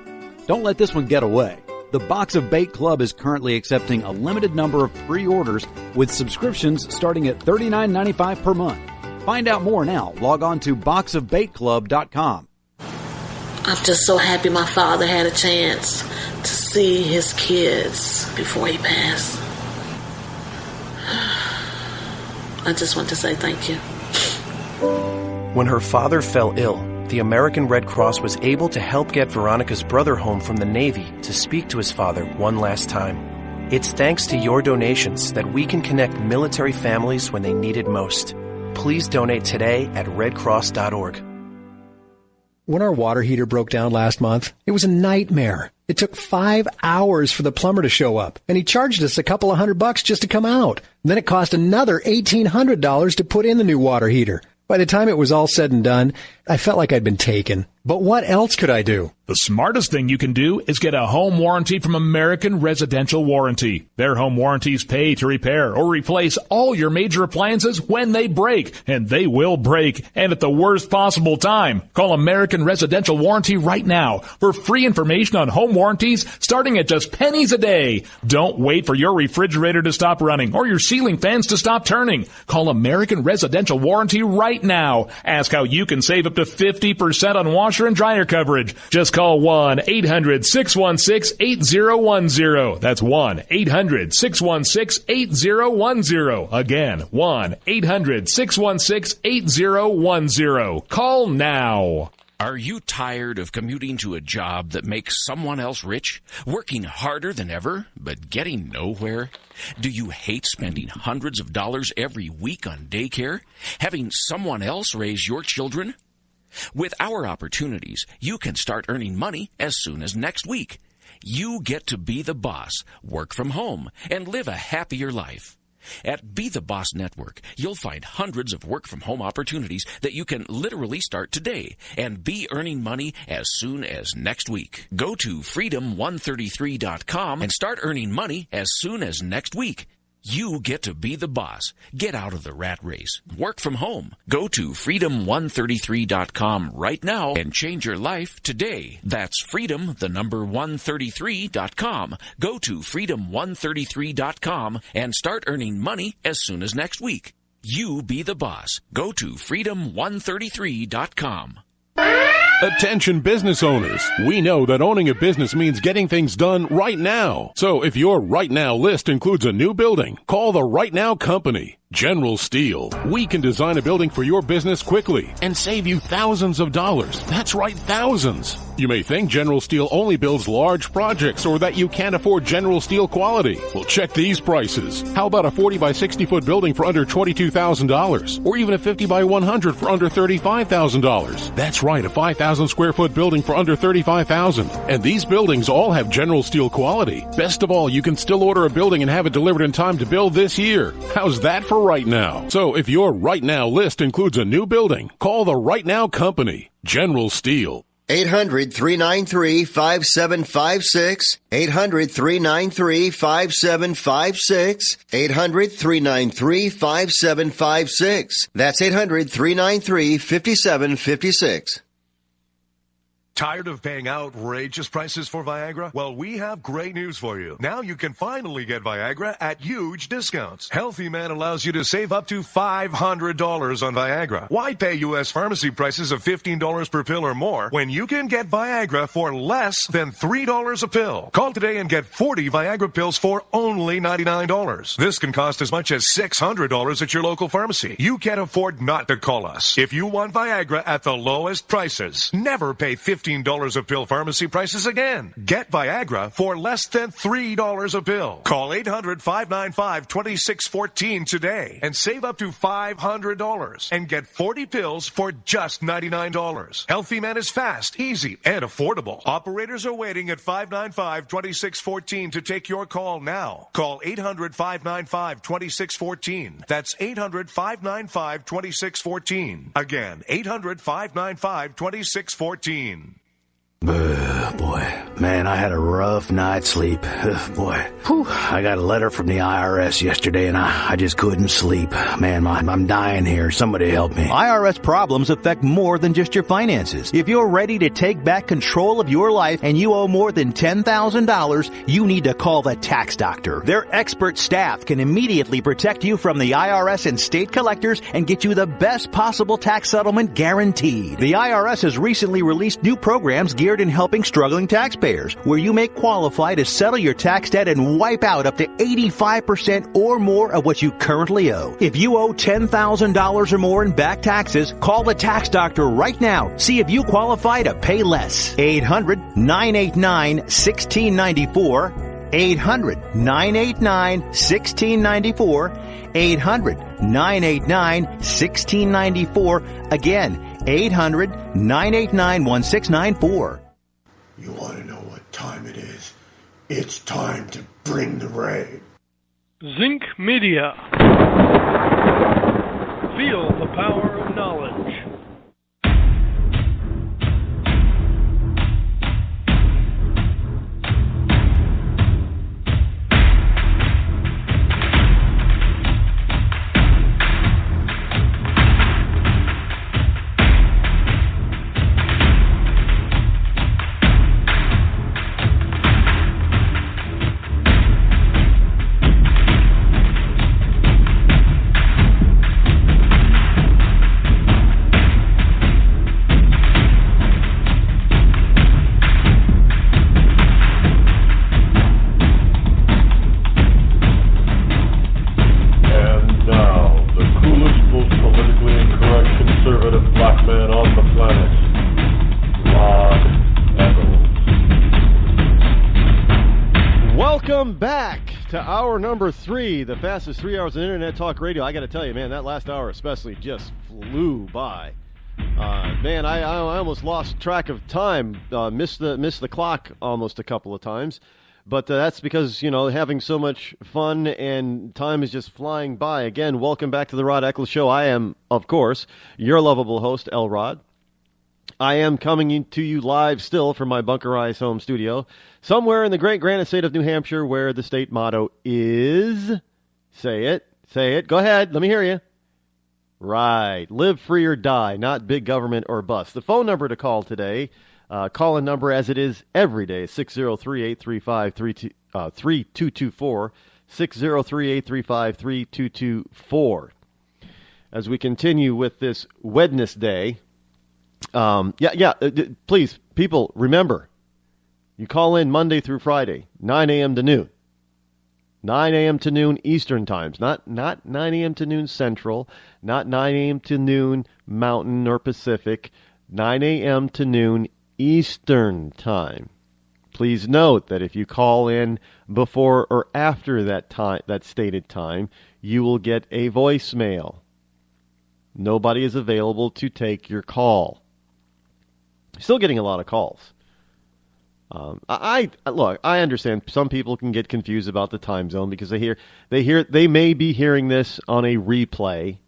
Speaker 1: Don't let this one get away. The Box of Bait Club is currently accepting a limited number of pre-orders with subscriptions starting at $39.95 per month. Find out more now. Log on to boxofbaitclub.com.
Speaker 2: I'm just so happy my father had a chance to see his kids before he passed. I just want to say thank you.
Speaker 3: When her father fell ill, the American Red Cross was able to help get Veronica's brother home from the Navy to speak to his father one last time. It's thanks to your donations that we can connect military families when they need it most. Please donate today at redcross.org.
Speaker 4: When our water heater broke down last month, it was a nightmare. It took 5 hours for the plumber to show up, and he charged us a couple of $100 just to come out. And then it cost another $1,800 to put in the new water heater. By the time it was all said and done, I felt like I'd been taken. But what else could I do?
Speaker 5: The smartest thing you can do is get a home warranty from American Residential Warranty. Their home warranties pay to repair or replace all your major appliances when they break, and they will break, and at the worst possible time. Call American Residential Warranty right now for free information on home warranties starting at just pennies a day. Don't wait for your refrigerator to stop running or your ceiling fans to stop turning. Call American Residential Warranty right now. Ask how you can save up to 50% on washer and dryer coverage. Just call 1-800-616-8010. That's 1-800-616-8010. Again, 1-800-616-8010. Call now.
Speaker 6: Are you tired of commuting to a job that makes someone else rich? Working harder than ever, but getting nowhere? Do you hate spending hundreds of dollars every week on daycare? Having someone else raise your children? With our opportunities, you can start earning money as soon as next week. You get to be the boss, work from home, and live a happier life. At Be the Boss Network, you'll find hundreds of work-from-home opportunities that you can literally start today and be earning money as soon as next week. Go to freedom133.com and start earning money as soon as next week. You get to be the boss. Get out of the rat race. Work from home. Go to freedom133.com right now and change your life today. That's freedom133.com. Go to freedom133.com and start earning money as soon as next week. You be the boss. Go to freedom133.com.
Speaker 7: Attention business owners. We know that owning a business means getting things done right now. So if your right now list includes a new building, call the Right Now Company. General Steel. We can design a building for your business quickly and save you thousands of dollars. That's right, thousands. You may think General Steel only builds large projects or that you can't afford General Steel quality. Well, check these prices. How about a 40 by 60 foot building for under $22,000? Or even a 50 by 100 for under $35,000? That's right, a 5,000 square foot building for under $35,000. And these buildings all have General Steel quality. Best of all, you can still order a building and have it delivered in time to build this year. How's that for right now? So if your right now list includes a new building, call the Right Now Company, General Steel.
Speaker 8: 800-393-5756. 800-393-5756. 800-393-5756. That's 800-393-5756.
Speaker 9: Tired of paying outrageous prices for Viagra? Well, we have great news for you. Now you can finally get Viagra at huge discounts. Healthy Man allows you to save up to $500 on Viagra. Why pay U.S. pharmacy prices of $15 per pill or more when you can get Viagra for less than $3 a pill? Call today and get 40 Viagra pills for only $99. This can cost as much as $600 at your local pharmacy. You can't afford not to call us. If you want Viagra at the lowest prices, never pay $15 a pill pharmacy prices again. Get Viagra for less than $3 a pill. Call 800-595-2614 today and save up to $500 and get 40 pills for just $99. Healthy Man is fast, easy, and affordable. Operators are waiting at 595-2614 to take your call now. Call 800-595-2614. That's 800-595-2614. Again, 800-595-2614.
Speaker 10: Boy, man, I had a rough night's sleep. Boy, I got a letter from the IRS yesterday and I just couldn't sleep. Man, I'm dying here. Somebody help me.
Speaker 11: IRS problems affect more than just your finances. If you're ready to take back control of your life and you owe more than $10,000, you need to call the tax doctor. Their expert staff can immediately protect you from the IRS and state collectors and get you the best possible tax settlement guaranteed. The IRS has recently released new programs geared in helping struggling taxpayers, where you may qualify to settle your tax debt and wipe out up to 85% or more of what you currently owe. If you owe $10,000 or more in back taxes, call the tax doctor right now. See if you qualify to pay less. 800-989-1694. 800-989-1694. 800-989-1694. Again, 800-989-1694.
Speaker 12: You want to know what time it is? It's time to bring the rain.
Speaker 13: Zinc Media. Feel the power of knowledge.
Speaker 14: Hour number 3, the fastest 3 hours of internet talk radio. I got to tell you, man, that last hour especially just flew by. Man, I almost lost track of time. Missed the clock almost a couple of times. But that's because, having so much fun and time is just flying by. Again, welcome back to the Rod Eccles Show. I am, of course, your lovable host, L. Rod. I am coming to you live still from my bunkerized home studio, somewhere in the great granite state of New Hampshire, where the state motto is, say it, go ahead, let me hear you. Right, live free or die, not big government or bust. The phone number to call today, call-in number as it is every day, 603-835-3224, 603-835-3224. As we continue with this Wednesday, please, people, remember, you call in Monday through Friday, 9 a.m. to noon. 9 a.m. to noon Eastern times, not 9 a.m. to noon Central, not 9 a.m. to noon Mountain or Pacific, 9 a.m. to noon Eastern time. Please note that if you call in before or after that time, that stated time, you will get a voicemail. Nobody is available to take your call. Still getting a lot of calls. I understand some people can get confused about the time zone because they may be hearing this on a replay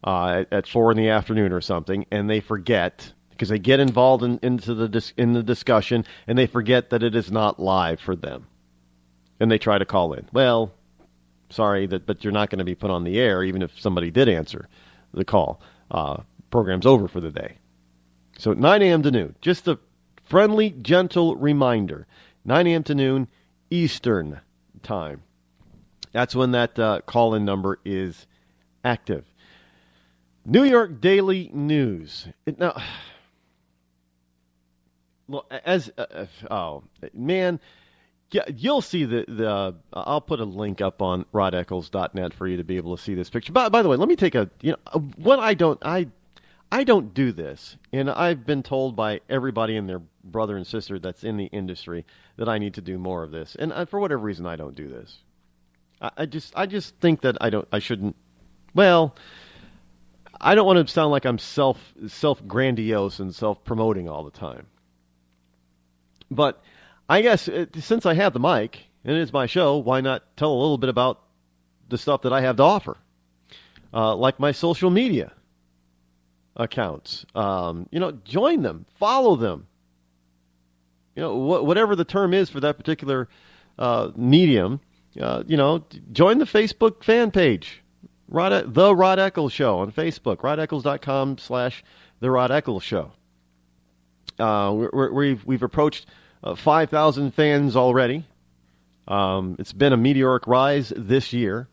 Speaker 14: at 4 in the afternoon or something, and they forget because they get involved in the discussion and they forget that it is not live for them, and they try to call in. Well, sorry, but you're not going to be put on the air even if somebody did answer the call. Program's over for the day. So 9 a.m. to noon, just to Friendly, gentle reminder. 9 a.m. to noon Eastern time. That's when that call-in number is active. New York Daily News. You'll see the. I'll put a link up on rodeccles.net for you to be able to see this picture. By the way, let me take what I don't do this, and I've been told by everybody and their brother and sister that's in the industry that I need to do more of this, and for whatever reason I don't do this. I just think that I shouldn't. Well, I don't want to sound like I'm self grandiose and self promoting all the time, but I guess since I have the mic and it's my show, why not tell a little bit about the stuff that I have to offer, like my social media accounts. Join them, follow them. Whatever the term is for that particular medium. Join the Facebook fan page, The Rod Eccles Show on Facebook, rodeccles.com/The Rod Eccles Show. We've approached 5,000 fans already. It's been a meteoric rise this year,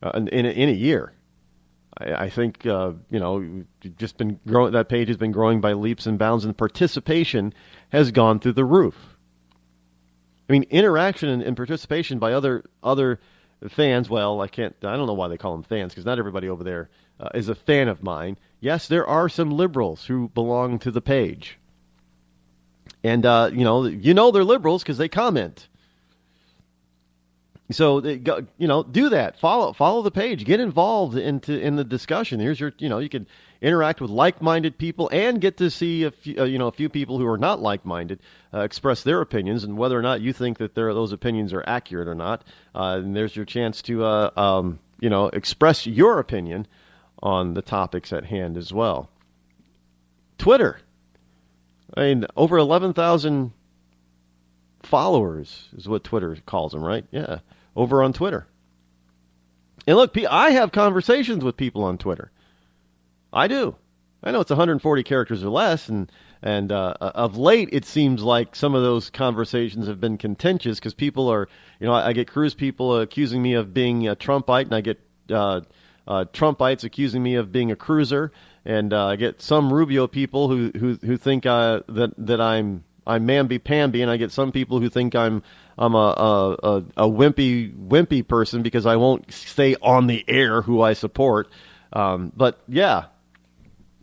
Speaker 14: in a year. I think just been growing. That page has been growing by leaps and bounds, and participation has gone through the roof. I mean, interaction and participation by other fans. Well, I don't know why they call them fans, because not everybody over there is a fan of mine. Yes, there are some liberals who belong to the page. And, they're liberals because they comment. So, do that. Follow the page. Get involved in the discussion. Here's your, you can interact with like-minded people and get to see a few people who are not like-minded express their opinions, and whether or not you think that those opinions are accurate or not. And there's your chance to, express your opinion on the topics at hand as well. Twitter. I mean, over 11,000 followers is what Twitter calls them, right? Yeah, over on Twitter. And look, I have conversations with people on Twitter. I do. I know it's 140 characters or less, and of late it seems like some of those conversations have been contentious because people are, I get Cruz people accusing me of being a Trumpite, and I get Trumpites accusing me of being a cruiser. And I get some Rubio people who think that I'm mamby-pamby, and I get some people who think I'm a wimpy person because I won't stay on the air who I support. But yeah,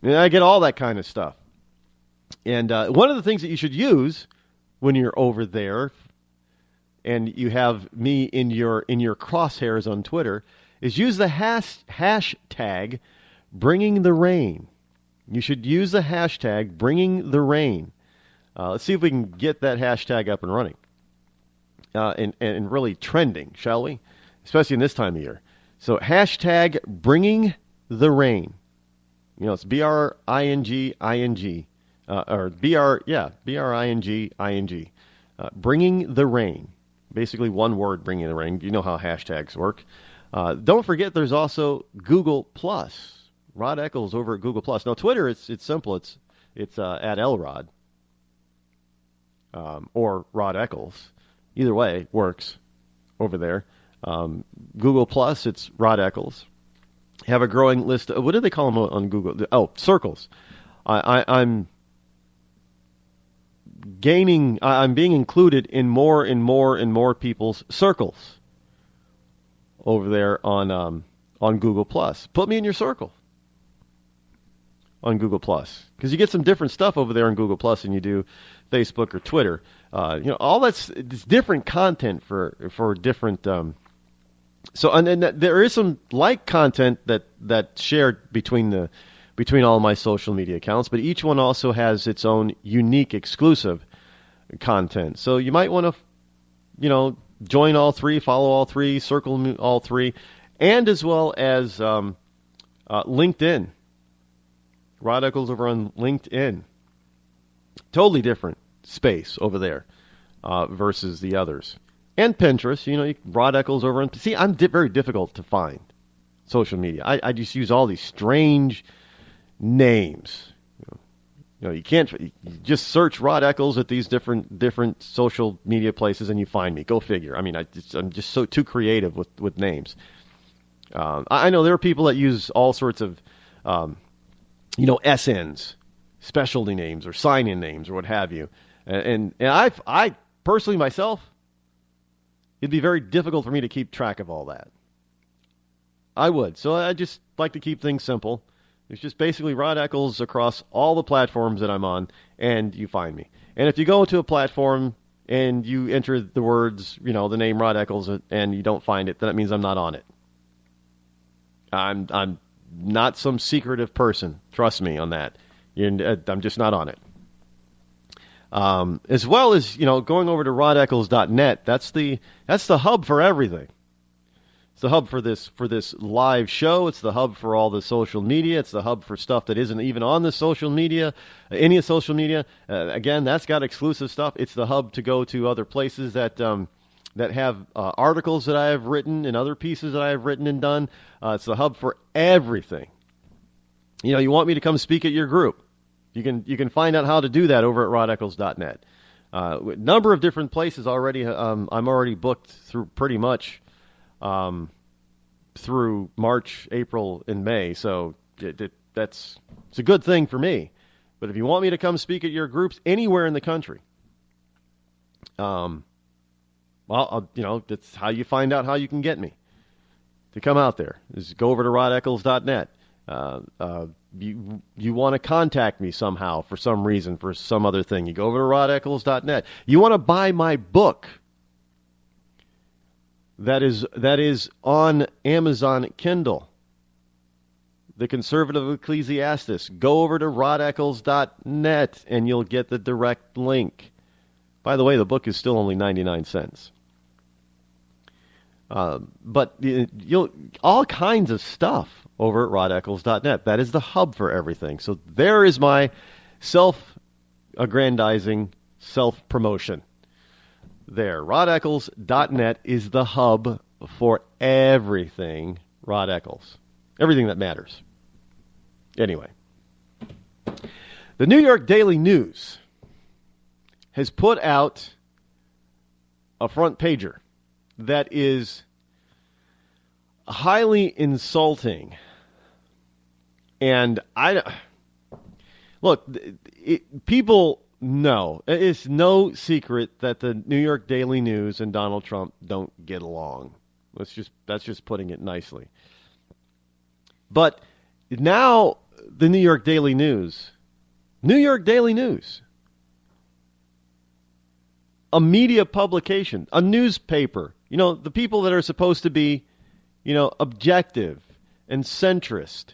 Speaker 14: I get all that kind of stuff. And one of the things that you should use when you're over there, and you have me in your crosshairs on Twitter, is use the hashtag Bringing the Rain. You should use the hashtag Bringing the Rain. Let's see if we can get that hashtag up and running and really trending, shall we? Especially in this time of year. So hashtag Bringing the Rain. It's B-R-I-N-G-I-N-G. Or B-R-I-N-G-I-N-G. Bringing the Rain. Basically one word, Bringing the Rain. You know how hashtags work. Don't forget there's also Google Plus. Rod Eccles over at Google Plus. Now Twitter, it's simple. It's at LRod or Rod Eccles. Either way works over there. Google Plus, it's Rod Eccles. Have a growing list. What do they call them on Google? Oh, circles. I'm being included in more and more and more people's circles over there on Google Plus. Put me in your circle on Google Plus, because you get some different stuff over there on Google Plus than you do Facebook or Twitter. All it's different content for different. So and then there is some like content that's shared between all of my social media accounts, but each one also has its own unique exclusive content. So you might want to, join all three, follow all three, circle all three, and as well as LinkedIn. Rod Eccles over on LinkedIn. Totally different space over there versus the others. And Pinterest, Rod Eccles over on... See, I'm very difficult to find social media. I just use all these strange names. You can't. You just search Rod Eccles at these different social media places, and you find me. Go figure. I mean, I'm just too creative with names. I know there are people that use all sorts of, SNs, specialty names, or sign-in names, or what have you. And I personally myself, it'd be very difficult for me to keep track of all that. I would. So I just like to keep things simple. It's just basically Rod Eccles across all the platforms that I'm on, and you find me. And if you go to a platform and you enter the words, the name Rod Eccles, and you don't find it, then that means I'm not on it. I'm not some secretive person. Trust me on that. I'm just not on it. As well as, going over to rodeccles.net, that's the hub for everything. It's the hub for this live show. It's the hub for all the social media. It's the hub for stuff that isn't even on the social media, any social media. Again, that's got exclusive stuff. It's the hub to go to other places that have articles that I have written and other pieces that I have written and done. It's the hub for everything. You want me to come speak at your group. You can find out how to do that over at rodeccles.net. A number of different places already. I'm already booked through pretty much through March, April, and May. So it's a good thing for me. But if you want me to come speak at your groups anywhere in the country, that's how you find out how you can get me to come out there. Is go over to rodeccles.net. You want to contact me somehow for some reason, for some other thing, you go over to rodeccles.net. You want to buy my book that is on Amazon Kindle, The Conservative Ecclesiastes. Go over to rodeccles.net and you'll get the direct link. By the way, the book is still only 99 cents. But you'll all kinds of stuff over at rodeccles.net. That is the hub for everything. So there is my self-aggrandizing self-promotion. There, rodeccles.net is the hub for everything Rod Eccles. Everything that matters. Anyway, the New York Daily News has put out a front pager that is highly insulting. And people know, it's no secret that the New York Daily News and Donald Trump don't get along. That's just putting it nicely. But now the New York Daily News, a media publication, a newspaper, the people that are supposed to be, objective and centrist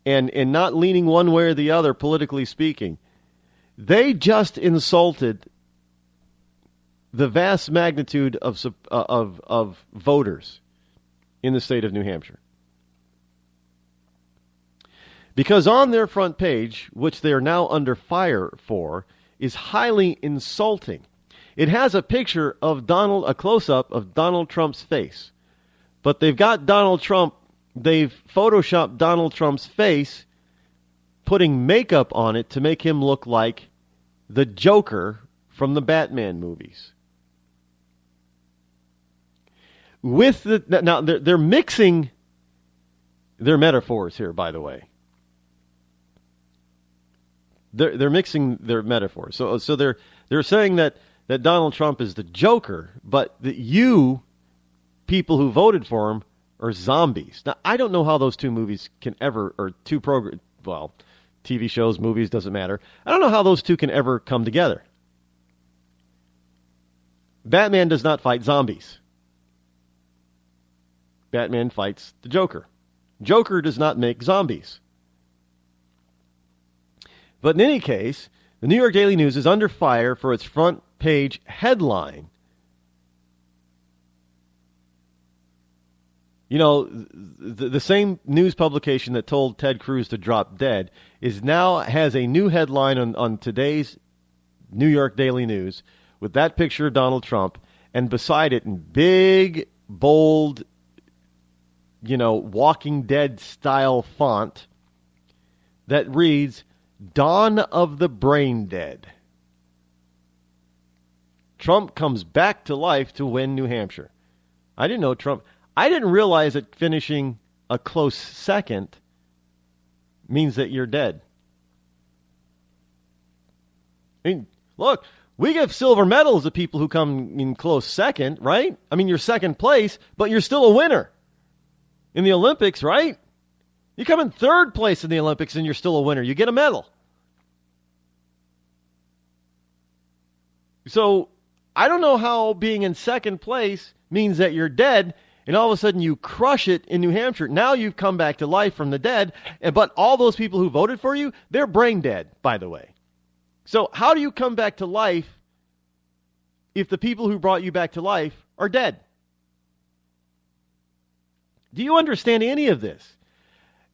Speaker 14: and not leaning one way or the other, politically speaking, they just insulted the vast magnitude of voters in the state of New Hampshire. Because on their front page, which they are now under fire for, is highly insulting. It has a picture of a close-up of Donald Trump's face. But they've got they've photoshopped Donald Trump's face, putting makeup on it to make him look like the Joker from the Batman movies. Now they're mixing their metaphors here, by the way. They're mixing their metaphors. So they're saying that Donald Trump is the Joker, but that you people who voted for him are zombies. Now, I don't know how those two movies can ever, or TV shows, movies, doesn't matter. I don't know how those two can ever come together. Batman does not fight zombies. Batman fights the Joker. Joker does not make zombies. But in any case, the New York Daily News is under fire for its front page headline. The same news publication that told Ted Cruz to drop dead has a new headline on today's New York Daily News with that picture of Donald Trump, and beside it in big, bold, Walking Dead style font that reads, Dawn of the brain dead. Trump comes back to life to win New Hampshire. I didn't realize that finishing a close second means that you're dead. I mean, look, we give silver medals to people who come in close second, right? I mean, you're second place, but you're still a winner in the Olympics, right? You come in third place in the Olympics and you're still a winner. You get a medal. So I don't know how being in second place means that you're dead, and all of a sudden you crush it in New Hampshire. Now you've come back to life from the dead, but all those people who voted for you, they're brain dead, by the way. So how do you come back to life if the people who brought you back to life are dead? Do you understand any of this?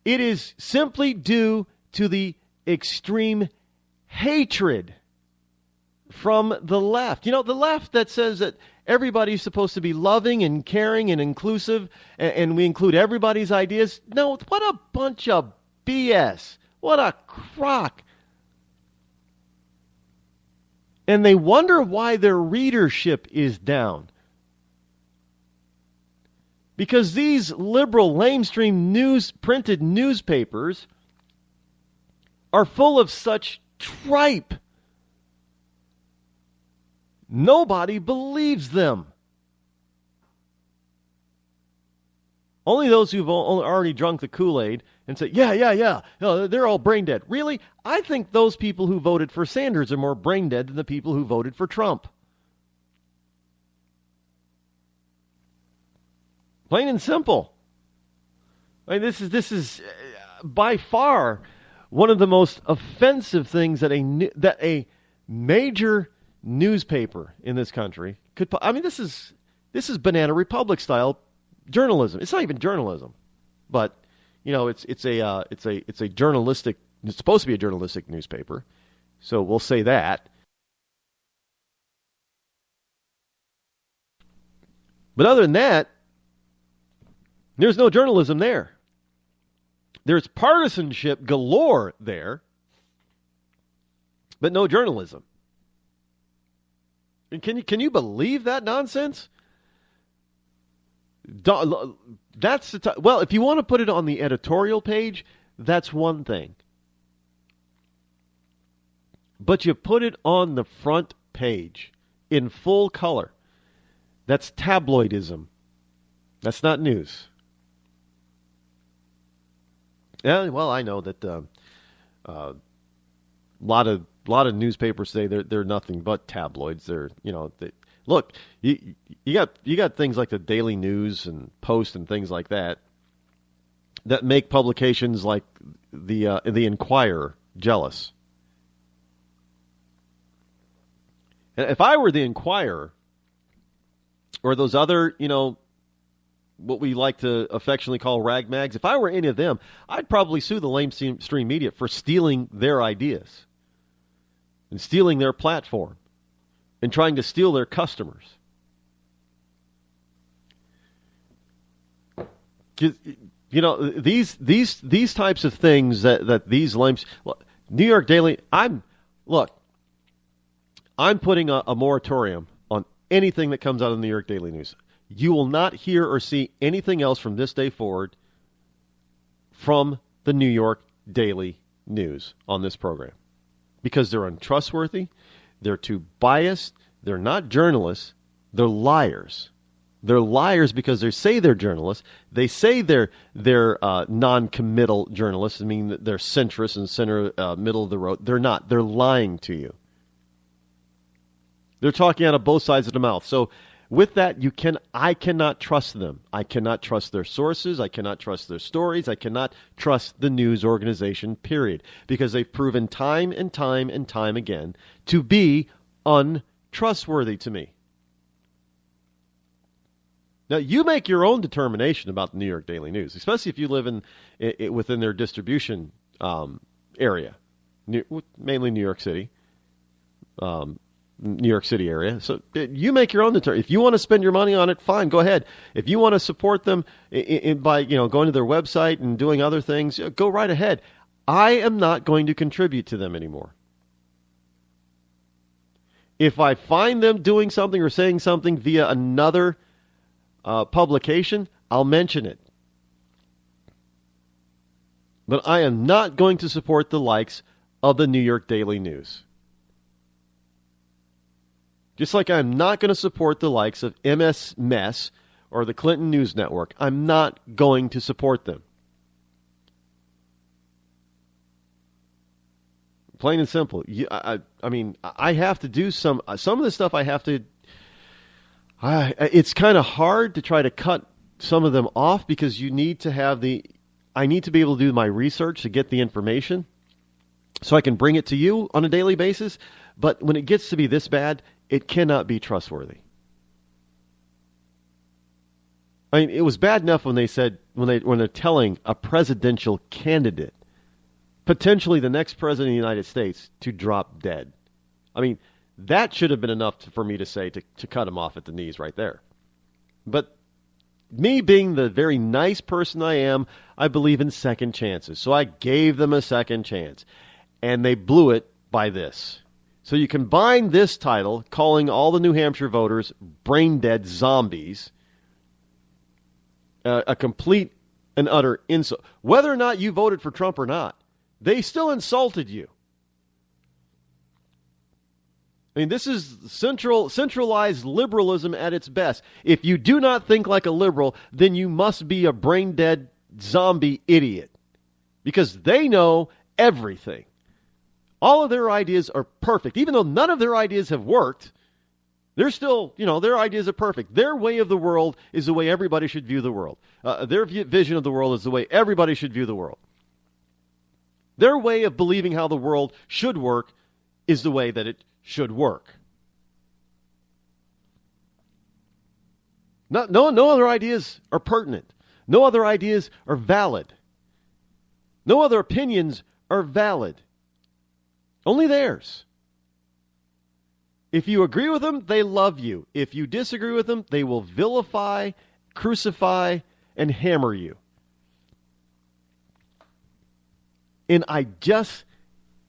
Speaker 14: It is simply due to the extreme hatred from the left. You know, the left that says that everybody's supposed to be loving and caring and inclusive, and we include everybody's ideas. No, what a bunch of BS. What a crock. And they wonder why their readership is down. Because these liberal, lamestream printed newspapers are full of such tripe. Nobody believes them. Only those who've already drunk the Kool-Aid and say, yeah, they're all brain dead. Really? I think those people who voted for Sanders are more brain dead than the people who voted for Trump. Plain and simple. I mean, this is by far one of the most offensive things that a major newspaper in this country could. I mean, this is Banana Republic style journalism. It's not even journalism, but you know, it's a journalistic. It's supposed to be a journalistic newspaper, so we'll say that. But other than that, there's no journalism there. There's partisanship galore there, but no journalism. And can you believe that nonsense? That's well, if you want to put it on the editorial page, that's one thing. But you put it on the front page in full color. That's tabloidism. That's not news. Yeah, well, I know that a lot of newspapers say they're nothing but tabloids. They're look, you got things like the Daily News and Post and things like that make publications like the Inquirer jealous. And if I were the Inquirer or those other, what we like to affectionately call rag mags, if I were any of them, I'd probably sue the lamestream media for stealing their ideas and stealing their platform and trying to steal their customers. These types of things that these lames, New York Daily, I'm putting a moratorium on anything that comes out of the New York Daily News. You will not hear or see anything else from this day forward from the New York Daily News on this program. Because they're untrustworthy, they're too biased, they're not journalists, they're liars. They're liars because they say they're journalists. They say they're non-committal journalists. I mean, they're centrist and center, middle of the road. They're not. They're lying to you. They're talking out of both sides of the mouth. So with that, I cannot trust them. I cannot trust their sources. I cannot trust their stories. I cannot trust the news organization, period. Because they've proven time and time and time again to be untrustworthy to me. Now, you make your own determination about the New York Daily News, especially if you live within their distribution area, mainly New York City. New York City area. So you make your own determination. If you want to spend your money on it, fine, go ahead. If you want to support them by going to their website and doing other things, go right ahead. I am not going to contribute to them anymore. If I find them doing something or saying something via another publication, I'll mention it. But I am not going to support the likes of the New York Daily News. Just like I'm not going to support the likes of MS Mess or the Clinton News Network. I'm not going to support them. Plain and simple. I mean, I have to do some of the stuff I have to. It's kind of hard to try to cut some of them off because you need to have I need to be able to do my research to get the information so I can bring it to you on a daily basis. But when it gets to be this bad, it cannot be trustworthy. I mean, it was bad enough when they said when they're telling a presidential candidate, potentially the next president of the United States, to drop dead. I mean, that should have been enough for me to say to cut him off at the knees right there. But me being the very nice person I am, I believe in second chances. So I gave them a second chance. And they blew it by this. So you combine this title, calling all the New Hampshire voters brain-dead zombies, a complete and utter insult. Whether or not you voted for Trump or not, they still insulted you. I mean, this is centralized liberalism at its best. If you do not think like a liberal, then you must be a brain-dead zombie idiot. Because they know everything. All of their ideas are perfect. Even though none of their ideas have worked, they're still, their ideas are perfect. Their way of the world is the way everybody should view the world. Their vision of the world is the way everybody should view the world. Their way of believing how the world should work is the way that it should work. No other ideas are pertinent. No other ideas are valid. No other opinions are valid. Only theirs. If you agree with them, they love you. If you disagree with them, they will vilify, crucify, and hammer you. And I just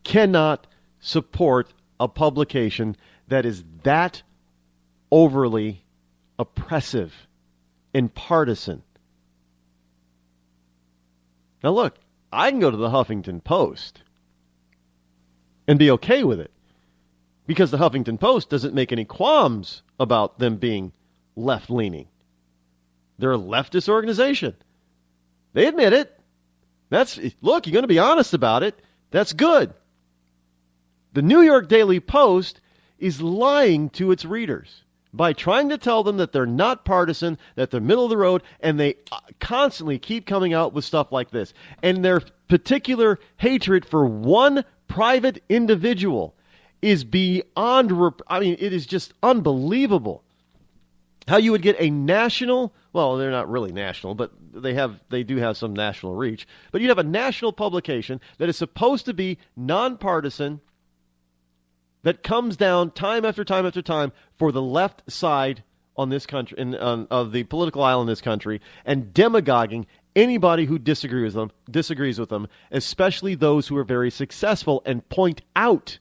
Speaker 14: cannot support a publication that is that overly oppressive and partisan. Now look, I can go to the Huffington Post and be okay with it because the Huffington Post doesn't make any qualms about them being left-leaning. They're a leftist organization. They admit it. Look, you're going to be honest about it. That's good. The New York Daily Post is lying to its readers by trying to tell them that they're not partisan, that they're middle of the road, and they constantly keep coming out with stuff like this. And their particular hatred for one private individual is beyond, it is just unbelievable. How you would get a national, well, they're not really national, but they do have some national reach. But you have a national publication that is supposed to be nonpartisan, that comes down time after time after time for the left side on this country, of the political aisle in this country, and demagoguing anybody who disagrees with them, especially those who are very successful, and point out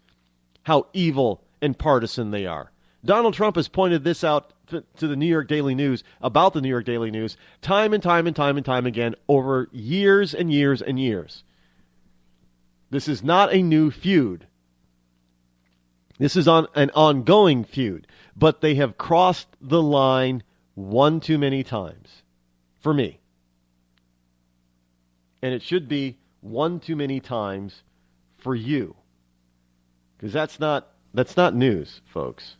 Speaker 14: how evil and partisan they are. Donald Trump has pointed this out to the New York Daily News, about the New York Daily News, time and time and time and time again, over years and years and years. This is not a new feud. This is an ongoing feud, but they have crossed the line one too many times, for me. And it should be one too many times for you. Because that's not news, folks.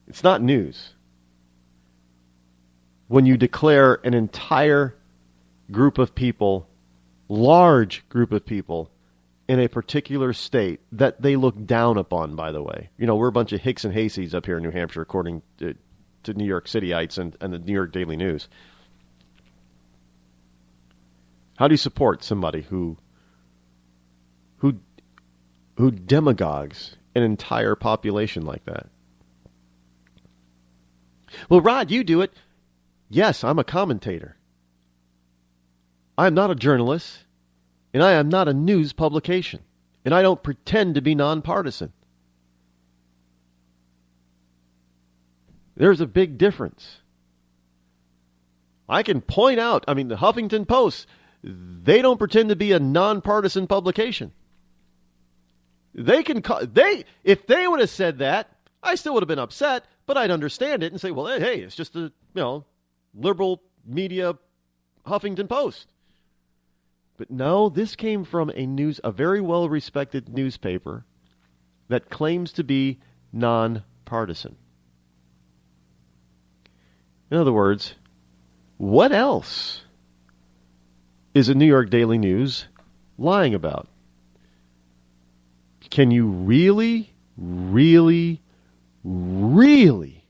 Speaker 14: It's not news when you declare an entire group of people, large group of people, in a particular state that they look down upon, by the way. We're a bunch of hicks and hayseeds up here in New Hampshire, according to New York Cityites and the New York Daily News. How do you support somebody who demagogues an entire population like that? Well, Rod, you do it. Yes, I'm a commentator. I am not a journalist, and I am not a news publication, and I don't pretend to be nonpartisan. There's a big difference. I can point out, the Huffington Post, they don't pretend to be a nonpartisan publication. If they would have said that, I still would have been upset, but I'd understand it and say, well, hey, it's just a, liberal media Huffington Post. But no, this came from a very well-respected newspaper that claims to be nonpartisan. In other words, what else is a New York Daily News lying about? Can you really, really, really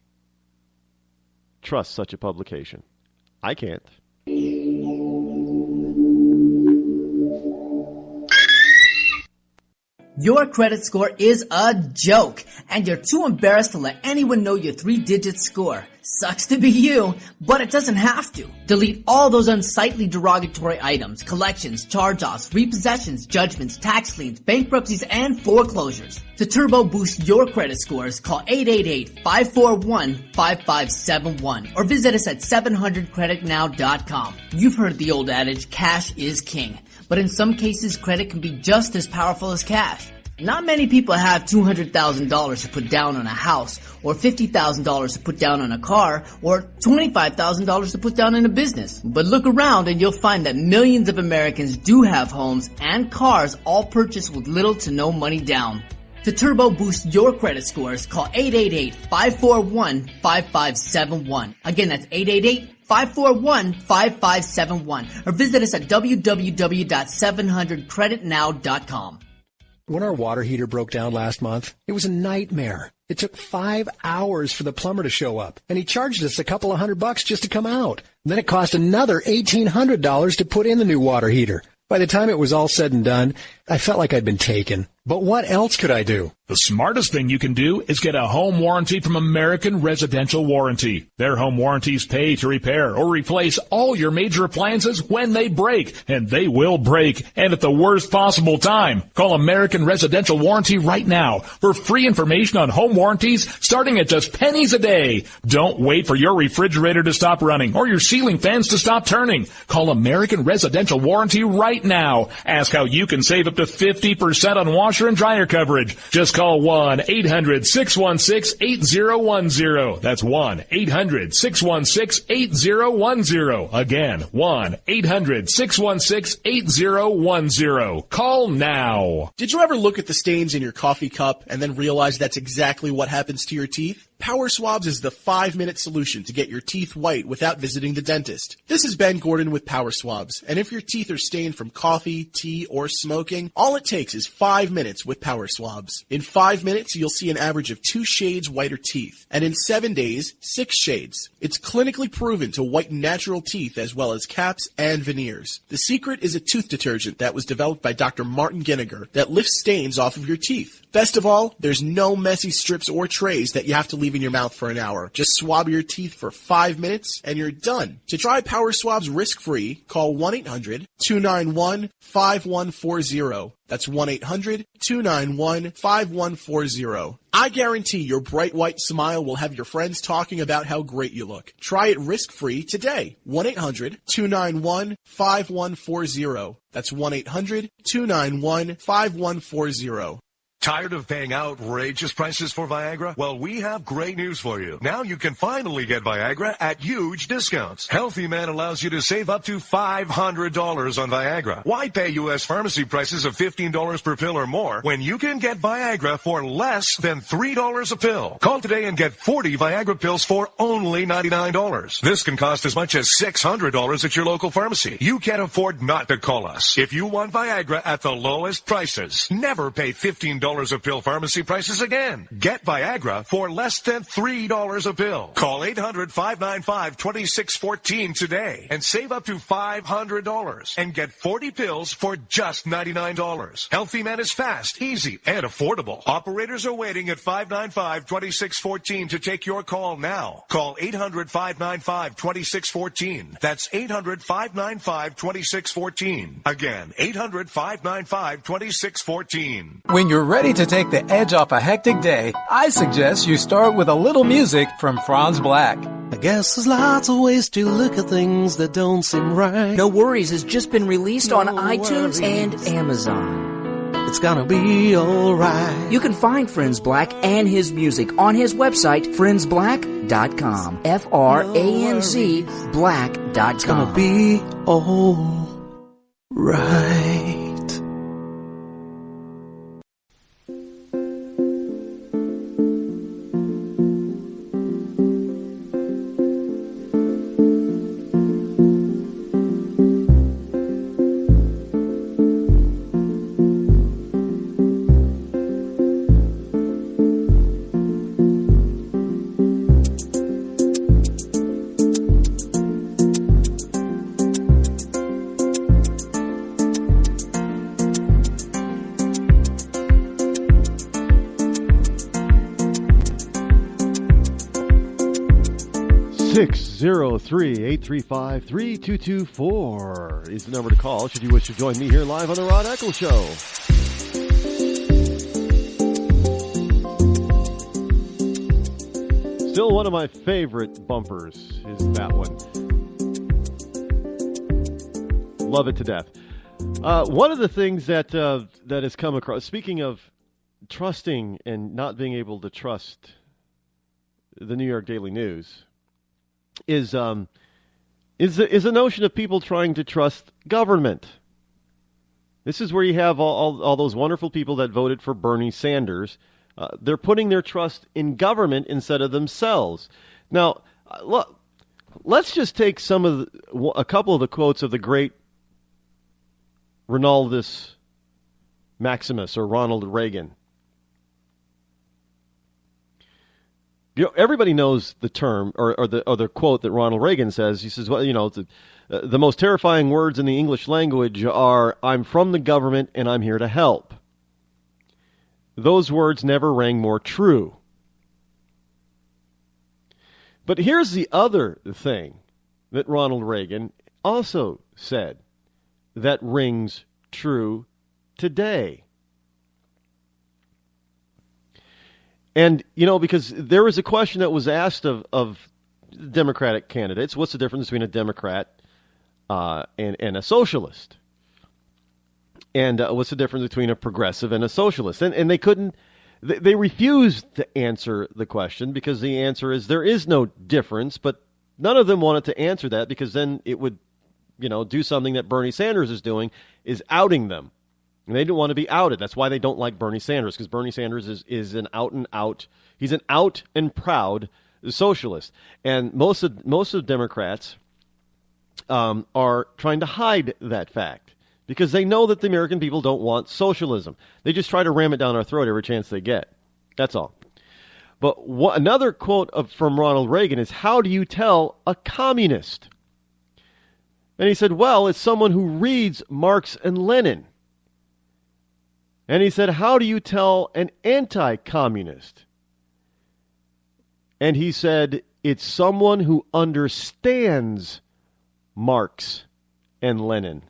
Speaker 14: trust such a publication? I can't.
Speaker 15: Your credit score is a joke, and you're too embarrassed to let anyone know your 3-digit score. Sucks to be you, but it doesn't have to. Delete all those unsightly derogatory items, collections, charge-offs, repossessions, judgments, tax liens, bankruptcies, and foreclosures. To turbo boost your credit scores, call 888-541-5571 or visit us at 700creditnow.com. You've heard the old adage, cash is king. But in some cases, credit can be just as powerful as cash. Not many people have $200,000 to put down on a house, or $50,000 to put down on a car, or $25,000 to put down in a business. But look around and you'll find that millions of Americans do have homes and cars all purchased with little to no money down. To turbo boost your credit scores, call 888-541-5571. Again, that's 888-541-5571 or visit us at www.700creditnow.com.
Speaker 4: When our water heater broke down last month, it was a nightmare. It took 5 hours for the plumber to show up, and he charged us a couple of $100 just to come out. And then it cost another $1,800 to put in the new water heater. By the time it was all said and done, I felt like I'd been taken. But what else could I do?
Speaker 5: The smartest thing you can do is get a home warranty from American Residential Warranty. Their home warranties pay to repair or replace all your major appliances when they break, and they will break, and at the worst possible time. Call American Residential Warranty right now for free information on home warranties starting at just pennies a day. Don't wait for your refrigerator to stop running or your ceiling fans to stop turning. Call American Residential Warranty right now. Ask how you can save up to 50% on washer and dryer coverage. Just call 1-800-616-8010. That's 1-800-616-8010. Again, 1-800-616-8010. Call now.
Speaker 16: Did you ever look at the stains in your coffee cup and then realize that's exactly what happens to your teeth? Power Swabs is the 5-minute solution to get your teeth white without visiting the dentist. This is Ben Gordon with Power Swabs, and if your teeth are stained from coffee, tea, or smoking, all it takes is 5 minutes with Power Swabs. In 5 minutes, you'll see an average of 2 shades whiter teeth, and in 7 days, 6 shades. It's clinically proven to whiten natural teeth as well as caps and veneers. The secret is a tooth detergent that was developed by Dr. Martin Ginniger that lifts stains off of your teeth. Best of all, there's no messy strips or trays that you have to leave in your mouth for an hour. Just swab your teeth for 5 minutes and you're done. To try Power Swabs risk-free, call 1-800-291-5140. That's 1-800-291-5140. I guarantee your bright white smile will have your friends talking about how great you look. Try it risk-free today. 1-800-291-5140. That's 1-800-291-5140.
Speaker 9: Tired of paying outrageous prices for Viagra? Well, we have great news for you. Now you can finally get Viagra at huge discounts. Healthy Man allows you to save up to $500 on Viagra. Why pay U.S. pharmacy prices of $15 per pill or more when you can get Viagra for less than $3 a pill? Call today and get 40 Viagra pills for only $99. This can cost as much as $600 at your local pharmacy. You can't afford not to call us. If you want Viagra at the lowest prices, never pay $15 $3 a pill pharmacy prices again. Get Viagra for less than $3 a pill. Call 800-595-2614 today and save up to $500 and get 40 pills for just $99. Healthy Man is fast, easy, and affordable. Operators are waiting at 595-2614 to take your call now. Call 800-595-2614. That's 800-595-2614. Again, 800-595-2614.
Speaker 17: When you're ready to take the edge off a hectic day, I suggest you start with a little music from Franz Black.
Speaker 18: I guess there's lots of ways to look at things that don't seem right.
Speaker 19: No Worries has just been released on iTunes and Amazon.
Speaker 18: It's gonna be alright.
Speaker 19: You can find Franz Black and his music on his website, friendsblack.com. F-R-A-N-Z black.com.
Speaker 18: It's gonna be alright.
Speaker 14: 603-835-3224 is the number to call should you wish to join me here live on the Rod Eccles Show. Still one of my favorite bumpers is that one. Love it to death. One of the things that has come across, speaking of trusting and not being able to trust the New York Daily News, is the notion of people trying to trust government. This is where you have all those wonderful people that voted for Bernie Sanders. They're putting their trust in government instead of themselves. Now, let's just take a couple of the quotes of the great Ronaldus Maximus, or Ronald Reagan. You know, everybody knows the term or the quote that Ronald Reagan says. He says, well, you know, the most terrifying words in the English language are, "I'm from the government and I'm here to help." Those words never rang more true. But here's the other thing that Ronald Reagan also said that rings true today. And, you know, because there was a question that was asked of Democratic candidates, what's the difference between a Democrat and a socialist? And what's the difference between a progressive and a socialist? And they refused to answer the question because the answer is there is no difference, but none of them wanted to answer that because then it would, you know, do something that Bernie Sanders is doing, is outing them. And they didn't want to be outed. That's why they don't like Bernie Sanders, because Bernie Sanders is an out and out. He's an out and proud socialist. And most of Democrats are trying to hide that fact because they know that the American people don't want socialism. They just try to ram it down our throat every chance they get. That's all. But another quote from Ronald Reagan is, "How do you tell a communist?" And he said, well, it's someone who reads Marx and Lenin. And he said, how do you tell an anti-communist? And he said, it's someone who understands Marx and Lenin.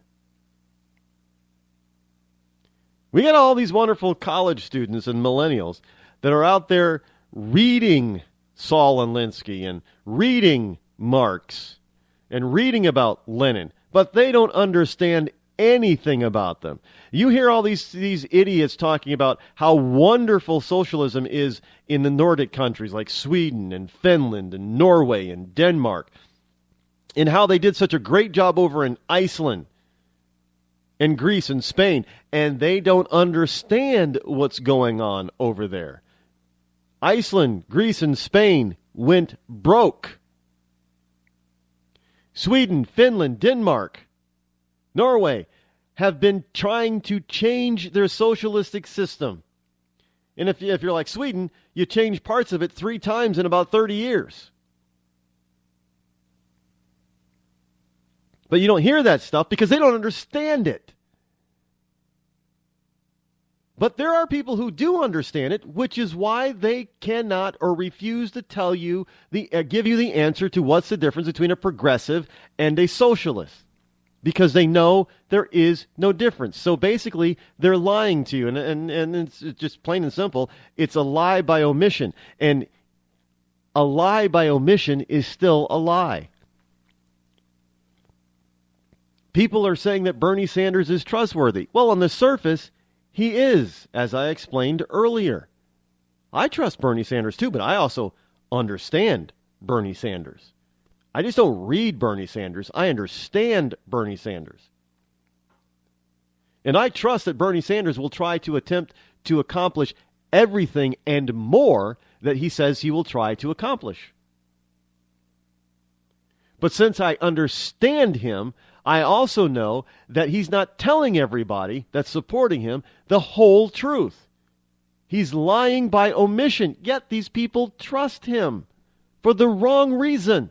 Speaker 14: We got all these wonderful college students and millennials that are out there reading Saul Alinsky and reading Marx and reading about Lenin, but they don't understand anything about them. You hear all these idiots talking about how wonderful socialism is in the Nordic countries like Sweden and Finland and Norway and Denmark, and how they did such a great job over in Iceland and Greece and Spain, and they don't understand what's going on over there. Iceland, Greece, and Spain went broke. Sweden, Finland, Denmark, Norway have been trying to change their socialistic system. And if you're like Sweden, you change parts of it 3 times in about 30 years. But you don't hear that stuff because they don't understand it. But there are people who do understand it, which is why they cannot or refuse to tell you, give you the answer to what's the difference between a progressive and a socialist. Because they know there is no difference. So basically, they're lying to you. And it's just plain and simple. It's a lie by omission. And a lie by omission is still a lie. People are saying that Bernie Sanders is trustworthy. Well, on the surface, he is, as I explained earlier. I trust Bernie Sanders too, but I also understand Bernie Sanders. I just don't read Bernie Sanders. I understand Bernie Sanders. And I trust that Bernie Sanders will try to attempt to accomplish everything and more that he says he will try to accomplish. But since I understand him, I also know that he's not telling everybody that's supporting him the whole truth. He's lying by omission, yet these people trust him for the wrong reason.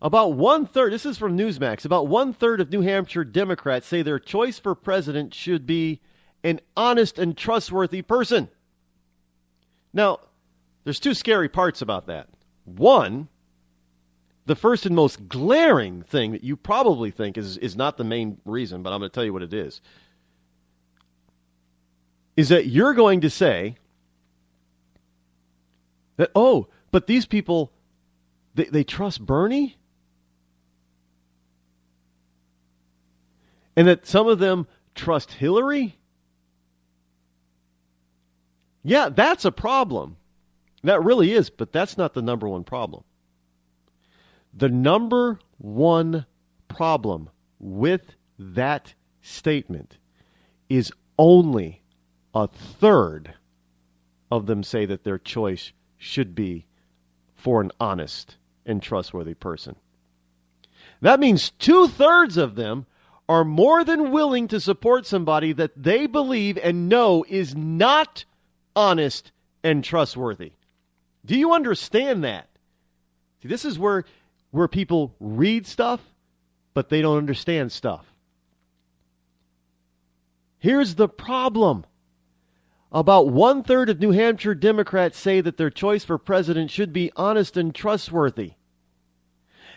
Speaker 14: About 1/3, this is from Newsmax, about 1/3 of New Hampshire Democrats say their choice for president should be an honest and trustworthy person. Now, there's 2 scary parts about that. One, the first and most glaring thing that you probably think is not the main reason, but I'm going to tell you what it is that you're going to say that, oh, but these people, they trust Bernie? And that some of them trust Hillary? Yeah, that's a problem. That really is, but that's not the number one problem. The number one problem with that statement is only 1/3 of them say that their choice should be for an honest and trustworthy person. That means 2/3 of them are more than willing to support somebody that they believe and know is not honest and trustworthy. Do you understand that? See, this is where people read stuff, but they don't understand stuff. Here's the problem. About 1/3 of New Hampshire Democrats say that their choice for president should be honest and trustworthy.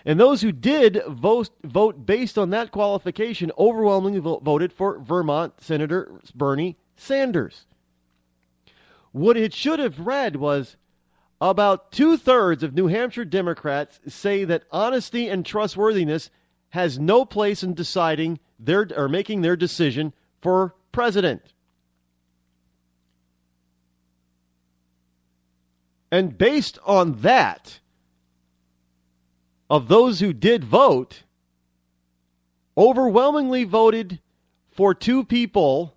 Speaker 14: And those who did vote based on that qualification overwhelmingly voted for Vermont Senator Bernie Sanders. What it should have read was, about 2/3 of New Hampshire Democrats say that honesty and trustworthiness has no place in deciding or making their decision for president. And based on that, of those who did vote, overwhelmingly voted for 2 people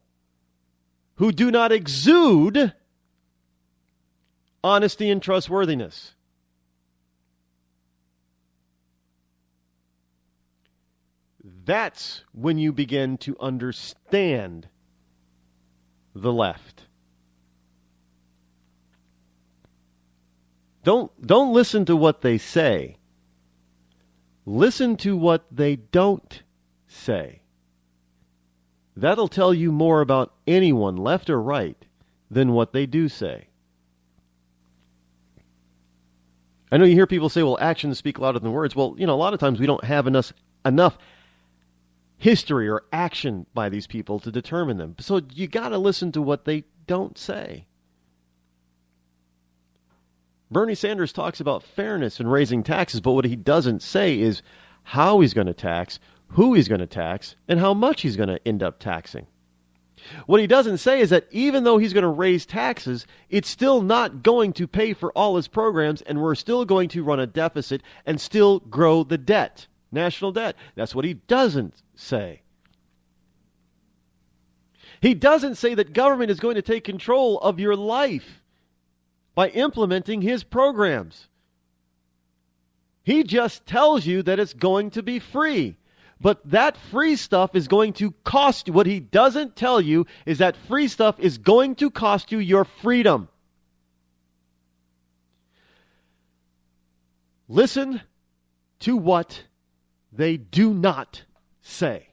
Speaker 14: who do not exude honesty and trustworthiness. That's when you begin to understand the left. Don't listen to what they say. Listen to what they don't say. That'll tell you more about anyone, left or right, than what they do say. I know you hear people say, well, actions speak louder than words. Well, a lot of times we don't have enough history or action by these people to determine them. So you got to listen to what they don't say. Bernie Sanders talks about fairness and raising taxes, but what he doesn't say is how he's going to tax, who he's going to tax, and how much he's going to end up taxing. What he doesn't say is that even though he's going to raise taxes, it's still not going to pay for all his programs, and we're still going to run a deficit and still grow the debt, national debt. That's what he doesn't say. He doesn't say that government is going to take control of your life by implementing his programs. He just tells you that it's going to be free. But that free stuff is going to cost you. What he doesn't tell you is that free stuff is going to cost you your freedom. Listen to what they do not say,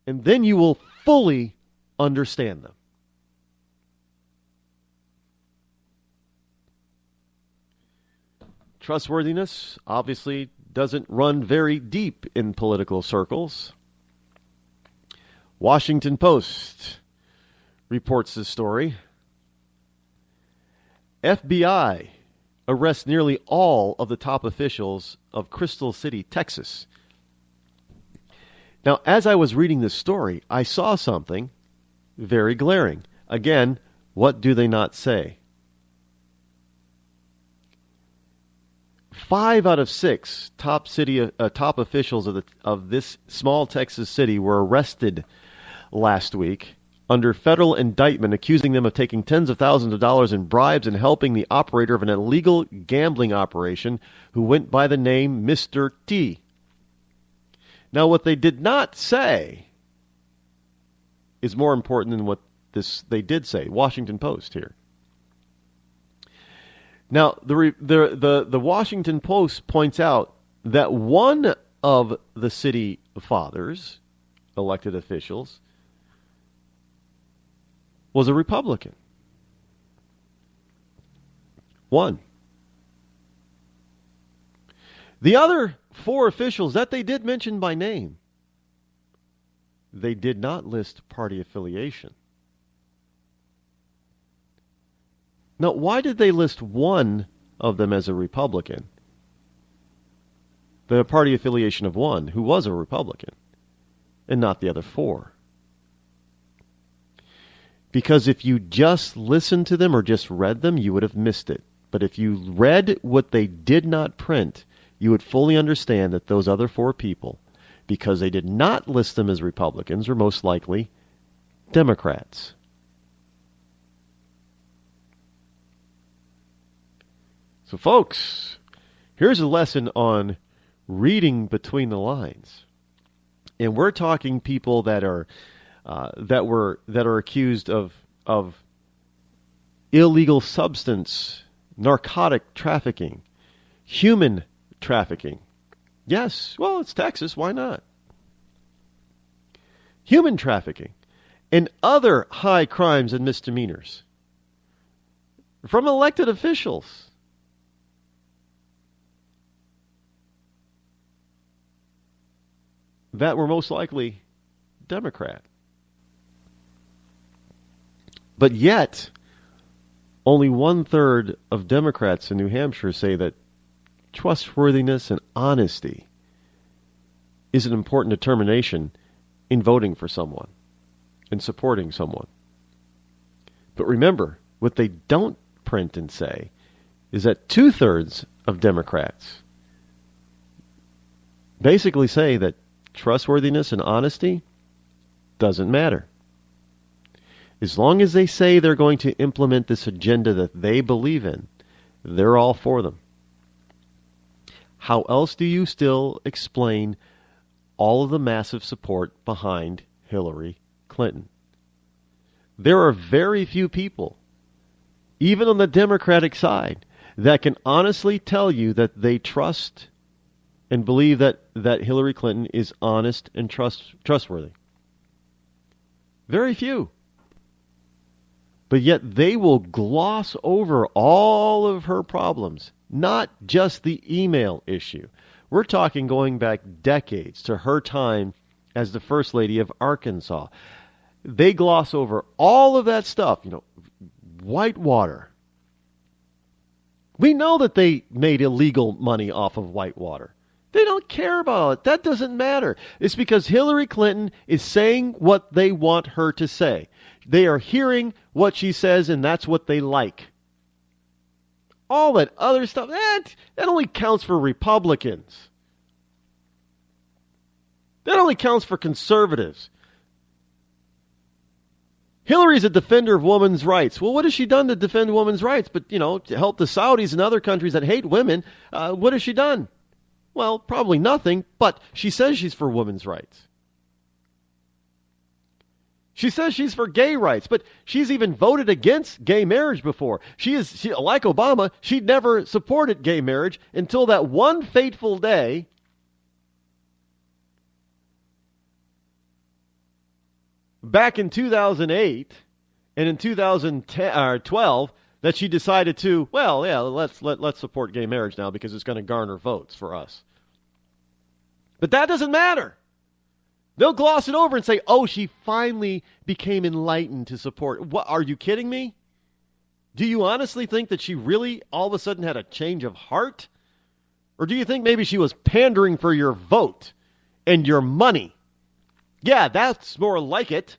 Speaker 14: and then you will fully understand them. Trustworthiness obviously doesn't run very deep in political circles. Washington Post reports this story. FBI arrests nearly all of the top officials of Crystal City, Texas. Now, as I was reading this story, I saw something very glaring. Again, what do they not say? 5 out of 6 top officials of this small Texas city were arrested last week under federal indictment, accusing them of taking tens of thousands of dollars in bribes and helping the operator of an illegal gambling operation who went by the name Mr. T. Now, what they did not say is more important than what they did say. Washington Post here. Now, the Washington Post points out that one of the city fathers, elected officials, was a Republican. One. The other 4 officials that they did mention by name, they did not list party affiliation. Now, why did they list one of them as a Republican? The party affiliation of one who was a Republican, and not the other 4. Because if you just listened to them or just read them, you would have missed it. But if you read what they did not print, you would fully understand that those other 4 people, because they did not list them as Republicans, were most likely Democrats. So, folks, here's a lesson on reading between the lines, and we're talking people that are accused of illegal substance, narcotic trafficking, human trafficking. Yes, well, it's Texas. Why not? Human trafficking and other high crimes and misdemeanors from elected officials. That were most likely Democrat. But yet, only 1/3 of Democrats in New Hampshire say that trustworthiness and honesty is an important determination in voting for someone and supporting someone. But remember, what they don't print and say is that 2/3 of Democrats basically say that trustworthiness and honesty doesn't matter. As long as they say they're going to implement this agenda that they believe in, they're all for them. How else do you still explain all of the massive support behind Hillary Clinton? There are very few people, even on the Democratic side, that can honestly tell you that they trust and believe that Hillary Clinton is honest and trustworthy. Very few. But yet they will gloss over all of her problems, not just the email issue. We're talking going back decades to her time as the First Lady of Arkansas. They gloss over all of that stuff, Whitewater. We know that they made illegal money off of Whitewater. They don't care about it. That doesn't matter. It's because Hillary Clinton is saying what they want her to say. They are hearing what she says, and that's what they like. All that other stuff, that only counts for Republicans. That only counts for conservatives. Hillary's a defender of women's rights. Well, what has she done to defend women's rights? But, to help the Saudis and other countries that hate women, what has she done? Well, probably nothing, but she says she's for women's rights. She says she's for gay rights, but she's even voted against gay marriage before. She, like Obama, she never supported gay marriage until that one fateful day back in 2008 and in 2012 that she decided to, well, yeah, let's support gay marriage now because it's going to garner votes for us. But that doesn't matter. They'll gloss it over and say, oh, she finally became enlightened to support. What, are you kidding me? Do you honestly think that she really all of a sudden had a change of heart? Or do you think maybe she was pandering for your vote and your money? Yeah, that's more like it.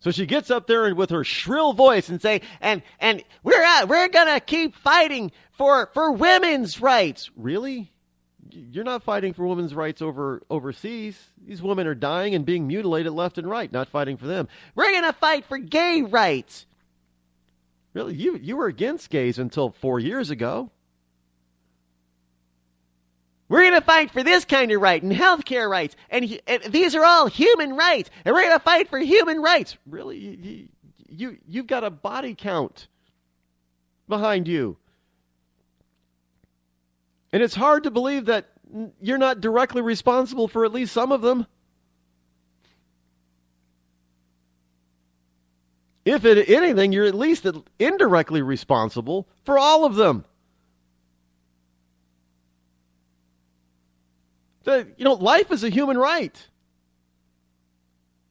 Speaker 14: So she gets up there and with her shrill voice and say, and we're gonna keep fighting for women's rights. Really? You're not fighting for women's rights overseas. These women are dying and being mutilated left and right, not fighting for them. We're going to fight for gay rights. Really? You were against gays until 4 years ago. We're going to fight for this kind of right and healthcare rights. And these are all human rights. And we're going to fight for human rights. Really? You've got a body count behind you. And it's hard to believe that you're not directly responsible for at least some of them. If anything, you're at least indirectly responsible for all of them. Life is a human right.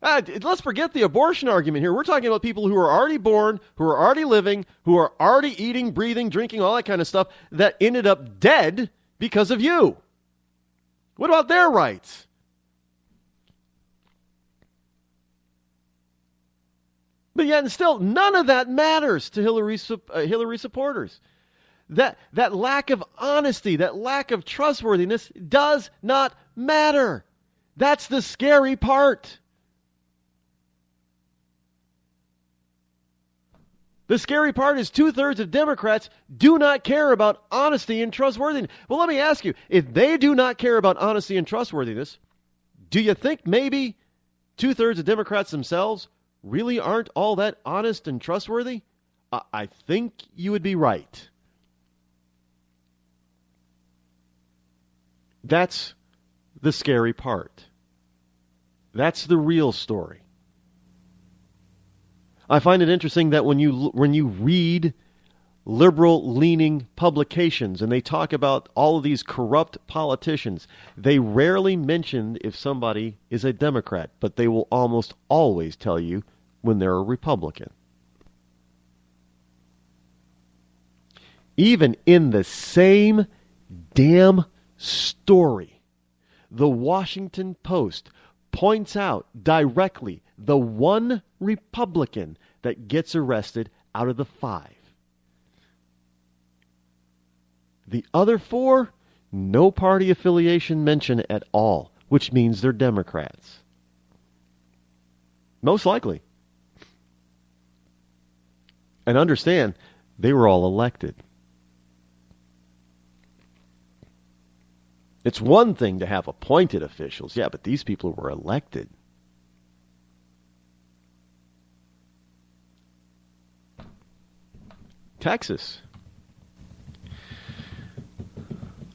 Speaker 14: Let's forget the abortion argument here. We're talking about people who are already born, who are already living, who are already eating, breathing, drinking, all that kind of stuff that ended up dead because of you. What about their rights? But yet and still, none of that matters to Hillary supporters. That lack of honesty, that lack of trustworthiness does not matter. That's the scary part. The scary part is 2/3 of Democrats do not care about honesty and trustworthiness. Well, let me ask you, if they do not care about honesty and trustworthiness, do you think maybe 2/3 of Democrats themselves really aren't all that honest and trustworthy? I think you would be right. That's the scary part. That's the real story. I find it interesting that when you read liberal-leaning publications and they talk about all of these corrupt politicians, they rarely mention if somebody is a Democrat, but they will almost always tell you when they're a Republican. Even in the same damn story, the Washington Post points out directly the one Republican that gets arrested out of the 5. The other 4, no party affiliation mentioned at all, which means they're Democrats. Most likely. And understand, they were all elected. It's one thing to have appointed officials, yeah, but these people were elected. Texas.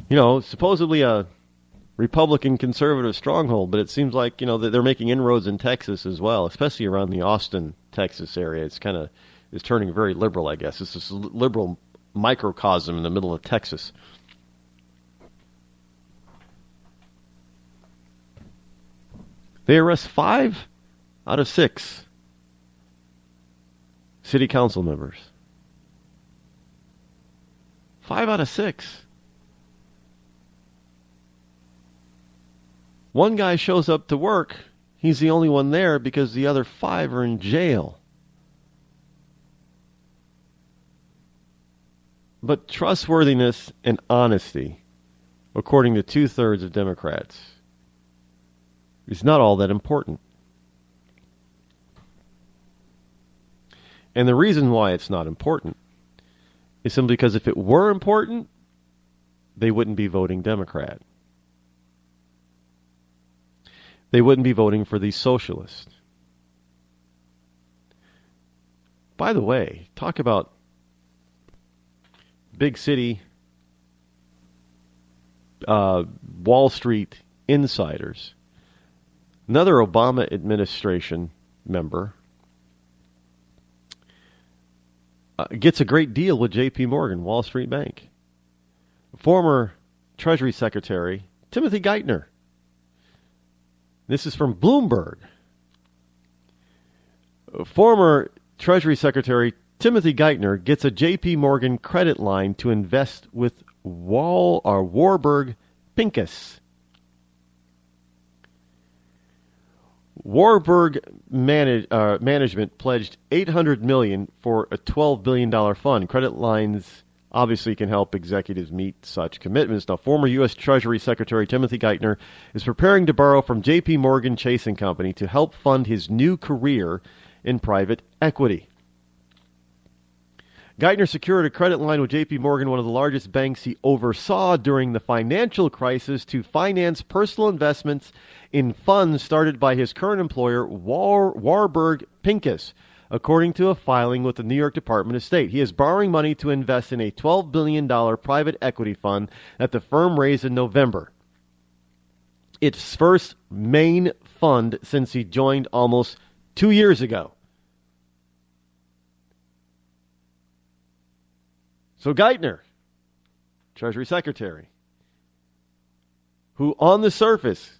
Speaker 14: Supposedly a Republican conservative stronghold, but it seems like, that they're making inroads in Texas as well, especially around the Austin, Texas area. It's turning very liberal, I guess. It's this liberal microcosm in the middle of Texas. They arrest 5 out of 6 city council members. 5 out of 6. One guy shows up to work. He's the only one there because the other 5 are in jail. But trustworthiness and honesty, according to 2/3 of Democrats, is not all that important. And the reason why it's not important is simply because if it were important, they wouldn't be voting Democrat. They wouldn't be voting for the socialist. By the way, talk about big city Wall Street insiders. Another Obama administration member gets a great deal with J.P. Morgan, Wall Street Bank. Former Treasury Secretary Timothy Geithner. This is from Bloomberg. Former Treasury Secretary Timothy Geithner gets a J.P. Morgan credit line to invest with Warburg Pincus. Warburg Management pledged $800 million for a $12 billion fund. Credit lines obviously can help executives meet such commitments. Now, former U.S. Treasury Secretary Timothy Geithner is preparing to borrow from J.P. Morgan Chase & Company to help fund his new career in private equity. Geithner secured a credit line with J.P. Morgan, one of the largest banks he oversaw during the financial crisis, to finance personal investments in funds started by his current employer, Warburg Pincus, according to a filing with the New York Department of State. He is borrowing money to invest in a $12 billion private equity fund that the firm raised in November. Its first main fund since he joined almost 2 years ago. So Geithner, Treasury Secretary, who on the surface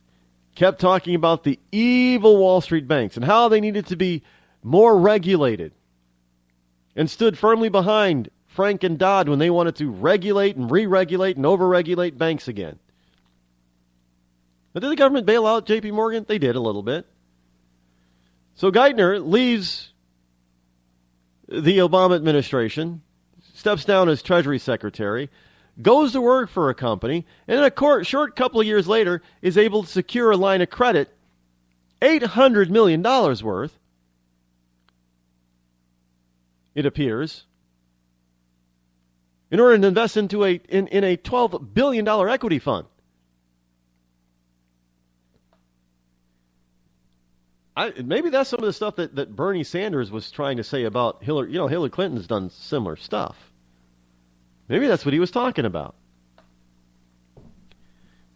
Speaker 14: kept talking about the evil Wall Street banks and how they needed to be more regulated, and stood firmly behind Frank and Dodd when they wanted to regulate and re-regulate and over-regulate banks again. But did the government bail out J.P. Morgan? They did a little bit. So Geithner leaves the Obama administration, steps down as Treasury Secretary, goes to work for a company, and in a short couple of years later is able to secure a line of credit, $800 million worth, it appears, in order to invest into a $12 billion equity fund. Maybe that's some of the stuff that Bernie Sanders was trying to say about Hillary. Hillary Clinton's done similar stuff. Maybe that's what he was talking about.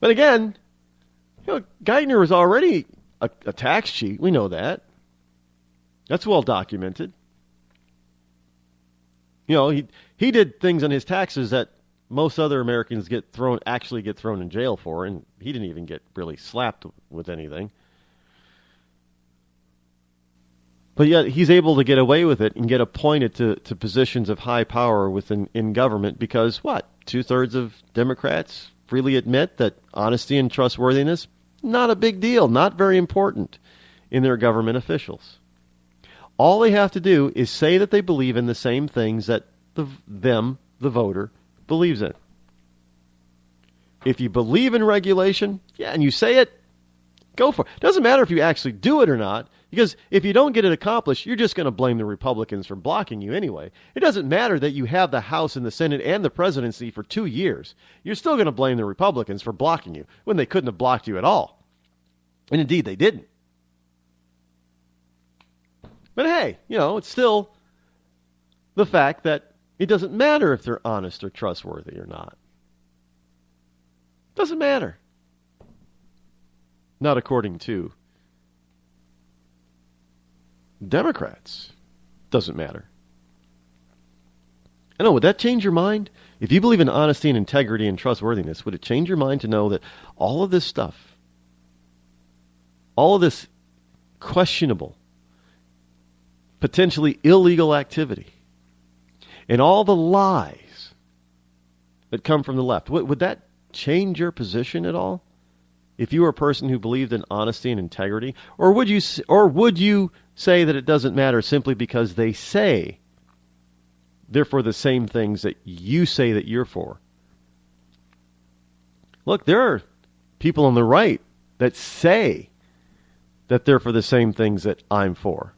Speaker 14: But again, Geithner was already a tax cheat. We know that. That's well documented. He did things on his taxes that most other Americans get thrown in jail for, and he didn't even get really slapped with anything. But yet he's able to get away with it and get appointed to positions of high power in government because, what? 2/3 of Democrats freely admit that honesty and trustworthiness, not a big deal, not very important in their government officials. All they have to do is say that they believe in the same things that the voter, believes in. If you believe in regulation, and you say it, go for it. It doesn't matter if you actually do it or not, because if you don't get it accomplished, you're just going to blame the Republicans for blocking you anyway. It doesn't matter that you have the House and the Senate and the presidency for 2 years. You're still going to blame the Republicans for blocking you when they couldn't have blocked you at all. And indeed, they didn't. But hey, it's still the fact that it doesn't matter if they're honest or trustworthy or not. Doesn't matter. Not according to Democrats. Doesn't matter. I know, would that change your mind? If you believe in honesty and integrity and trustworthiness, would it change your mind to know that all of this stuff, all of this questionable, potentially illegal activity, and all the lies that come from the left, would that change your position at all? If you were a person who believed in honesty and integrity, or would you say that it doesn't matter simply because they say they're for the same things that you say that you're for? Look, there are people on the right that say that they're for the same things that I'm for.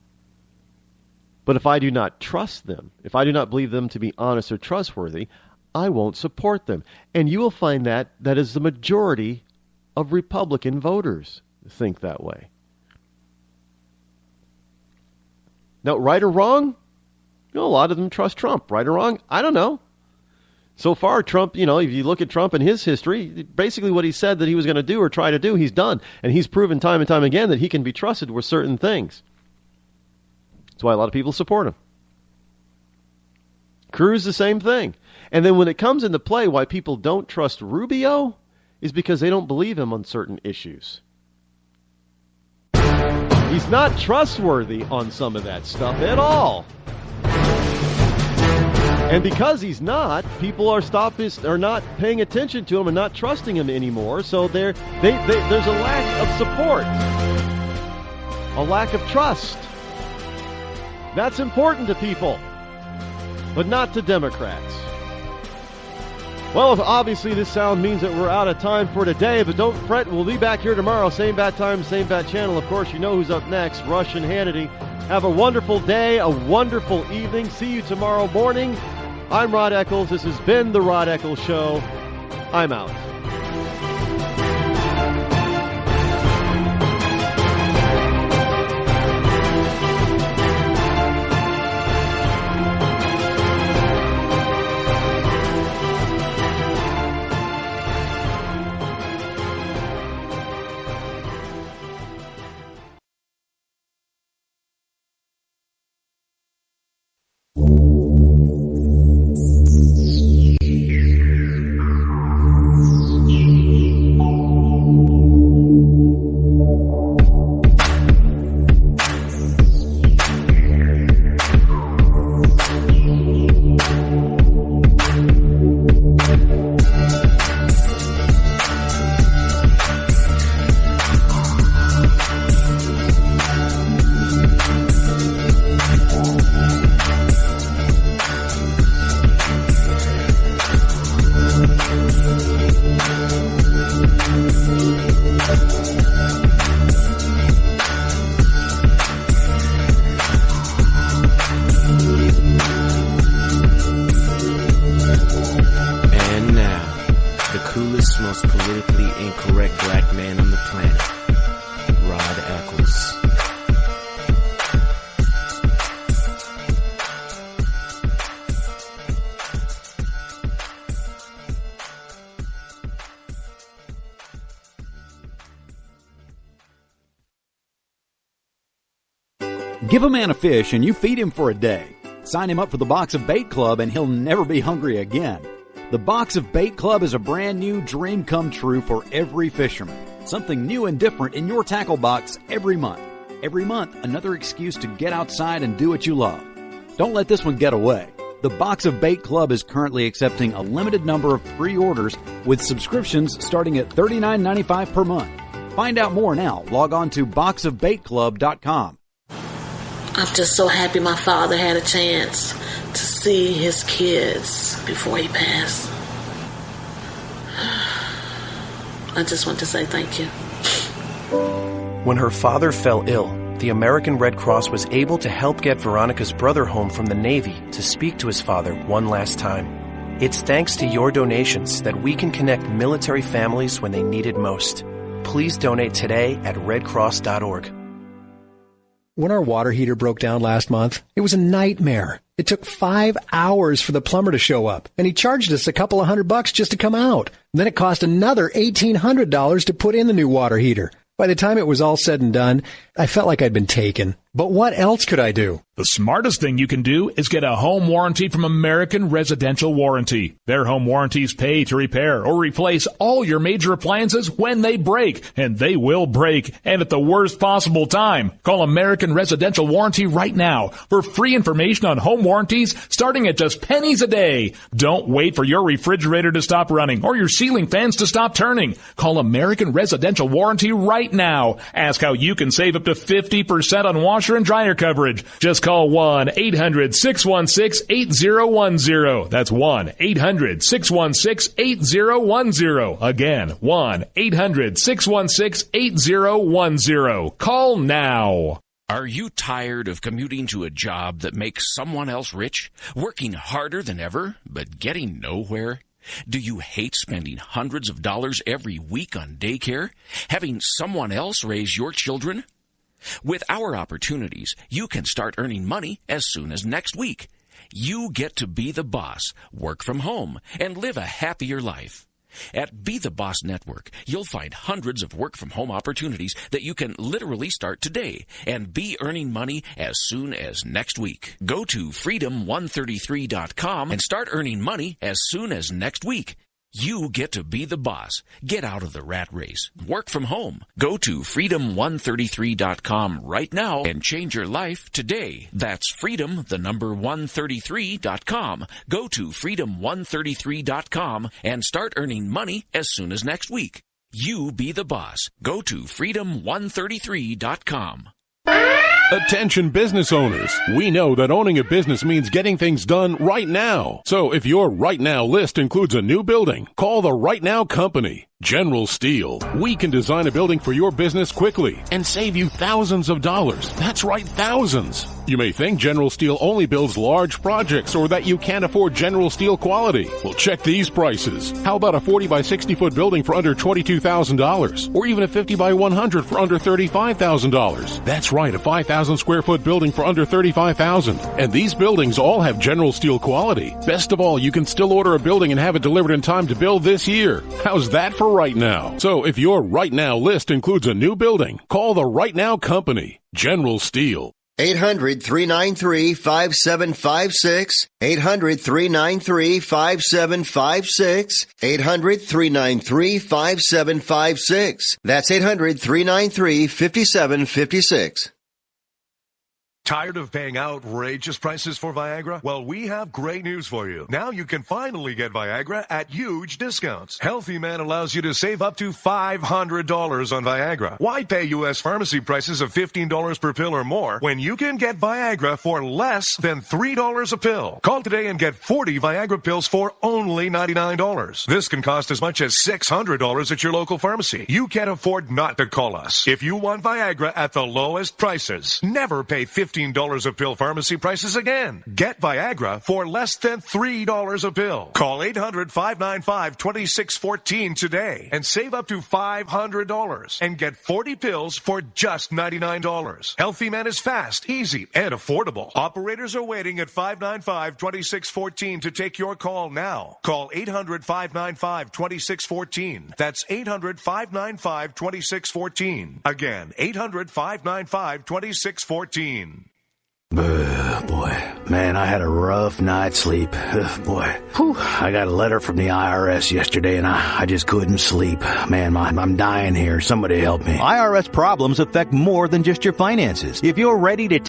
Speaker 14: But if I do not trust them, if I do not believe them to be honest or trustworthy, I won't support them. And you will find that is the majority of Republican voters think that way. Now, right or wrong? A lot of them trust Trump. Right or wrong? I don't know. So far, Trump, if you look at Trump and his history, basically what he said that he was going to do or try to do, he's done. And he's proven time and time again that he can be trusted with certain things. That's why a lot of people support him. Cruz, the same thing. And then when it comes into play, why people don't trust Rubio is because they don't believe him on certain issues. He's not trustworthy on some of that stuff at all. And because he's not, people are not paying attention to him and not trusting him anymore. So there's a lack of support, a lack of trust. That's important to people, but not to Democrats. Well, obviously this sound means that we're out of time for today, but don't fret. We'll be back here tomorrow, same bat time, same bat channel. Of course, you know who's up next, Rush and Hannity. Have a wonderful day, a wonderful evening. See you tomorrow morning. I'm Rod Eccles. This has been The Rod Eccles Show. I'm out.
Speaker 1: Give a man a fish and you feed him for a day. Sign him up for the Box of Bait Club and he'll never be hungry again. The Box of Bait Club is a brand new dream come true for every fisherman. Something new and different in your tackle box every month. Every month, another excuse to get outside and do what you love. Don't let this one get away. The Box of Bait Club is currently accepting a limited number of pre-orders with subscriptions starting at $39.95 per month. Find out more now. Log on to boxofbaitclub.com.
Speaker 2: I'm just so happy my father had a chance to see his kids before he passed. I just want to say thank you.
Speaker 3: When her father fell ill, the American Red Cross was able to help get Veronica's brother home from the Navy to speak to his father one last time. It's thanks to your donations that we can connect military families when they need it most. Please donate today at redcross.org.
Speaker 4: When our water heater broke down last month, it was a nightmare. It took 5 hours for the plumber to show up, and he charged us a couple of $100 just to come out. And then it cost another $1,800 to put in the new water heater. By the time it was all said and done, I felt like I'd been taken. But what else could I do?
Speaker 5: The smartest thing you can do is get a home warranty from American Residential Warranty. Their home warranties pay to repair or replace all your major appliances when they break, and they will break, and at the worst possible time. Call American Residential Warranty right now for free information on home warranties starting at just pennies a day. Don't wait for your refrigerator to stop running or your ceiling fans to stop turning. Call American Residential Warranty right now. Ask how you can save up to 50% on washer and dryer coverage. Just call 1-800-616-8010. That's 1-800-616-8010. Again, 1-800-616-8010. Call now.
Speaker 6: Are you tired of commuting to a job that makes someone else rich? Working harder than ever, but getting nowhere? Do you hate spending hundreds of dollars every week on daycare? Having someone else raise your children? With our opportunities, you can start earning money as soon as next week. You get to be the boss, work from home, and live a happier life. At Be the Boss Network, you'll find hundreds of work-from-home opportunities that you can literally start today and be earning money as soon as next week. Go to freedom133.com and start earning money as soon as next week. You get to be the boss. Get out of the rat race. Work from home. Go to freedom133.com right now and change your life today. That's freedom133.com. Go to freedom133.com and start earning money as soon as next week. You be the boss. Go to freedom133.com.
Speaker 7: Attention business owners. We know that owning a business means getting things done right now. So if your right now list includes a new building, call the Right Now Company. General Steel. We can design a building for your business quickly and save you thousands of dollars. That's right, thousands. You may think General Steel only builds large projects or that you can't afford General Steel quality. Well, check these prices. How about a 40 by 60 foot building for under $22,000? Or even a 50 by 100 for under $35,000? That's right, a 5,000 square foot building for under $35,000. And these buildings all have General Steel quality. Best of all, you can still order a building and have it delivered in time to build this year. How's that for right now? So if your right now list includes a new building, call the Right Now Company, General Steel.
Speaker 8: 800-393-5756. 800-393-5756. 800-393-5756. That's 800-393-5756.
Speaker 9: Tired of paying outrageous prices for Viagra? Well, we have great news for you. Now you can finally get Viagra at huge discounts. Healthy Man allows you to save up to $500 on Viagra. Why pay U.S. pharmacy prices of $15 per pill or more when you can get Viagra for less than $3 a pill? Call today and get 40 Viagra pills for only $99. This can cost as much as $600 at your local pharmacy. You can't afford not to call us. If you want Viagra at the lowest prices, never pay $15 a pill pharmacy prices again. Get Viagra for less than $3 a pill. Call 800-595-2614 today and save up to $500 and get 40 pills for just $99. Healthy Man is fast, easy, and affordable. Operators are waiting at 595-2614 to take your call now. Call 800-595-2614. That's 800-595-2614. Again, 800-595-2614.
Speaker 10: Boy, man, I had a rough night's sleep. Boy, I got a letter from the IRS yesterday and I just couldn't sleep. Man, I'm dying here. Somebody help me.
Speaker 11: IRS problems affect more than just your finances. If you're ready to